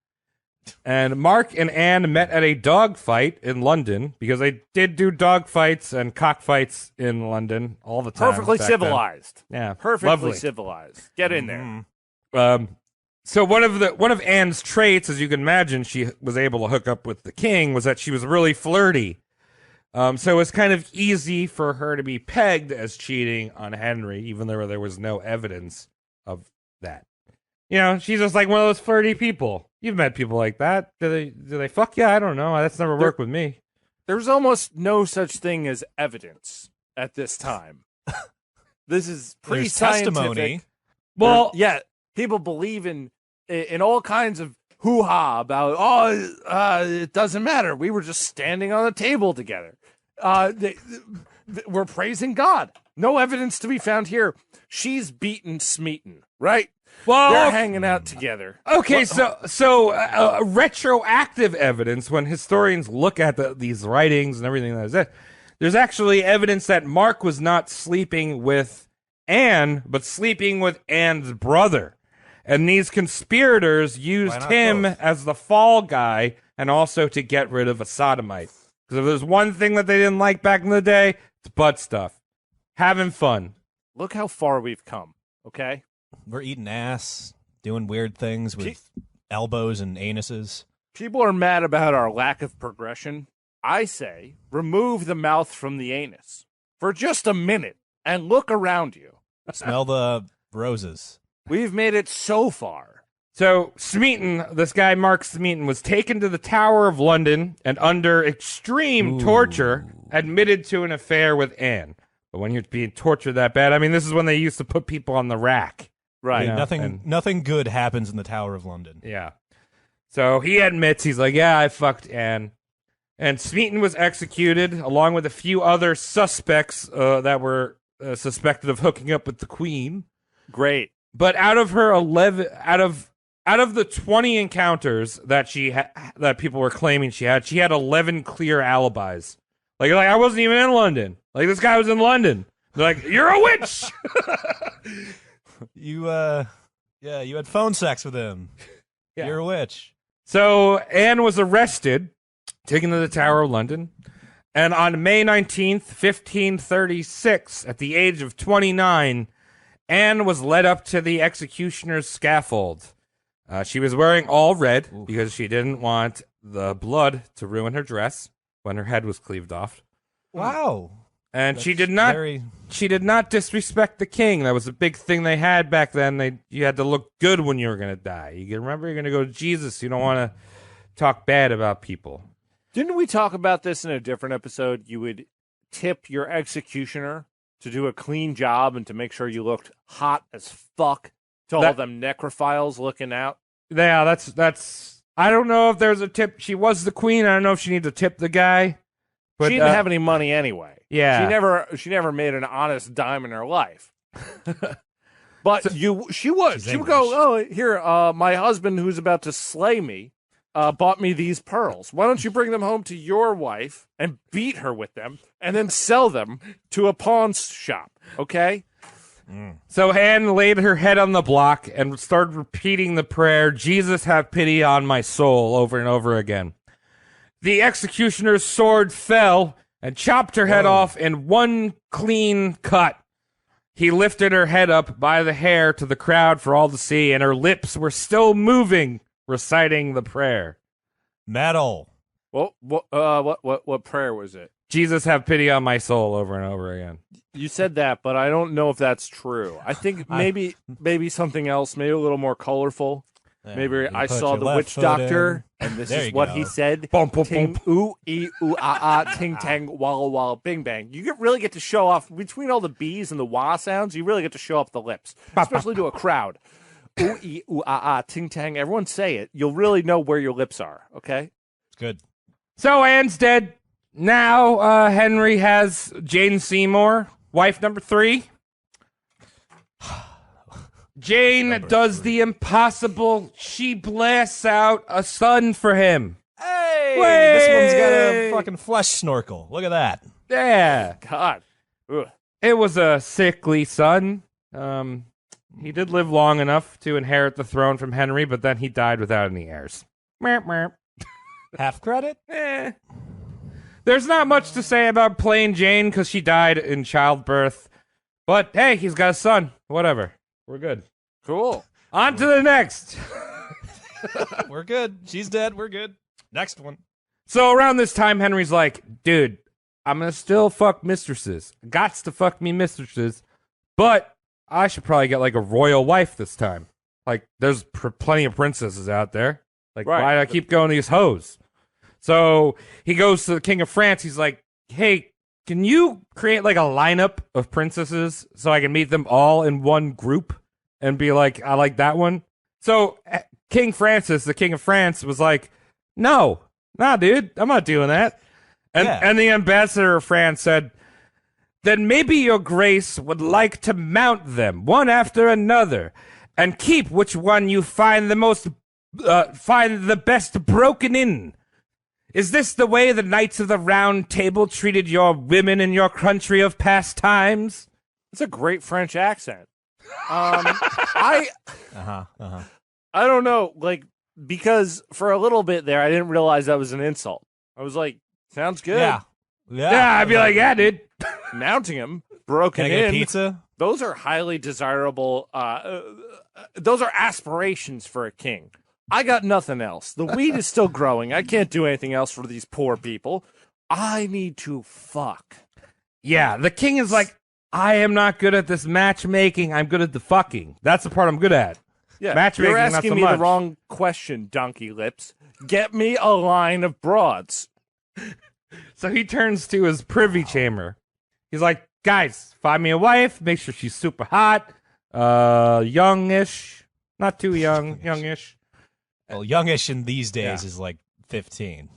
And Mark and Anne met at a dog fight in London, because they did do dog fights and cockfights in London all the time. Perfectly civilized. Then. Yeah, perfectly lovely. Civilized. Get in there. So one of Anne's traits, as you can imagine, she was able to hook up with the king, was that she was really flirty. So it was kind of easy for her to be pegged as cheating on Henry, even though there was no evidence of that. You know, she's just like one of those flirty people. You've met people like that. Do they fuck you? I don't know. That's never worked with me. There's almost no such thing as evidence at this time. This is pre-scientific. Testimony. Well, yeah, people believe in all kinds of hoo-ha about, it doesn't matter. We were just standing on a table together. We're praising God. No evidence to be found here. She's beaten Smeaton, right? Well, they're hanging out together. Okay, so retroactive evidence, when historians look at these writings and everything that is it, there's actually evidence that Mark was not sleeping with Anne, but sleeping with Anne's brother. And these conspirators used him as the fall guy and also to get rid of a sodomite. Because if there's one thing that they didn't like back in the day, it's butt stuff. Having fun. Look how far we've come, okay? We're eating ass, doing weird things with elbows and anuses. People are mad about our lack of progression. I say, remove the mouth from the anus for just a minute and look around you. Smell the roses. We've made it so far. So Smeaton, this guy Mark Smeaton, was taken to the Tower of London and under extreme torture admitted to an affair with Anne. But when you're being tortured that bad, I mean, this is when they used to put people on the rack. Right. You know, nothing good happens in the Tower of London. Yeah. So he admits, he's like, yeah, I fucked Anne. And Smeaton was executed along with a few other suspects that were suspected of hooking up with the Queen. Great. But out of the 20 encounters that that people were claiming she had 11 clear alibis. Like I wasn't even in London. Like this guy was in London. They're like, you're a witch. You had phone sex with him. Yeah. You're a witch. So Anne was arrested, taken to the Tower of London, and on May 19th, 1536, at the age of 29, Anne was led up to the executioner's scaffold. She was wearing all red because she didn't want the blood to ruin her dress when her head was cleaved off. Wow. And she did not disrespect the king. That was a big thing they had back then. You had to look good when you were going to die. You remember, you're going to go to Jesus. You don't want to talk bad about people. Didn't we talk about this in a different episode? You would tip your executioner to do a clean job and to make sure you looked hot as fuck to all them necrophiles looking out. Yeah, that's. I don't know if there's a tip. She was the queen. I don't know if she needs to tip the guy. But, she didn't have any money anyway. Yeah, she never made an honest dime in her life. But she would go, oh, here, my husband who's about to slay me bought me these pearls. Why don't you bring them home to your wife and beat her with them and then sell them to a pawn shop, okay? So Anne laid her head on the block and started repeating the prayer, Jesus, have pity on my soul, over and over again. The executioner's sword fell and chopped her head off in one clean cut. He lifted her head up by the hair to the crowd for all to see, and her lips were still moving, reciting the prayer. Metal. Well, what prayer was it? Jesus, have pity on my soul, over and over again. You said that, but I don't know if that's true. I think maybe something else, maybe a little more colorful. Maybe I saw the witch doctor, and this is what he said. Boom, boom, ting, boom. ooh, ee, ooh, ah, ah, ting, tang, walla, walla, bing, bang. You really get to show off, between all the bees and the wah sounds, you really get to show off the lips, especially to a crowd. Ooh, ee, ooh, ah, ah, ting, tang. Everyone say it. You'll really know where your lips are, okay? It's good. So Anne's dead. Now Henry has Jane Seymour, wife number 3. Jane does the impossible. She blasts out a son for him. Hey! Way! This one's got a fucking flesh snorkel. Look at that. Yeah. God. Ugh. It was a sickly son. He did live long enough to inherit the throne from Henry, but then he died without any heirs. Merp, merp. Half credit? There's not much to say about plain Jane because she died in childbirth. But hey, he's got a son. Whatever. We're good. Cool. On to the next. We're good. She's dead. We're good. Next one. So around this time, Henry's like, dude, I'm going to still fuck mistresses. Gots to fuck me mistresses. But I should probably get like a royal wife this time. Like, there's plenty of princesses out there. Like, why do I keep going to these hoes? So he goes to the King of France. He's like, hey, can you create like a lineup of princesses so I can meet them all in one group and be like, I like that one? So King Francis, the King of France, was like, nah, dude, I'm not doing that. And the ambassador of France said, then maybe your grace would like to mount them one after another and keep which one you find the best broken in. Is this the way the Knights of the Round Table treated your women in your country of past times? It's a great French accent. I don't know, like, because for a little bit there, I didn't realize that was an insult. I was like, sounds good. Yeah, I'd be like, yeah, dude. Mounting him, broken Can I get in. a pizza? Those are highly desirable. Those are aspirations for a king. I got nothing else. The weed is still growing. I can't do anything else for these poor people. I need to fuck. Yeah, the king is like, I am not good at this matchmaking. I'm good at the fucking. That's the part I'm good at. Yeah, matchmaking, you're asking not so me much. the wrong question, donkey lips. Get me a line of broads. So he turns to his privy chamber. He's like, guys, find me a wife. Make sure she's super hot. Youngish. Not too young. Youngish. Well, youngish in these days is like 15.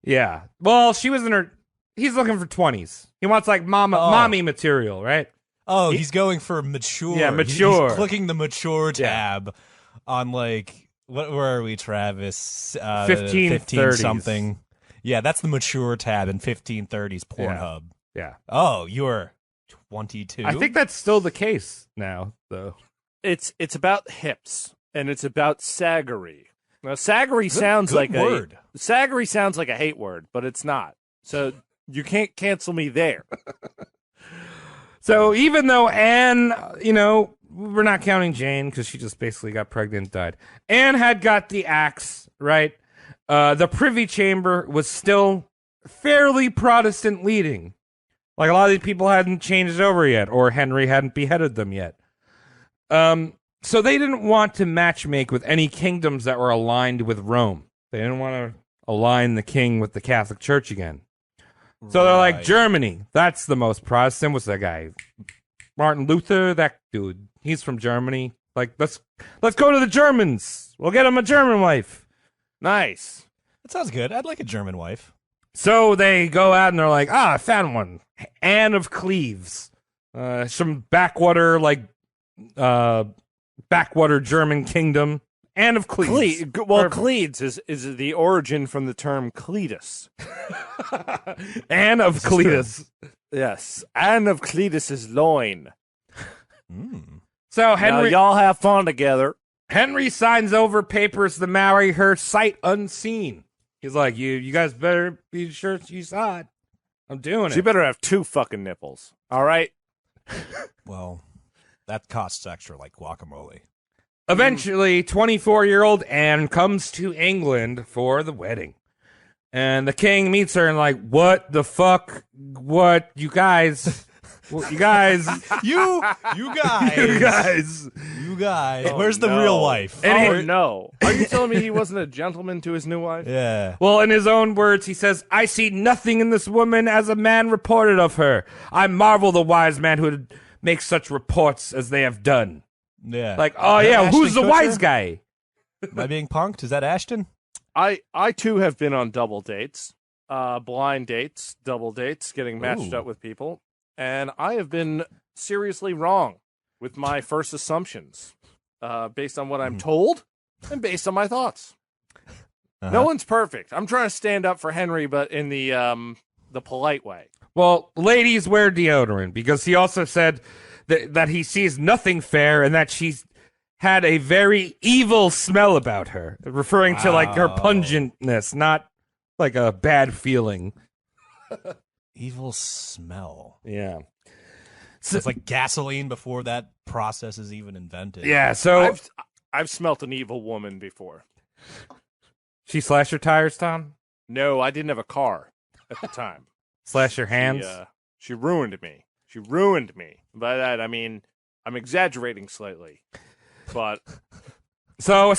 Yeah. Well, she was in her... He's looking for 20s. He wants like mommy material, right? Oh, he's going for mature. Yeah, mature. He's clicking the mature tab on like... Where are we, Travis? 15 something. Yeah, that's the mature tab in 1530s Pornhub. Yeah. Oh, you're 22? I think that's still the case now, though. It's about hips, and it's about saggery. Now, saggery sounds like word. Saggery sounds like a hate word, but it's not. So you can't cancel me there. So even though Anne, we're not counting Jane because she just basically got pregnant and died. Anne had got the axe, right? The privy chamber was still fairly Protestant leading. Like a lot of these people hadn't changed over yet, or Henry hadn't beheaded them yet. So they didn't want to matchmake with any kingdoms that were aligned with Rome. They didn't want to align the king with the Catholic Church again. So they're like, Germany, that's the most Protestant. What's that guy? Martin Luther, that dude. He's from Germany. Like, let's go to the Germans. We'll get him a German wife. Nice. That sounds good. I'd like a German wife. So they go out and they're like, I found one. Anne of Cleves. Some backwater, like, backwater German kingdom. Anne of Cleves. Cleves is the origin from the term Cletus. Anne of Cletus. Yes, Anne of Cletus's loin. So Henry, now y'all have fun together. Henry signs over papers to marry her sight unseen. He's like, you guys better be sure she saw it. I'm doing it. She better have 2 fucking nipples. All right. Well, that costs extra, like guacamole. Eventually, 24-year-old Anne comes to England for the wedding. And the king meets her and like, what the fuck? What? You guys... You guys. You guys. Where's the real wife? No. Are you telling me he wasn't a gentleman to his new wife? Yeah. Well, in his own words, he says, I see nothing in this woman as a man reported of her. I marvel the wise man who would make such reports as they have done. Yeah. Like, oh yeah, who's the wise guy? Am I being punked? Is that Ashton? I too have been on double dates, blind dates, double dates, getting matched up with people. And I have been seriously wrong with my first assumptions, based on what I'm told and based on my thoughts. No one's perfect. I'm trying to stand up for Henry, but in the polite way. Well, ladies wear deodorant because he also said that he sees nothing fair and that she's had a very evil smell about her, referring to like her pungentness, not like a bad feeling. Evil smell. Yeah. So it's like gasoline before that process is even invented. Yeah, so I've smelt an evil woman before. She slashed your tires, Tom? No, I didn't have a car at the time. Slash your hands? She ruined me. She ruined me. By that, I mean, I'm exaggerating slightly. But so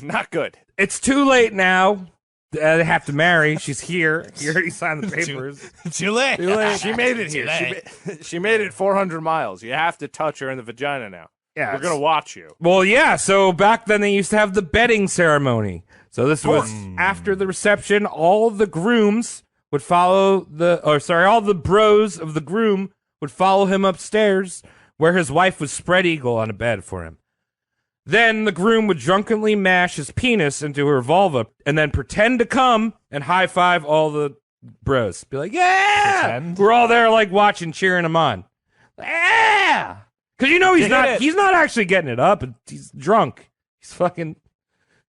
not good. It's too late now. They have to marry. She's here. He already signed the papers. Too late. She made it here. She made it 400 miles. You have to touch her in the vagina now. Yeah, we're going to watch you. Well, yeah. So back then they used to have the bedding ceremony. So this was after the reception. All the grooms would follow all the bros of the groom would follow him upstairs where his wife would spread eagle on a bed for him. Then the groom would drunkenly mash his penis into her vulva and then pretend to come and high-five all the bros. Be like, yeah! Pretend? We're all there like watching, cheering him on. Yeah! Because he's not actually getting it up. He's drunk. He's fucking...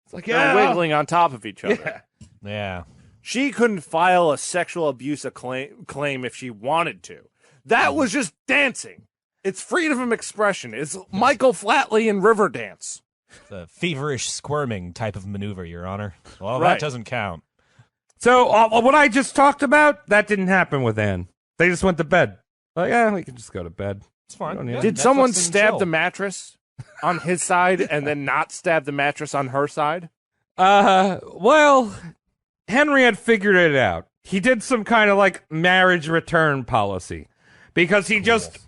It's like, they're wiggling on top of each other. Yeah. She couldn't file a sexual abuse claim if she wanted to. That was just dancing. It's freedom of expression. It's Michael Flatley in Riverdance. The feverish squirming type of maneuver, Your Honor. Well, right. That doesn't count. So what I just talked about, that didn't happen with Anne. They just went to bed. Like, yeah, we can just go to bed. It's fine. Did someone stab the mattress on his side and then not stab the mattress on her side? Well, Henry had figured it out. He did some kind of like marriage return policy because he just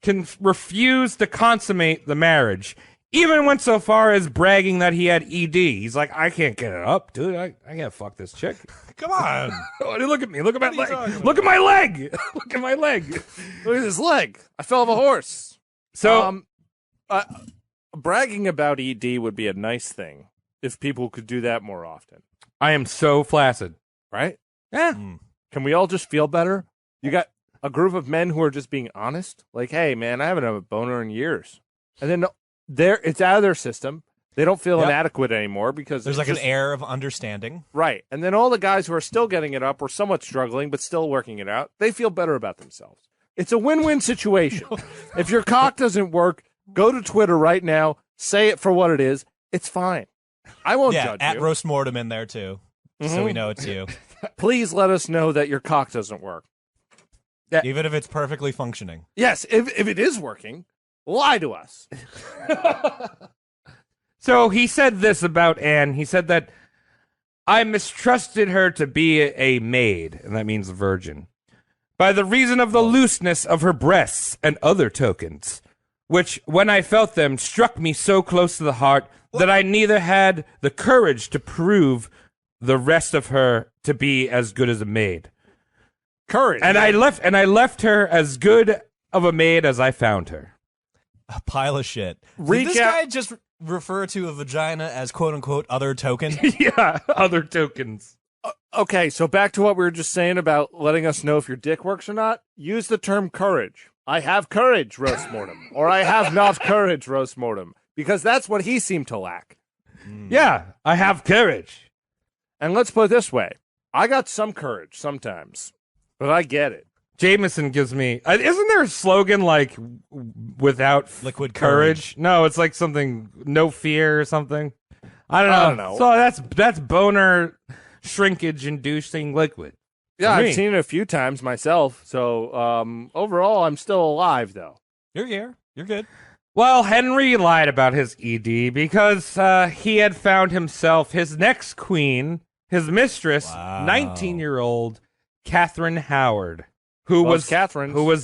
can refuse to consummate the marriage. Even went so far as bragging that he had ED. He's like, I can't get it up, dude. I can't fuck this chick. Come on. Look at me. Look at my leg. Look at my leg. Look at my leg. Look at his leg. I fell off a horse. So, bragging about ED would be a nice thing if people could do that more often. I am so flaccid. Right? Yeah. Can we all just feel better? You got a group of men who are just being honest. Like, hey, man, I haven't had a boner in years. And then it's out of their system. They don't feel inadequate anymore because there's like an air of understanding. Right. And then all the guys who are still getting it up or somewhat struggling but still working it out, they feel better about themselves. It's a win-win situation. If your cock doesn't work, go to Twitter right now, say it for what it is. It's fine. I won't judge you. At Roast Mortem in there too. So we know it's you. Please let us know that your cock doesn't work. Even if it's perfectly functioning. Yes, if it is working, lie to us. So he said this about Anne. He said that I mistrusted her to be a maid, and that means a virgin, by the reason of the looseness of her breasts and other tokens, which, when I felt them, struck me so close to the heart that I neither had the courage to prove the rest of her to be as good as a maid. Courage. And I left her as good of a maid as I found her. A pile of shit. Did this guy just refer to a vagina as quote-unquote other token? Yeah, other tokens. Okay, so back to what we were just saying about letting us know if your dick works or not. Use the term courage. I have courage, roast mortem. Or I have not courage, roast mortem. Because that's what he seemed to lack. Yeah, I have courage. And let's put it this way. I got some courage sometimes, but I get it. Jameson gives me... isn't there a slogan like, without liquid courage? No, it's like something, no fear or something. I don't know. So that's boner shrinkage-inducing liquid. Yeah, I've seen it a few times myself. So overall, I'm still alive, though. You're here. You're good. Well, Henry lied about his ED because he had found himself his next queen, his mistress, 19-year-old Catherine Howard. Who was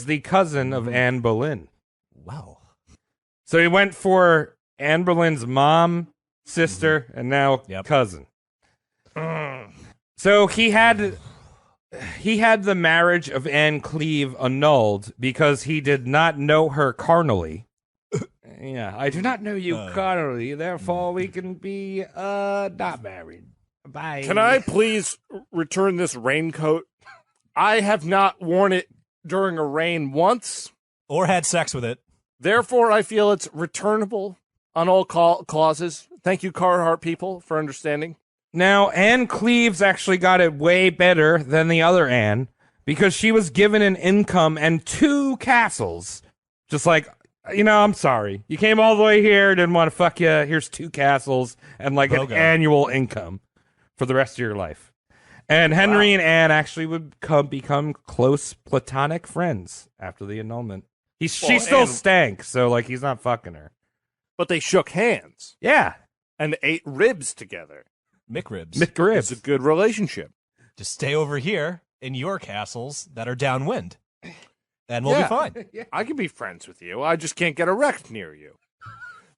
the cousin of Anne Boleyn. Wow. So he went for Anne Boleyn's mom, sister, and now cousin. So he had the marriage of Anne Cleve annulled because he did not know her carnally. Yeah, I do not know you carnally, therefore we can be not married. Bye. Can I please return this raincoat? I have not worn it during a rain once. Or had sex with it. Therefore, I feel it's returnable on all clauses. Thank you, Carhartt people, for understanding. Now, Anne Cleves actually got it way better than the other Anne because she was given an income and 2 castles. Just like, I'm sorry. You came all the way here, didn't want to fuck you. Here's 2 castles and like an annual income for the rest of your life. And Henry and Anne actually would become close platonic friends after the annulment. She still stank, so like he's not fucking her. But they shook hands. Yeah. And ate ribs together. McRibs. It's a good relationship. Just stay over here in your castles that are downwind. And we'll be fine. Yeah. I can be friends with you. I just can't get erect near you.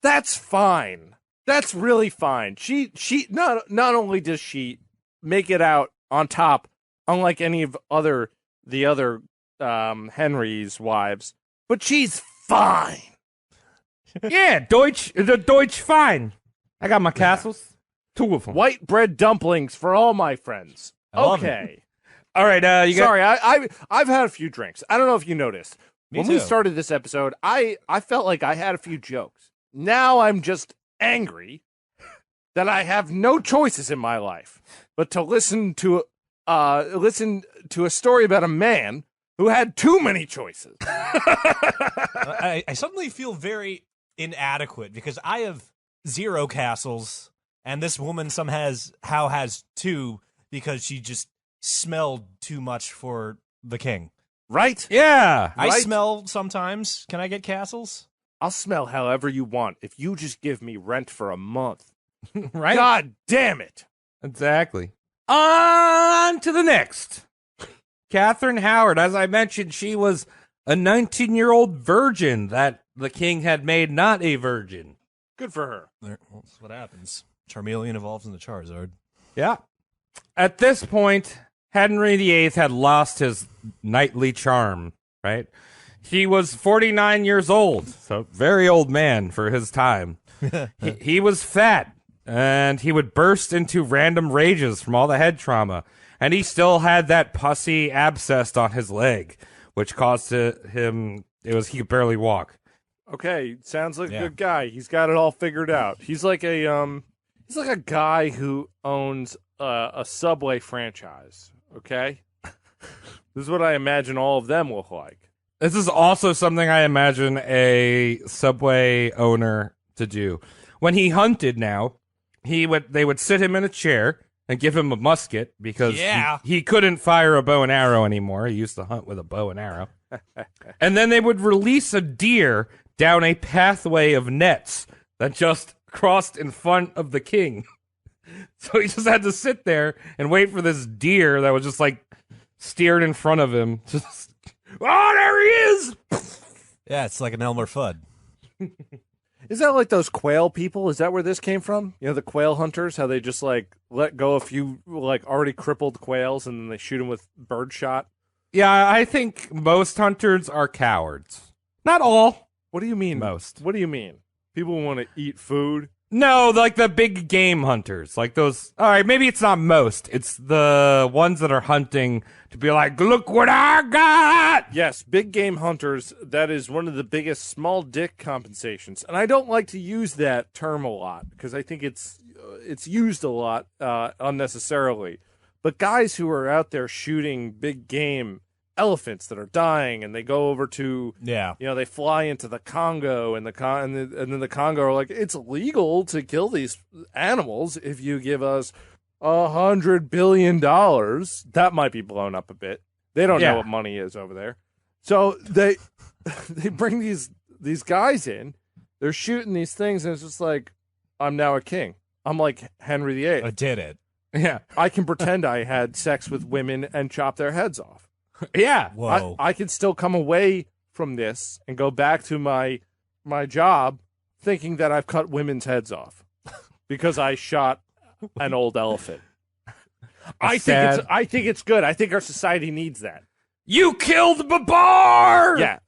That's fine. That's really fine. She not only does she make it out on top, unlike any of the other Henry's wives, but she's fine. Yeah, Deutsch fine. I got my castles, 2 of them. White bread dumplings for all my friends. Okay. All right. Sorry, I've had a few drinks. I don't know if you noticed. When we started this episode, I felt like I had a few jokes. Now I'm just angry that I have no choices in my life but to listen to a story about a man who had too many choices. I suddenly feel very inadequate because I have 0 castles, and this woman somehow has 2 because she just smelled too much for the king. Right? Yeah. I smell sometimes. Can I get castles? I'll smell however you want if you just give me rent for a month. Right? God damn it. Exactly. On to the next. Catherine Howard, as I mentioned, she was a 19-year-old virgin that the king had made not a virgin. Good for her. That's what happens. Charmeleon evolves into Charizard. Yeah. At this point, Henry VIII had lost his knightly charm, right? He was 49 years old, so very old man for his time. He was fat, and he would burst into random rages from all the head trauma. And he still had that pussy abscess on his leg, which caused him, he could barely walk. Okay, sounds like a good guy. He's got it all figured out. He's like a guy who owns a Subway franchise, okay? This is what I imagine all of them look like. This is also something I imagine a Subway owner to do. When he hunted now, they would sit him in a chair and give him a musket because he couldn't fire a bow and arrow anymore. He used to hunt with a bow and arrow. And then they would release a deer down a pathway of nets that just crossed in front of the king. So he just had to sit there and wait for this deer that was just like steered in front of him. Just, there he is! Yeah, it's like an Elmer Fudd. Is that like those quail people? Is that where this came from? You know, the quail hunters, how they just like let go a few like already crippled quails and then they shoot them with birdshot? Yeah, I think most hunters are cowards. Not all. What do you mean? Most. What do you mean? People want to eat food? No, like the big game hunters. Like those. All right, maybe it's not most. It's the ones that are hunting to be like, look what I got. Yes, big game hunters. That is one of the biggest small dick compensations. And I don't like to use that term a lot because I think it's used a lot unnecessarily. But guys who are out there shooting big game elephants that are dying, and they go over to they fly into the Congo, and then the Congo are like, it's illegal to kill these animals if you give us $100 billion. That might be blown up a bit. They don't know what money is over there, so they bring these guys in. They're shooting these things, and it's just like, I'm now a king. I'm like Henry VIII. I did it. Yeah, I can pretend I had sex with women and chop their heads off. Yeah. Whoa. I can still come away from this and go back to my job thinking that I've cut women's heads off because I shot an old elephant. I think it's good. I think our society needs that. You killed Babar! Yeah.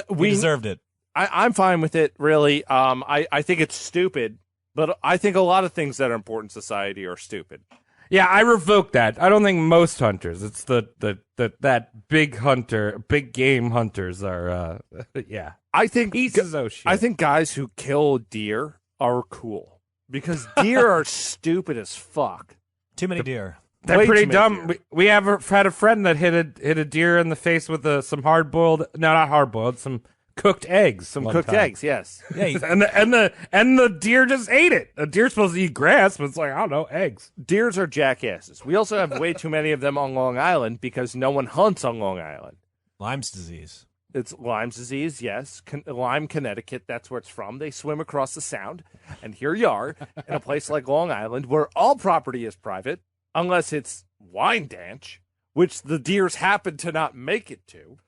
We deserved it. I'm fine with it, really. I think it's stupid, but I think a lot of things that are important in society are stupid. Yeah, I revoke that. I don't think most hunters. It's that big game hunters are. Yeah, I think pieces of shit. I think guys who kill deer are cool because deer are stupid as fuck. Too many deer. They're pretty dumb. We have had a friend that hit a deer in the face with some some cooked eggs. Some cooked eggs, yes. Yeah, and the deer just ate it. A deer's supposed to eat grass, but it's like, I don't know, eggs. Deers are jackasses. We also have way too many of them on Long Island because no one hunts on Long Island. Lyme's disease. It's Lyme's disease, yes. Lyme, Connecticut, that's where it's from. They swim across the Sound, and here you are in a place like Long Island where all property is private, unless it's Wyandanch, which the deers happen to not make it to.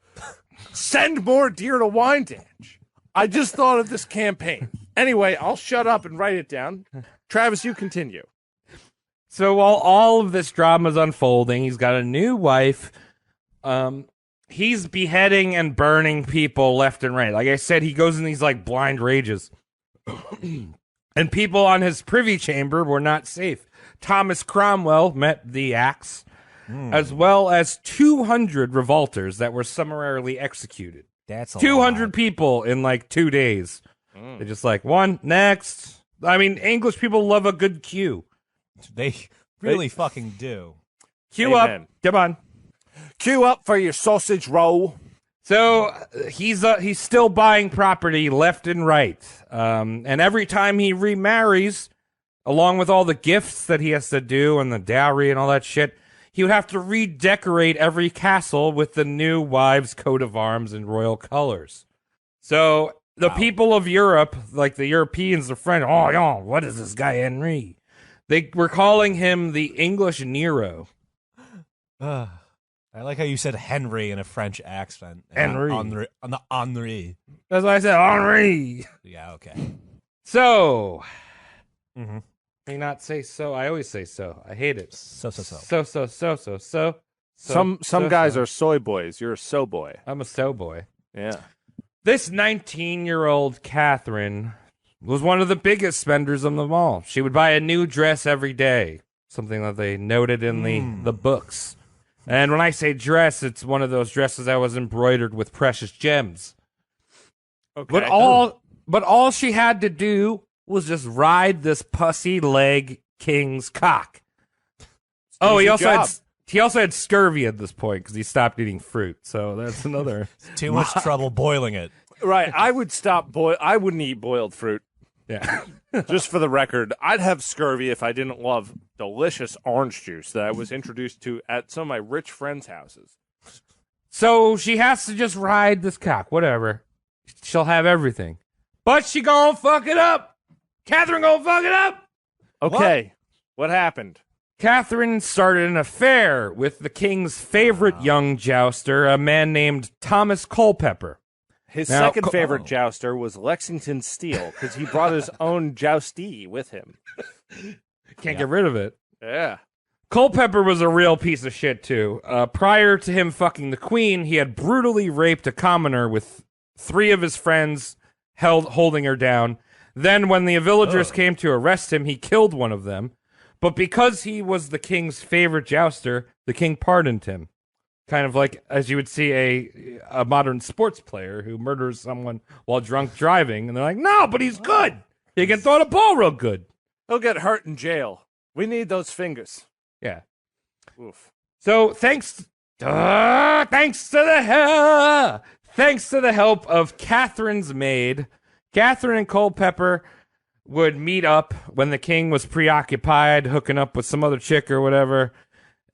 Send more deer to Wyandanch. I just thought of this campaign. Anyway, I'll shut up and write it down. Travis, you continue. So while all of this drama is unfolding, he's got a new wife. He's beheading and burning people left and right. Like I said, he goes in these like blind rages. And people on his privy chamber were not safe. Thomas Cromwell met the axe. As well as 200 revolters that were summarily executed. That's 200 people in like 2 days. They're just like, one, next. I mean, English people love a good cue. They really fucking do. Cue up. Come on. Cue up for your sausage roll. So he's still buying property left and right. And every time he remarries, along with all the gifts that he has to do and the dowry and all that shit, he would have to redecorate every castle with the new wives' coat of arms and royal colors. So the people of Europe, like the Europeans, the French, oh, yeah, what is this guy Henry? They were calling him the English Nero. I like how you said Henry in a French accent. Henry. Henri. That's why I said Henri. Yeah, okay. So. Mm-hmm. May not say so. I always say so. I hate it. So. Some guys are soy boys. You're a so boy. I'm a so boy. Yeah. This 19-year-old Catherine was one of the biggest spenders of them all. She would buy a new dress every day, something that they noted in the books. And when I say dress, it's one of those dresses that was embroidered with precious gems. Okay. But all she had to do was just ride this pussy leg king's cock. Oh, he also had scurvy at this point because he stopped eating fruit. So that's another too much trouble boiling it. Right, I would I wouldn't eat boiled fruit. Yeah. Just for the record, I'd have scurvy if I didn't love delicious orange juice that I was introduced to at some of my rich friends' houses. So she has to just ride this cock, whatever. She'll have everything. But she gonna fuck it up. Catherine gonna fuck it up. Okay, what happened? Catherine started an affair with the king's favorite young jouster, a man named Thomas Culpeper. His second favorite jouster was Lexington Steele because he brought his own joustee with him. Can't get rid of it. Yeah. Culpeper was a real piece of shit, too. Prior to him fucking the queen, he had brutally raped a commoner with 3 of his friends holding her down. Then when the villagers came to arrest him, he killed one of them. But because he was the king's favorite jouster, the king pardoned him. Kind of like, as you would see a modern sports player who murders someone while drunk driving. And they're like, no, but he's good. He can throw the ball real good. He'll get hurt in jail. We need those fingers. Yeah. Oof. So thanks to the help of Catherine's maid, Catherine and Culpeper would meet up when the king was preoccupied, hooking up with some other chick or whatever.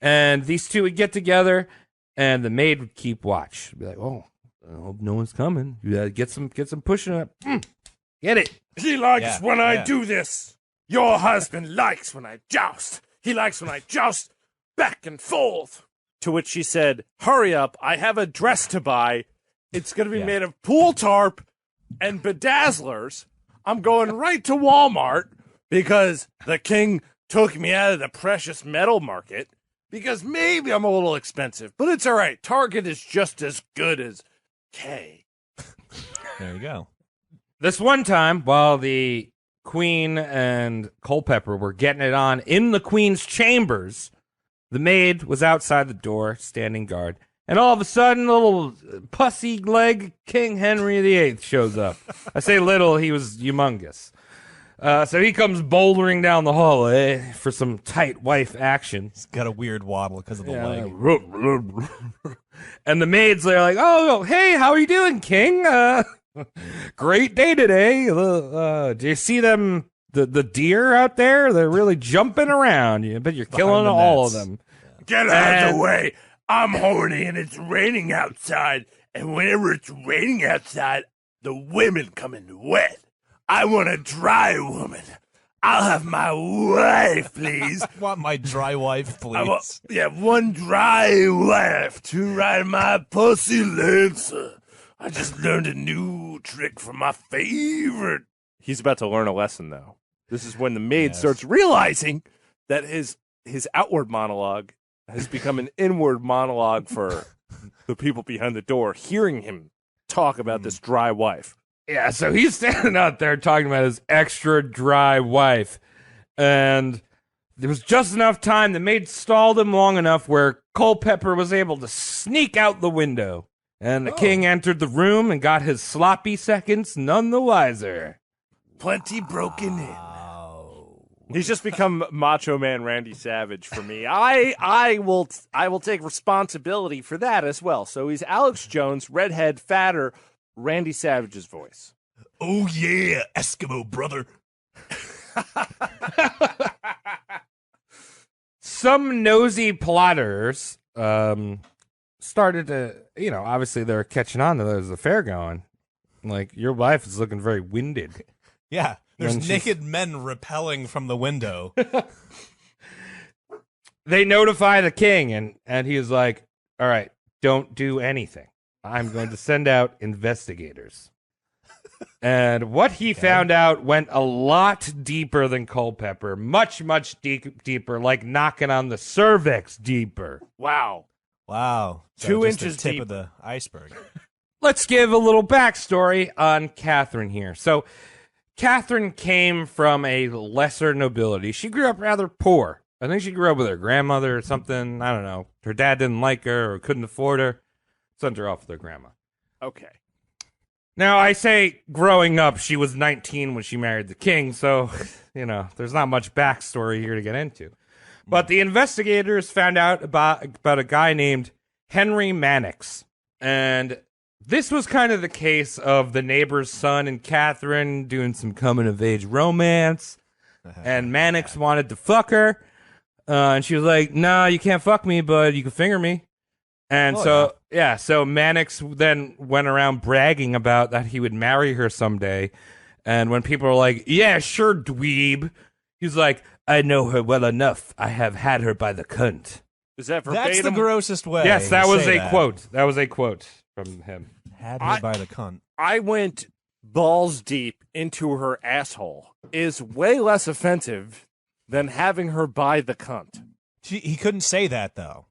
And these two would get together, and the maid would keep watch. Be like, oh, I hope no one's coming. You gotta get some pushing up. Get it. He likes when I do this. Your husband likes when I joust. He likes when I joust back and forth. To which she said, hurry up, I have a dress to buy. It's going to be made of pool tarp and bedazzlers. I'm going right to Walmart because the king took me out of the precious metal market because maybe I'm a little expensive, but it's all right. Target is just as good as K. There you go. This one time, while the queen and Culpeper were getting it on in the queen's chambers, the maid was outside the door, standing guard. And all of a sudden, little pussy leg King Henry VIII shows up. I say little, he was humongous. So he comes bouldering down the hallway for some tight wife action. He's got a weird waddle because of the leg. And the maids are like, oh, hey, how are you doing, King? Great day today. Do you see them, the deer out there? They're really jumping around. I bet you're killing all of them. Get out of the way. I'm horny and it's raining outside. And whenever it's raining outside, the women come in wet. I want a dry woman. I'll have my wife, please. I want my dry wife, please. One dry wife to ride my pussy lancer. I just learned a new trick from my favorite. He's about to learn a lesson, though. This is when the maid starts realizing that his outward monologue has become an inward monologue for the people behind the door, hearing him talk about this dry wife. Yeah, so he's standing out there talking about his extra dry wife. And there was just enough time. The maid stalled him long enough where Culpeper was able to sneak out the window. And the king entered the room and got his sloppy seconds none the wiser. Plenty broken in. He's just become Macho Man Randy Savage for me. I will take responsibility for that as well. So he's Alex Jones, redhead, fatter, Randy Savage's voice. Oh yeah, Eskimo brother. Some nosy plotters started to, obviously they're catching on to there's a fair going. Like, your wife is looking very winded. Yeah. There's naked men rappelling from the window. They notify the king, and he was like, all right, don't do anything. I'm going to send out investigators. And what he found out went a lot deeper than Culpeper. Much, much deeper, like knocking on the cervix deeper. Wow. So 2 inches the tip deep of the iceberg. Let's give a little backstory on Catherine here. So, Catherine came from a lesser nobility. She grew up rather poor. I think she grew up with her grandmother or something. I don't know. Her dad didn't like her or couldn't afford her. Sent her off with her grandma. Okay. Now, I say growing up, she was 19 when she married the king, so, there's not much backstory here to get into. But the investigators found out about a guy named Henry Mannix. And this was kind of the case of the neighbor's son and Catherine doing some coming-of-age romance. And Mannix wanted to fuck her. And she was like, no, you can't fuck me, but you can finger me. And so Mannix then went around bragging about that he would marry her someday. And when people were like, yeah, sure, dweeb, he's like, I know her well enough. I have had her by the cunt. Is that verbatim? That's the grossest way. Yes, that was a quote. That was a quote from him. Had her by the cunt. I went balls deep into her asshole. Is way less offensive than having her by the cunt. He couldn't say that, though.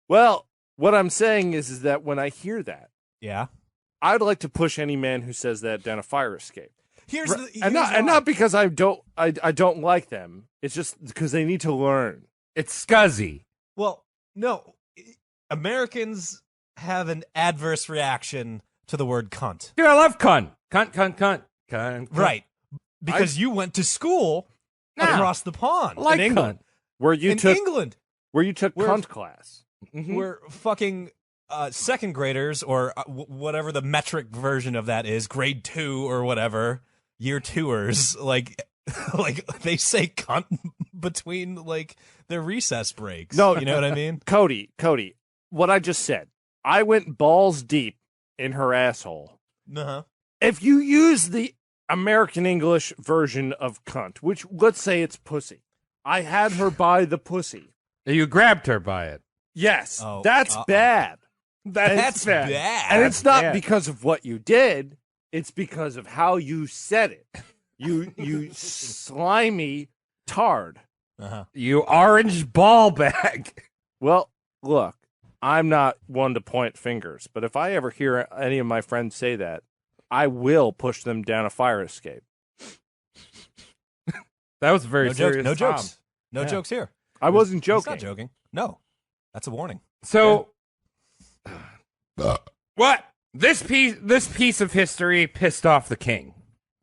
Well, what I'm saying is that when I hear that, yeah, I'd like to push any man who says that down a fire escape. Here's and not because I don't like them. It's just because they need to learn. It's scuzzy. Well, no, Americans have an adverse reaction to the word cunt. Dude, I love cunt. Cunt. Right. Because you went to school across the pond. I like in England. cunt. Where you took cunt class. Mm-hmm. Where fucking second graders, or whatever the metric version of that is, grade 2 or whatever, year 2ers, like they say cunt between like their recess breaks. No, you know what I mean? Cody, what I just said. I went balls deep in her asshole. Uh-huh. If you use the American English version of cunt, which let's say it's pussy, I had her by the pussy. You grabbed her by it. Yes, that's bad. That's bad. And it's not because of what you did. It's because of how you said it. You slimy tard. Uh-huh. You orange ball bag. Well, look, I'm not one to point fingers, but if I ever hear any of my friends say that, I will push them down a fire escape. That was very serious. No jokes. No jokes here. I wasn't joking. He's not joking. No, that's a warning. So, what? This piece of history pissed off the king.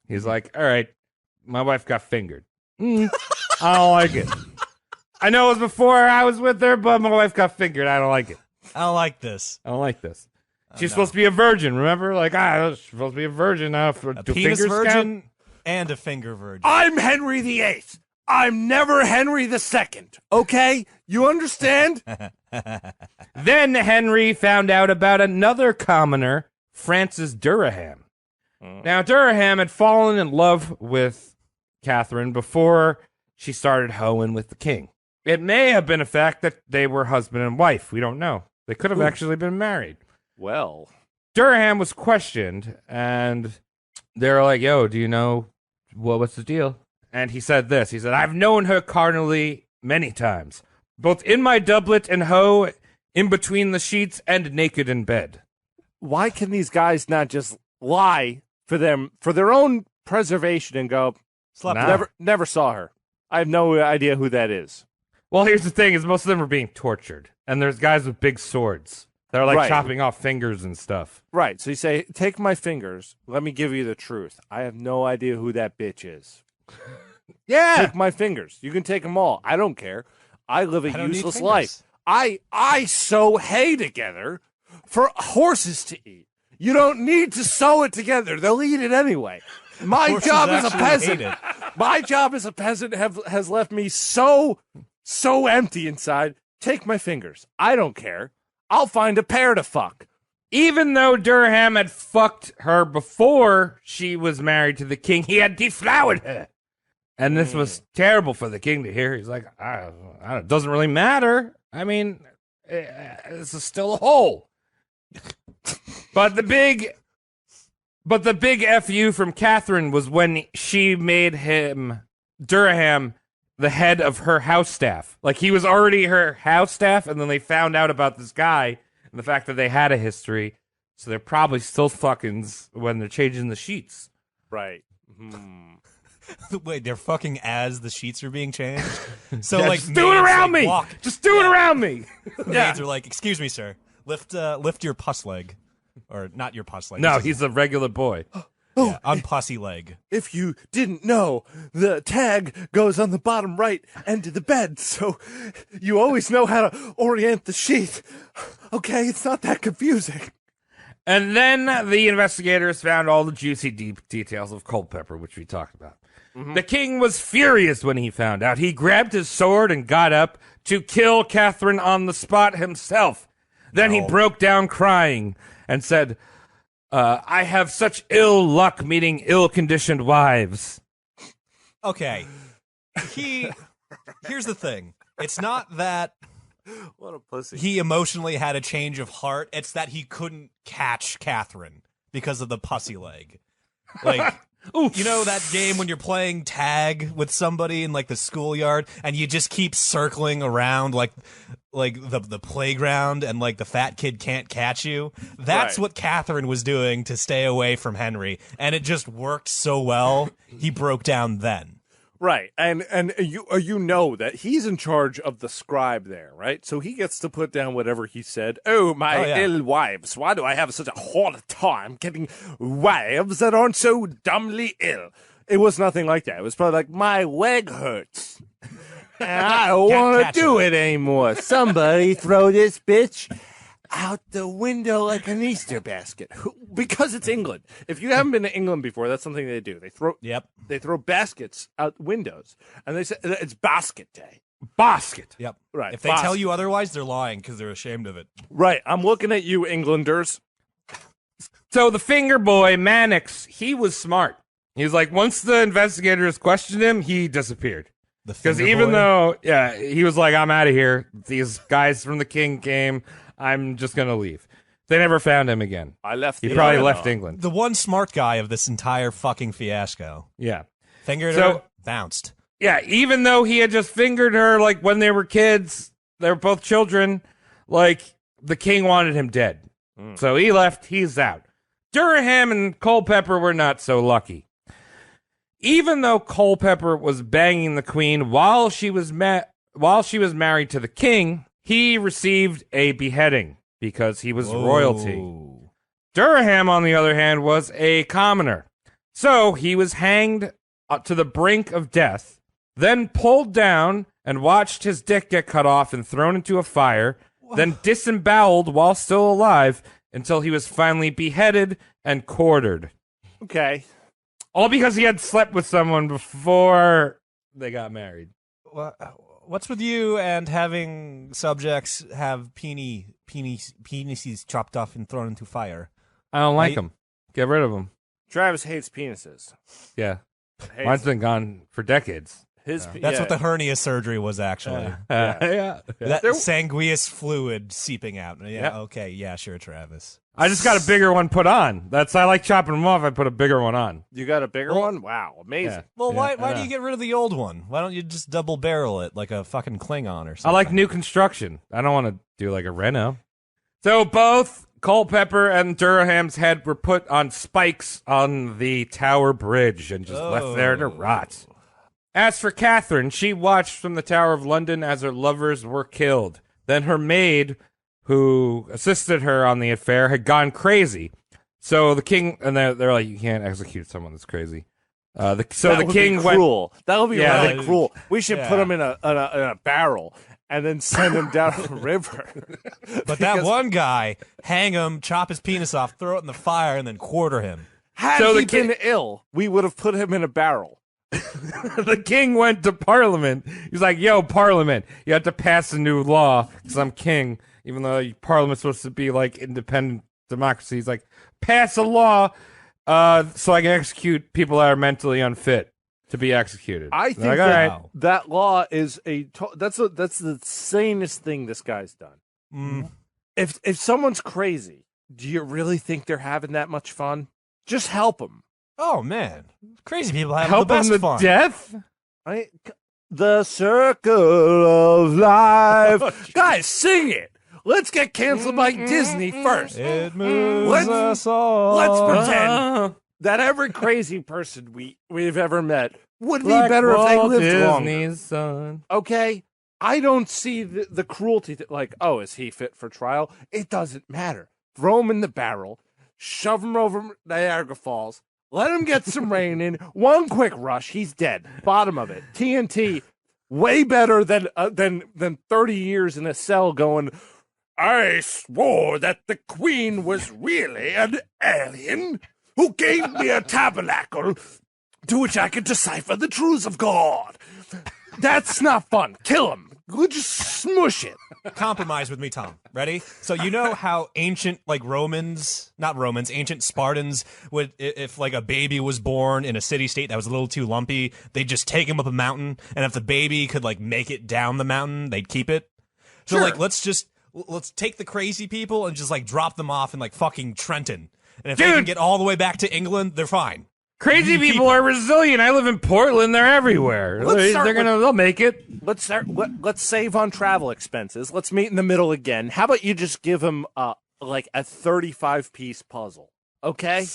He's like, all right, my wife got fingered. I don't like it. I know it was before I was with her, but my wife got fingered. I don't like it. I don't like this. She's supposed to be a virgin, remember? Like, she's supposed to be a virgin now. A penis virgin and a finger virgin. I'm Henry VIII. I'm never Henry II. Okay? You understand? Then Henry found out about another commoner, Francis Durham. Now, Durham had fallen in love with Catherine before she started hoeing with the king. It may have been a fact that they were husband and wife. We don't know. They could have actually been married. Well, Durham was questioned, and they're like, yo, do you know what's the deal? And he said this. He said, I've known her carnally many times, both in my doublet and hoe, in between the sheets, and naked in bed. Why can these guys not just lie for their own preservation and go, never saw her. I have no idea who that is. Well, here's the thing, is most of them are being tortured, and there's guys with big swords. They're like chopping off fingers and stuff. Right. So you say, take my fingers. Let me give you the truth. I have no idea who that bitch is. Yeah. Take my fingers. You can take them all. I don't care. I live a useless life. I sew hay together for horses to eat. You don't need to sew it together. They'll eat it anyway. My job as a peasant has left me so empty inside. Take my fingers. I don't care. I'll find a pair to fuck. Even though Durham had fucked her before she was married to the king, he had deflowered her. And this was terrible for the king to hear. He's like, it doesn't really matter. I mean, this is still a hole. But the big FU from Catherine was when she made Durham, the head of her house staff. Like, he was already her house staff, and then they found out about this guy and the fact that they had a history. So they're probably still fuckings when they're changing the sheets. Right. Wait, they're fucking as the sheets are being changed? So, yeah, like, just do it around me! Just do it around me! Maids are like, excuse me, sir. Lift your puss leg. Or not your puss leg. No, he's a regular boy. Yeah, unpussy leg. If you didn't know, the tag goes on the bottom right end of the bed, so you always know how to orient the sheet. Okay, it's not that confusing. And then the investigators found all the juicy details of Culpeper, which we talked about. Mm-hmm. The king was furious when he found out. He grabbed his sword and got up to kill Catherine on the spot himself. Then he broke down crying and said, I have such ill luck meeting ill-conditioned wives. Okay. Here's the thing. It's not that what a pussy. He emotionally had a change of heart. It's that he couldn't catch Catherine because of the pussy leg. Like, you know that game when you're playing tag with somebody in like the schoolyard and you just keep circling around like the playground and like the fat kid can't catch you. That's what Catherine was doing to stay away from Henry, and it just worked so well. He broke down then. Right, and you know that he's in charge of the scribe there, right? So he gets to put down whatever he said. Oh, my ill wives! Why do I have such a hard time getting wives that aren't so dumbly ill? It was nothing like that. It was probably like, my leg hurts, and I don't want to do it anymore. Somebody throw this bitch out the window like an Easter basket, because it's England. If you haven't been to England before, that's something they do. They throw baskets out windows, and they say it's basket day. Basket. Yep. Right. If they tell you otherwise, they're lying because they're ashamed of it. Right. I'm looking at you, Englanders. So the finger boy, Mannix, he was smart. He was like, once the investigators questioned him, he disappeared. Because even though, he was like, I'm out of here. These guys from the King came. I'm just going to leave. They never found him again. He probably left England. The one smart guy of this entire fucking fiasco. Yeah. Fingered her, bounced. Yeah, even though he had just fingered her, like, when they were kids, they were both children, like, the king wanted him dead. So he left, he's out. Durham and Culpeper were not so lucky. Even though Culpeper was banging the queen while she was married to the king, he received a beheading because he was royalty. Durham, on the other hand, was a commoner. So he was hanged to the brink of death, then pulled down and watched his dick get cut off and thrown into a fire, then disemboweled while still alive until he was finally beheaded and quartered. Okay. All because he had slept with someone before they got married. What's with you and having subjects have penises chopped off and thrown into fire? I don't like them. Get rid of them. Travis hates penises. Yeah. Mine's been gone for decades. That's what the hernia surgery was, actually. Yeah. That sanguineous fluid seeping out. Okay, sure, Travis. I just got a bigger one put on. I like chopping them off. I put a bigger one on. You got a bigger one? Wow, amazing. Yeah. Well, why do you get rid of the old one? Why don't you just double barrel it like a fucking Klingon or something? I like new construction. I don't want to do like a reno. So both Culpeper and Durham's head were put on spikes on the Tower Bridge and just left there to rot. As for Catherine, she watched from the Tower of London as her lovers were killed. Then her maid, who assisted her on the affair, had gone crazy. So the king, and they're like, you can't execute someone that's crazy. The king went cruel. That would be really cruel. We should put him in a barrel and then send him down the river. But that one guy, hang him, chop his penis off, throw it in the fire, and then quarter him. Had he been ill, we would have put him in a barrel. The king went to Parliament. He's like, yo, Parliament, you have to pass a new law because I'm king, even though Parliament's supposed to be like independent democracy. He's like, pass a law so I can execute people that are mentally unfit to be executed. I think that law is that's the sanest thing this guy's done. If someone's crazy, do you really think they're having that much fun? Just help them. Oh man, crazy people have help the best them to fun. Death. The circle of life. Guys, sing it. Let's get canceled by Disney first. It moves us all. Let's pretend that every crazy person we've ever met would be better if they lived Disney's longer. Okay? I don't see the cruelty like, oh, is he fit for trial? It doesn't matter. Throw him in the barrel, shove him over Niagara Falls, let him get some rain in. One quick rush, he's dead. Bottom of it. TNT, way better than 30 years in a cell going, I swore that the queen was really an alien who gave me a tabernacle to which I could decipher the truths of God. That's not fun. Kill him. We'll just smush it. Compromise with me, Tom. Ready? So you know how ancient, like ancient Spartans would, if like a baby was born in a city-state that was a little too lumpy, they'd just take him up a mountain, and if the baby could like make it down the mountain, they'd keep it. So like, let's take the crazy people and just like drop them off in like fucking Trenton. And if they can get all the way back to England, they're fine. Crazy people are resilient. I live in Portland. They're everywhere. They'll make it. Let's save on travel expenses. Let's meet in the middle again. How about you just give him like a 35-piece puzzle, okay?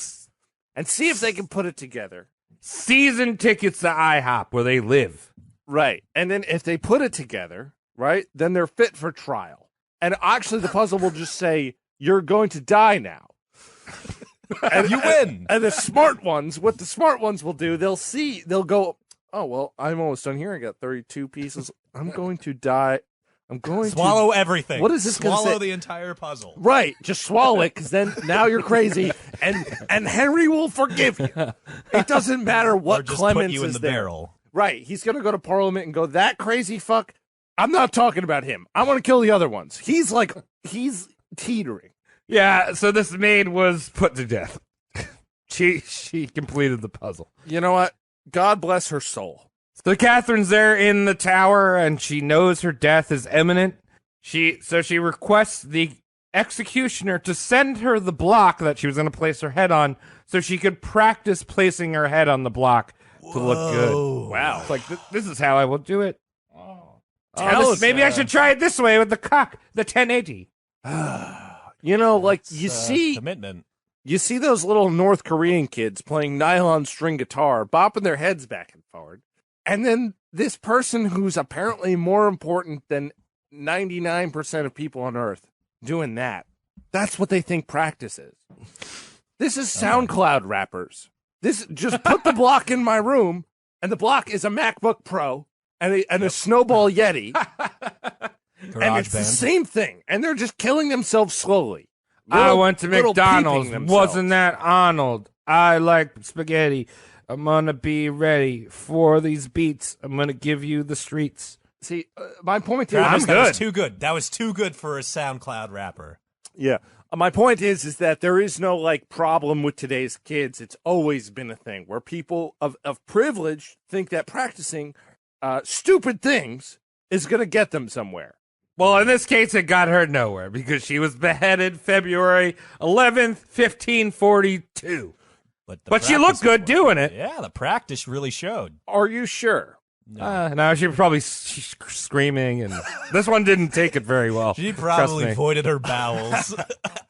And see if they can put it together. Season tickets to IHOP where they live. Right. And then if they put it together, right, then they're fit for trial. And actually the puzzle will just say, you're going to die now. And you win. And the smart ones, what the smart ones will do, they'll go, oh, well, I'm almost done here. I got 32 pieces. I'm going to die. I'm going to swallow everything. What is this going to say? Swallow the entire puzzle. Right. Just swallow it, because then now you're crazy. And Henry will forgive you. It doesn't matter what or just Clemens put you in is the there. barrel. Right. He's going to go to Parliament and go, that crazy fuck, I'm not talking about him. I want to kill the other ones. He's teetering. Yeah, so this maid was put to death. She completed the puzzle. You know what? God bless her soul. So Catherine's there in the tower, and she knows her death is imminent. So she requests the executioner to send her the block that she was going to place her head on, so she could practice placing her head on the block to look good. Wow! It's like this is how I will do it. Maybe I should try it this way with the cock, the 1080. You know, like you see commitment. You see those little North Korean kids playing nylon string guitar, bopping their heads back and forward. And then this person who's apparently more important than 99% of people on Earth doing that. That's what they think practice is. This is SoundCloud rappers. This just put the block in my room, and the block is a MacBook Pro and a Snowball Yeti. And it's the same thing. And they're just killing themselves slowly. I went to McDonald's. Wasn't that Arnold? I like spaghetti. I'm going to be ready for these beats. I'm going to give you the streets. See, my point is... that was too good. That was too good for a SoundCloud rapper. Yeah. My point is that there is no, like, problem with today's kids. It's always been a thing where people of privilege think that practicing stupid things is going to get them somewhere. Well, in this case, it got her nowhere because she was beheaded February 11th, 1542. But she looked good doing it. Yeah, the practice really showed. Are you sure? No, she was probably screaming, and this one didn't take it very well. She probably voided her bowels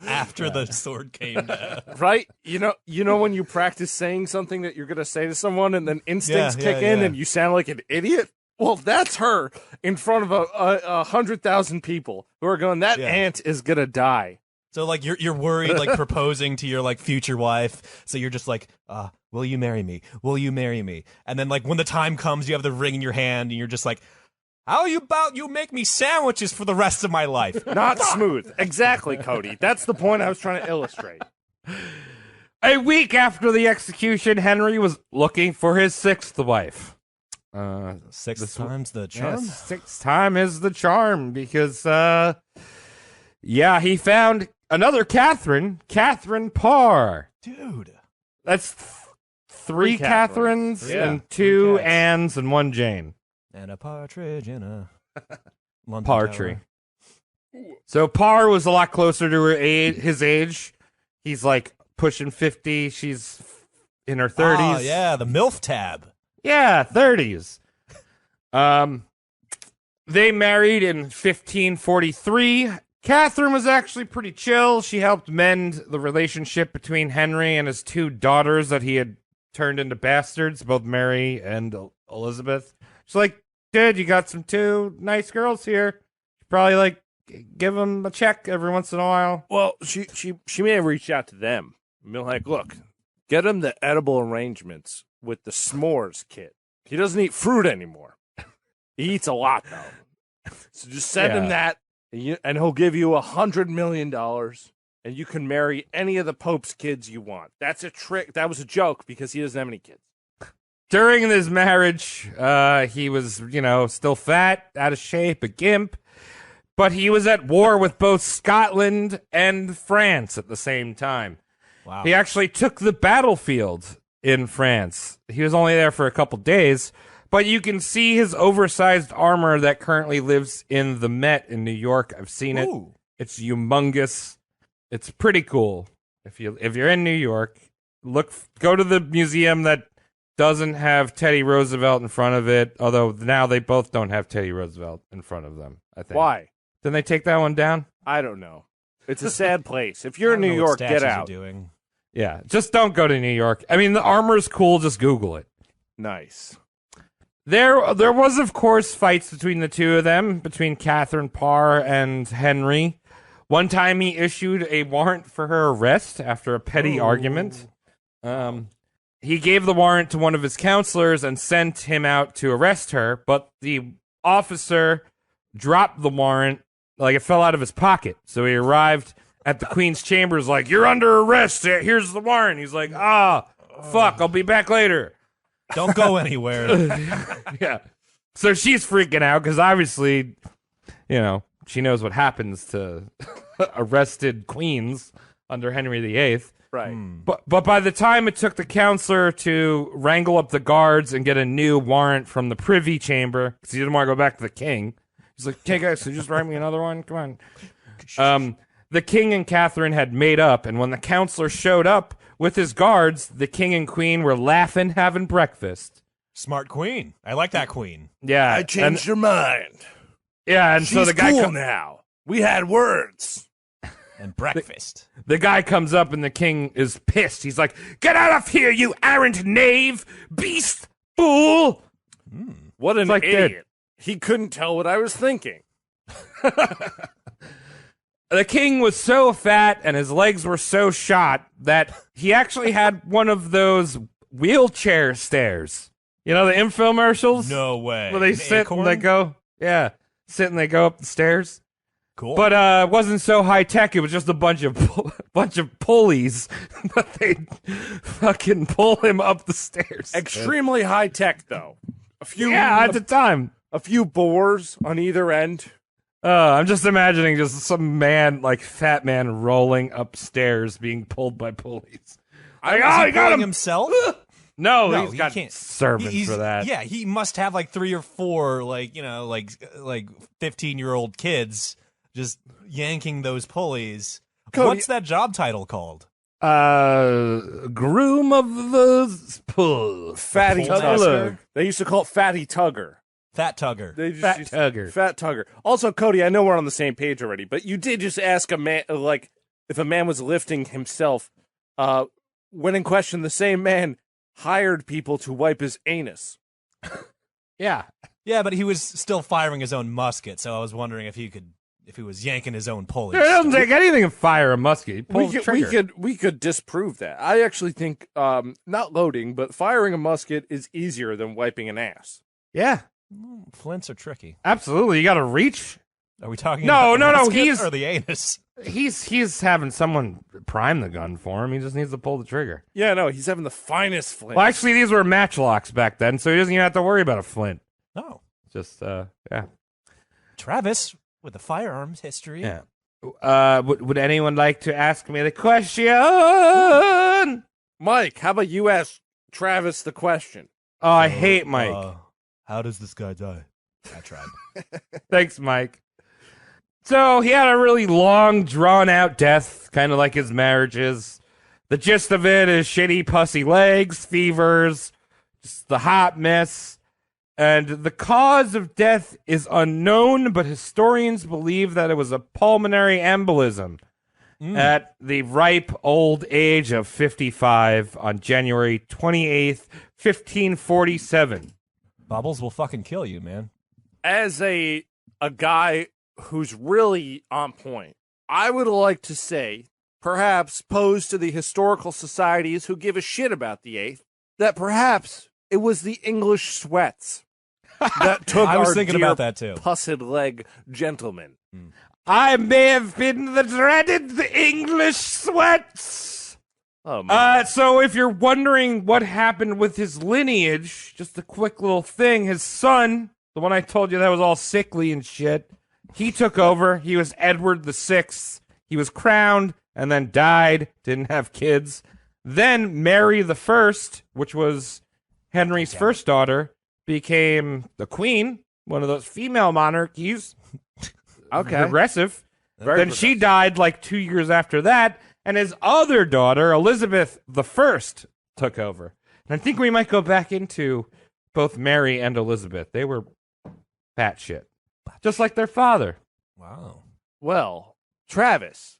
after the sword came down. Right? You know when you practice saying something that you're going to say to someone, and then instincts kick in, and you sound like an idiot? Well, that's her in front of 100,000 people who are going, that ant is going to die. So, like, you're worried, like, proposing to your, like, future wife. So you're just like, will you marry me? Will you marry me? And then, like, when the time comes, you have the ring in your hand, and you're just like, how about you make me sandwiches for the rest of my life? Not smooth. Exactly, Cody. That's the point I was trying to illustrate. A week after the execution, Henry was looking for his sixth wife. Six times the charm? Yes, sixth time is the charm, because, he found another Catherine Parr. Dude. That's three Catherines and two Annes and one Jane. And a partridge in a London Partridge. So Parr was a lot closer to his age. He's like pushing 50. She's in her 30s. Oh, yeah, the MILF tab. Yeah, 30s. They married in 1543. Catherine was actually pretty chill. She helped mend the relationship between Henry and his two daughters that he had turned into bastards, both Mary and Elizabeth. She's like, dude, you got some two nice girls here. Probably like give them a check every once in a while. Well, she may have reached out to them and been like, look, get him the edible arrangements with the s'mores kit. He doesn't eat fruit anymore. He eats a lot, though. So just send him that, and he'll give you $100 million, and you can marry any of the Pope's kids you want. That's a trick. That was a joke because he doesn't have any kids. During his marriage, he was, still fat, out of shape, a gimp, but he was at war with both Scotland and France at the same time. Wow. He actually took the battlefield in France. He was only there for a couple days, but you can see his oversized armor that currently lives in the Met in New York. I've seen it. It's humongous. It's pretty cool. If you're in New York, Go to the museum that doesn't have Teddy Roosevelt in front of it, although now they both don't have Teddy Roosevelt in front of them, I think. Why? Didn't they take that one down? I don't know. It's a sad place. If you're in New York, get out. Yeah, just don't go to New York. I mean, the armor's cool. Just Google it. Nice. There was, of course, fights between the two of them, between Catherine Parr and Henry. One time he issued a warrant for her arrest after a petty argument. He gave the warrant to one of his counselors and sent him out to arrest her, but the officer dropped the warrant, like it fell out of his pocket. So he arrived at the Queen's chambers like, "You're under arrest. Here's the warrant." He's like, fuck, I'll be back later. Don't go anywhere. Yeah. So she's freaking out because obviously, she knows what happens to arrested queens under Henry VIII. Right. But by the time it took the counselor to wrangle up the guards and get a new warrant from the Privy Chamber, because he didn't want to go back to the king, he's like, "Okay, guys, so just write me another one? Come on." The king and Catherine had made up, and when the counselor showed up with his guards, the king and queen were laughing, having breakfast. Smart queen. I like that queen. Yeah. I changed your mind. Yeah, and She's so the guy cool now. We had words. And breakfast. The guy comes up and the king is pissed. He's like, "Get out of here, you arrant knave, beast, fool!" What an like idiot. He couldn't tell what I was thinking. The king was so fat and his legs were so shot that he actually had one of those wheelchair stairs. You know, the infomercials? No way. Where they sit and they go, sit and they go up the stairs. Cool. But it wasn't so high tech. It was just a bunch of pulleys that they fucking pull him up the stairs. Extremely high tech, though. At the time. A few boars on either end. I'm just imagining just some man, like fat man, rolling upstairs, being pulled by pulleys. He got him himself. No, he got can't. servants for that. Yeah, he must have like 3 or 4, like 15-year-old kids just yanking those pulleys. Cody, what's that job title called? Groom of the pull. Fatty Tugger. They used to call it Fatty Tugger. Fat Tugger. Fat Tugger. Fat Tugger. Also, Cody, I know we're on the same page already, but you did just ask a man, like, if a man was lifting himself. When in question, the same man hired people to wipe his anus. Yeah. Yeah, but he was still firing his own musket, so I was wondering if he was yanking his own pulley. It doesn't take anything to fire a musket. He pulls the trigger. We could disprove that. I actually think not loading, but firing a musket is easier than wiping an ass. Yeah. Flints are tricky. Absolutely. You got to reach. Are we talking No, about the musket he's or the anus? He's having someone prime the gun for him. He just needs to pull the trigger. Yeah, no, he's having the finest flint. Well, actually, these were matchlocks back then, so he doesn't even have to worry about a flint. No. Just, yeah. Travis, with the firearms history. Yeah. Would anyone like to ask me the question? Mike, how about you ask Travis the question? Oh, I hate Mike. How does this guy die? I tried. Thanks, Mike. So he had a really long, drawn-out death, kind of like his marriages. The gist of it is shitty, pussy legs, fevers, just the hot mess. And the cause of death is unknown, but historians believe that it was a pulmonary embolism at the ripe old age of 55 on January 28th, 1547. Bubbles will fucking kill you, man. As a guy who's really on point, I would like to say, perhaps pose to the historical societies who give a shit about the 8th, that perhaps it was the English sweats that took I was our thinking dear about that too. Pussed leg gentleman. I may have been the dreaded English sweats. Oh, man. So if you're wondering what happened with his lineage, just a quick little thing, his son, the one I told you that was all sickly and shit, he took over. He was Edward VI. He was crowned and then died, didn't have kids. Then Mary I, which was Henry's first daughter, became the queen, one of those female monarchies. Okay. Progressive. Very then progressive. she died like 2 years after that, and his other daughter, Elizabeth I, took over. And I think we might go back into both Mary and Elizabeth. They were batshit, just like their father. Wow. Well, Travis,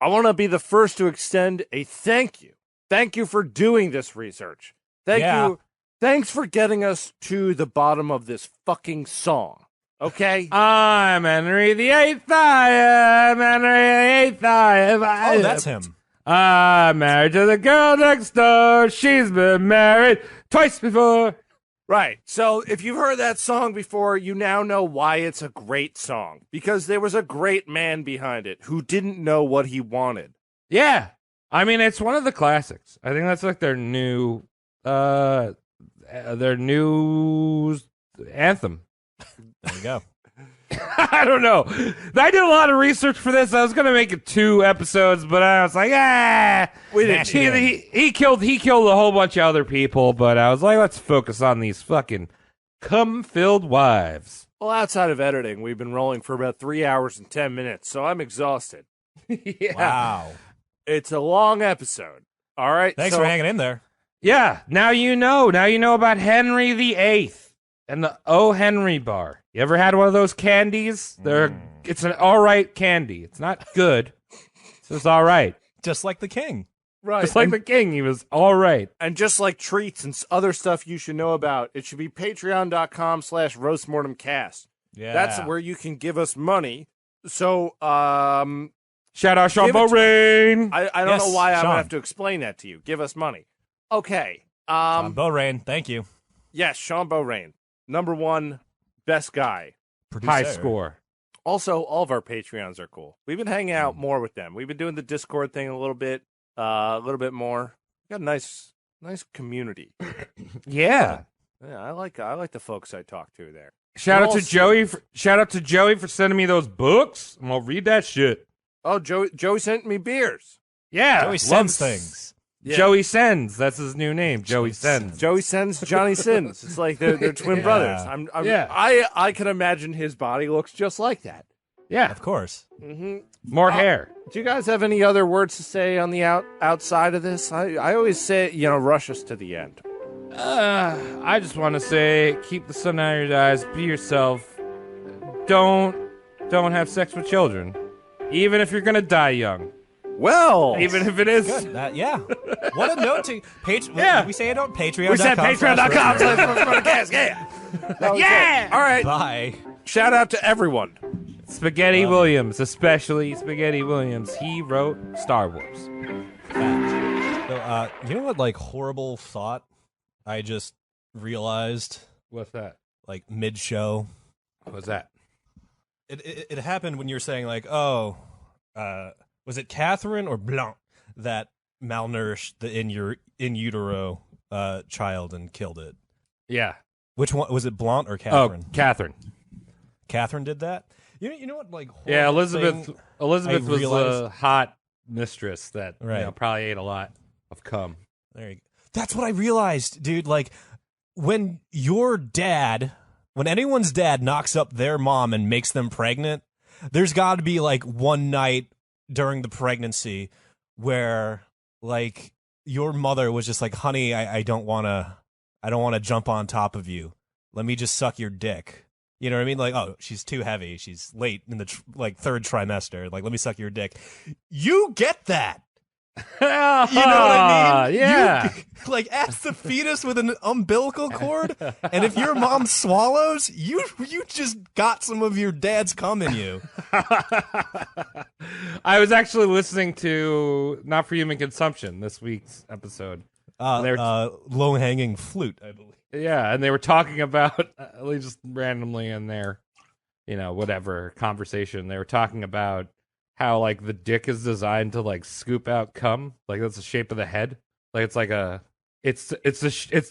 I want to be the first to extend a thank you. Thank you for doing this research. Thank you. Thanks for getting us to the bottom of this fucking song. Okay? I'm Henry VIII. I am Henry VIII. Oh, that's him. I'm married to the girl next door. She's been married twice before. Right. So if you've heard that song before, you now know why it's a great song. Because there was a great man behind it who didn't know what he wanted. Yeah. I mean, it's one of the classics. I think that's like their new anthem. There you go. I don't know. I did a lot of research for this. I was gonna make it 2 episodes, but I was like, we didn't. He killed a whole bunch of other people, but I was like, let's focus on these fucking cum-filled wives. Well, outside of editing, we've been rolling for about 3 hours and 10 minutes, so I'm exhausted. Yeah. Wow. It's a long episode. All right. Thanks for hanging in there. Yeah. Now you know. Now you know about Henry VIII and the O. Henry bar. You ever had one of those candies? It's an all right candy. It's not good. It's just all right. Just like the king. Right. Just like the king. He was all right. And just like treats and other stuff you should know about, it should be patreon.com/roastmortemcast. Yeah. That's where you can give us money. So, shout out Sean Rain. I don't know why I'm going to have to explain that to you. Give us money. Okay. Sean Rain, thank you. Yes, Sean Rain. Number 1, best guy. Producer. High score. Also, all of our Patreons are cool. We've been hanging out more with them. We've been doing the Discord thing a little bit more. We got a nice community. Yeah. Yeah, I like the folks I talk to there. Shout out to Joey for sending me those books. I'm gonna read that shit. Oh, Joey sent me beers. Yeah. Joey sends things. Yeah. Joey Sends. That's his new name. Joey Sends. Joey Sends Johnny Sins. It's like they're twin brothers. I can imagine his body looks just like that. Yeah, of course. Mm-hmm. More hair. Do you guys have any other words to say on the outside of this? I always say, rush us to the end. I just want to say, keep the sun out of your eyes. Be yourself. Don't have sex with children, even if you're gonna die young. Well, even if it is. Good. Yeah. What a note to We say it on Patreon. We said patreon.com/roastmortemcast. Yeah. Yeah. All right. Bye. Shout out to everyone. Spaghetti Williams, especially Spaghetti Williams. He wrote Star Wars. So, you know what, horrible thought I just realized? What's that? Mid-show. What's that? It happened when you were saying, was it Catherine or Blanc that malnourished the in utero child and killed it? Yeah. Which one was it, Blanc or Catherine? Oh, Catherine. Catherine did that. You know what? Yeah, Elizabeth was realized? a hot mistress that probably ate a lot of cum. There you go. That's what I realized, dude. When anyone's dad knocks up their mom and makes them pregnant, there's got to be one night during the pregnancy where your mother was just like, honey, I don't want to jump on top of you. Let me just suck your dick. You know what I mean? Oh, she's too heavy. She's late in the third trimester. Let me suck your dick. You get that. You know what I mean? Yeah. Ask the fetus with an umbilical cord, and if your mom swallows, you just got some of your dad's cum in you. I was actually listening to Not For Human Consumption, this week's episode. Low-hanging flute, I believe. Yeah, and they were talking about, just randomly in their, whatever conversation, they were talking about how, the dick is designed to, scoop out cum. That's the shape of the head. It's to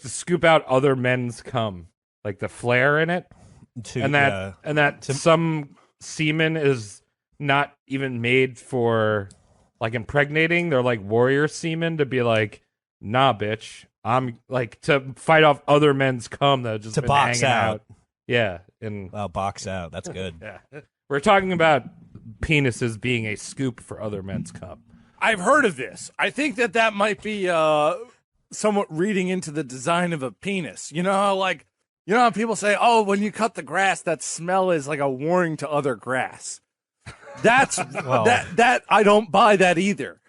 scoop out other men's cum. The flare in it. Some semen is not even made for, impregnating. They're, warrior semen to be nah, bitch. I'm to fight off other men's cum that have just to been box hanging out. Yeah, box out. That's good. Yeah, we're talking about penises being a scoop for other men's cum. I've heard of this. I think that might be somewhat reading into the design of a penis. You know how people say, "Oh, when you cut the grass, that smell is like a warning to other grass." That's that I don't buy that either.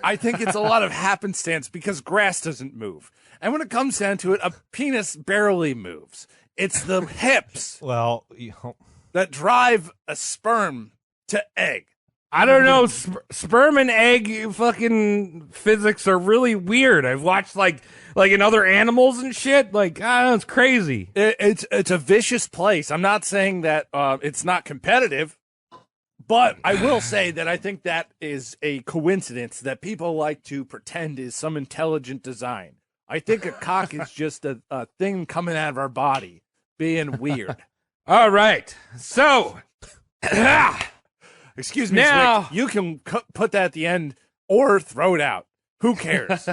I think it's a lot of happenstance because grass doesn't move. And when it comes down to it, a penis barely moves. It's the hips that drive a sperm to egg. I don't know. Sperm and egg fucking physics are really weird. I've watched like in other animals and shit. Like, I don't know, it's crazy. It's a vicious place. I'm not saying that it's not competitive. But I will say that I think that is a coincidence that people like to pretend is some intelligent design. I think a cock is just a thing coming out of our body being weird. All right. So, excuse me, now Rick, you can put that at the end or throw it out. Who cares?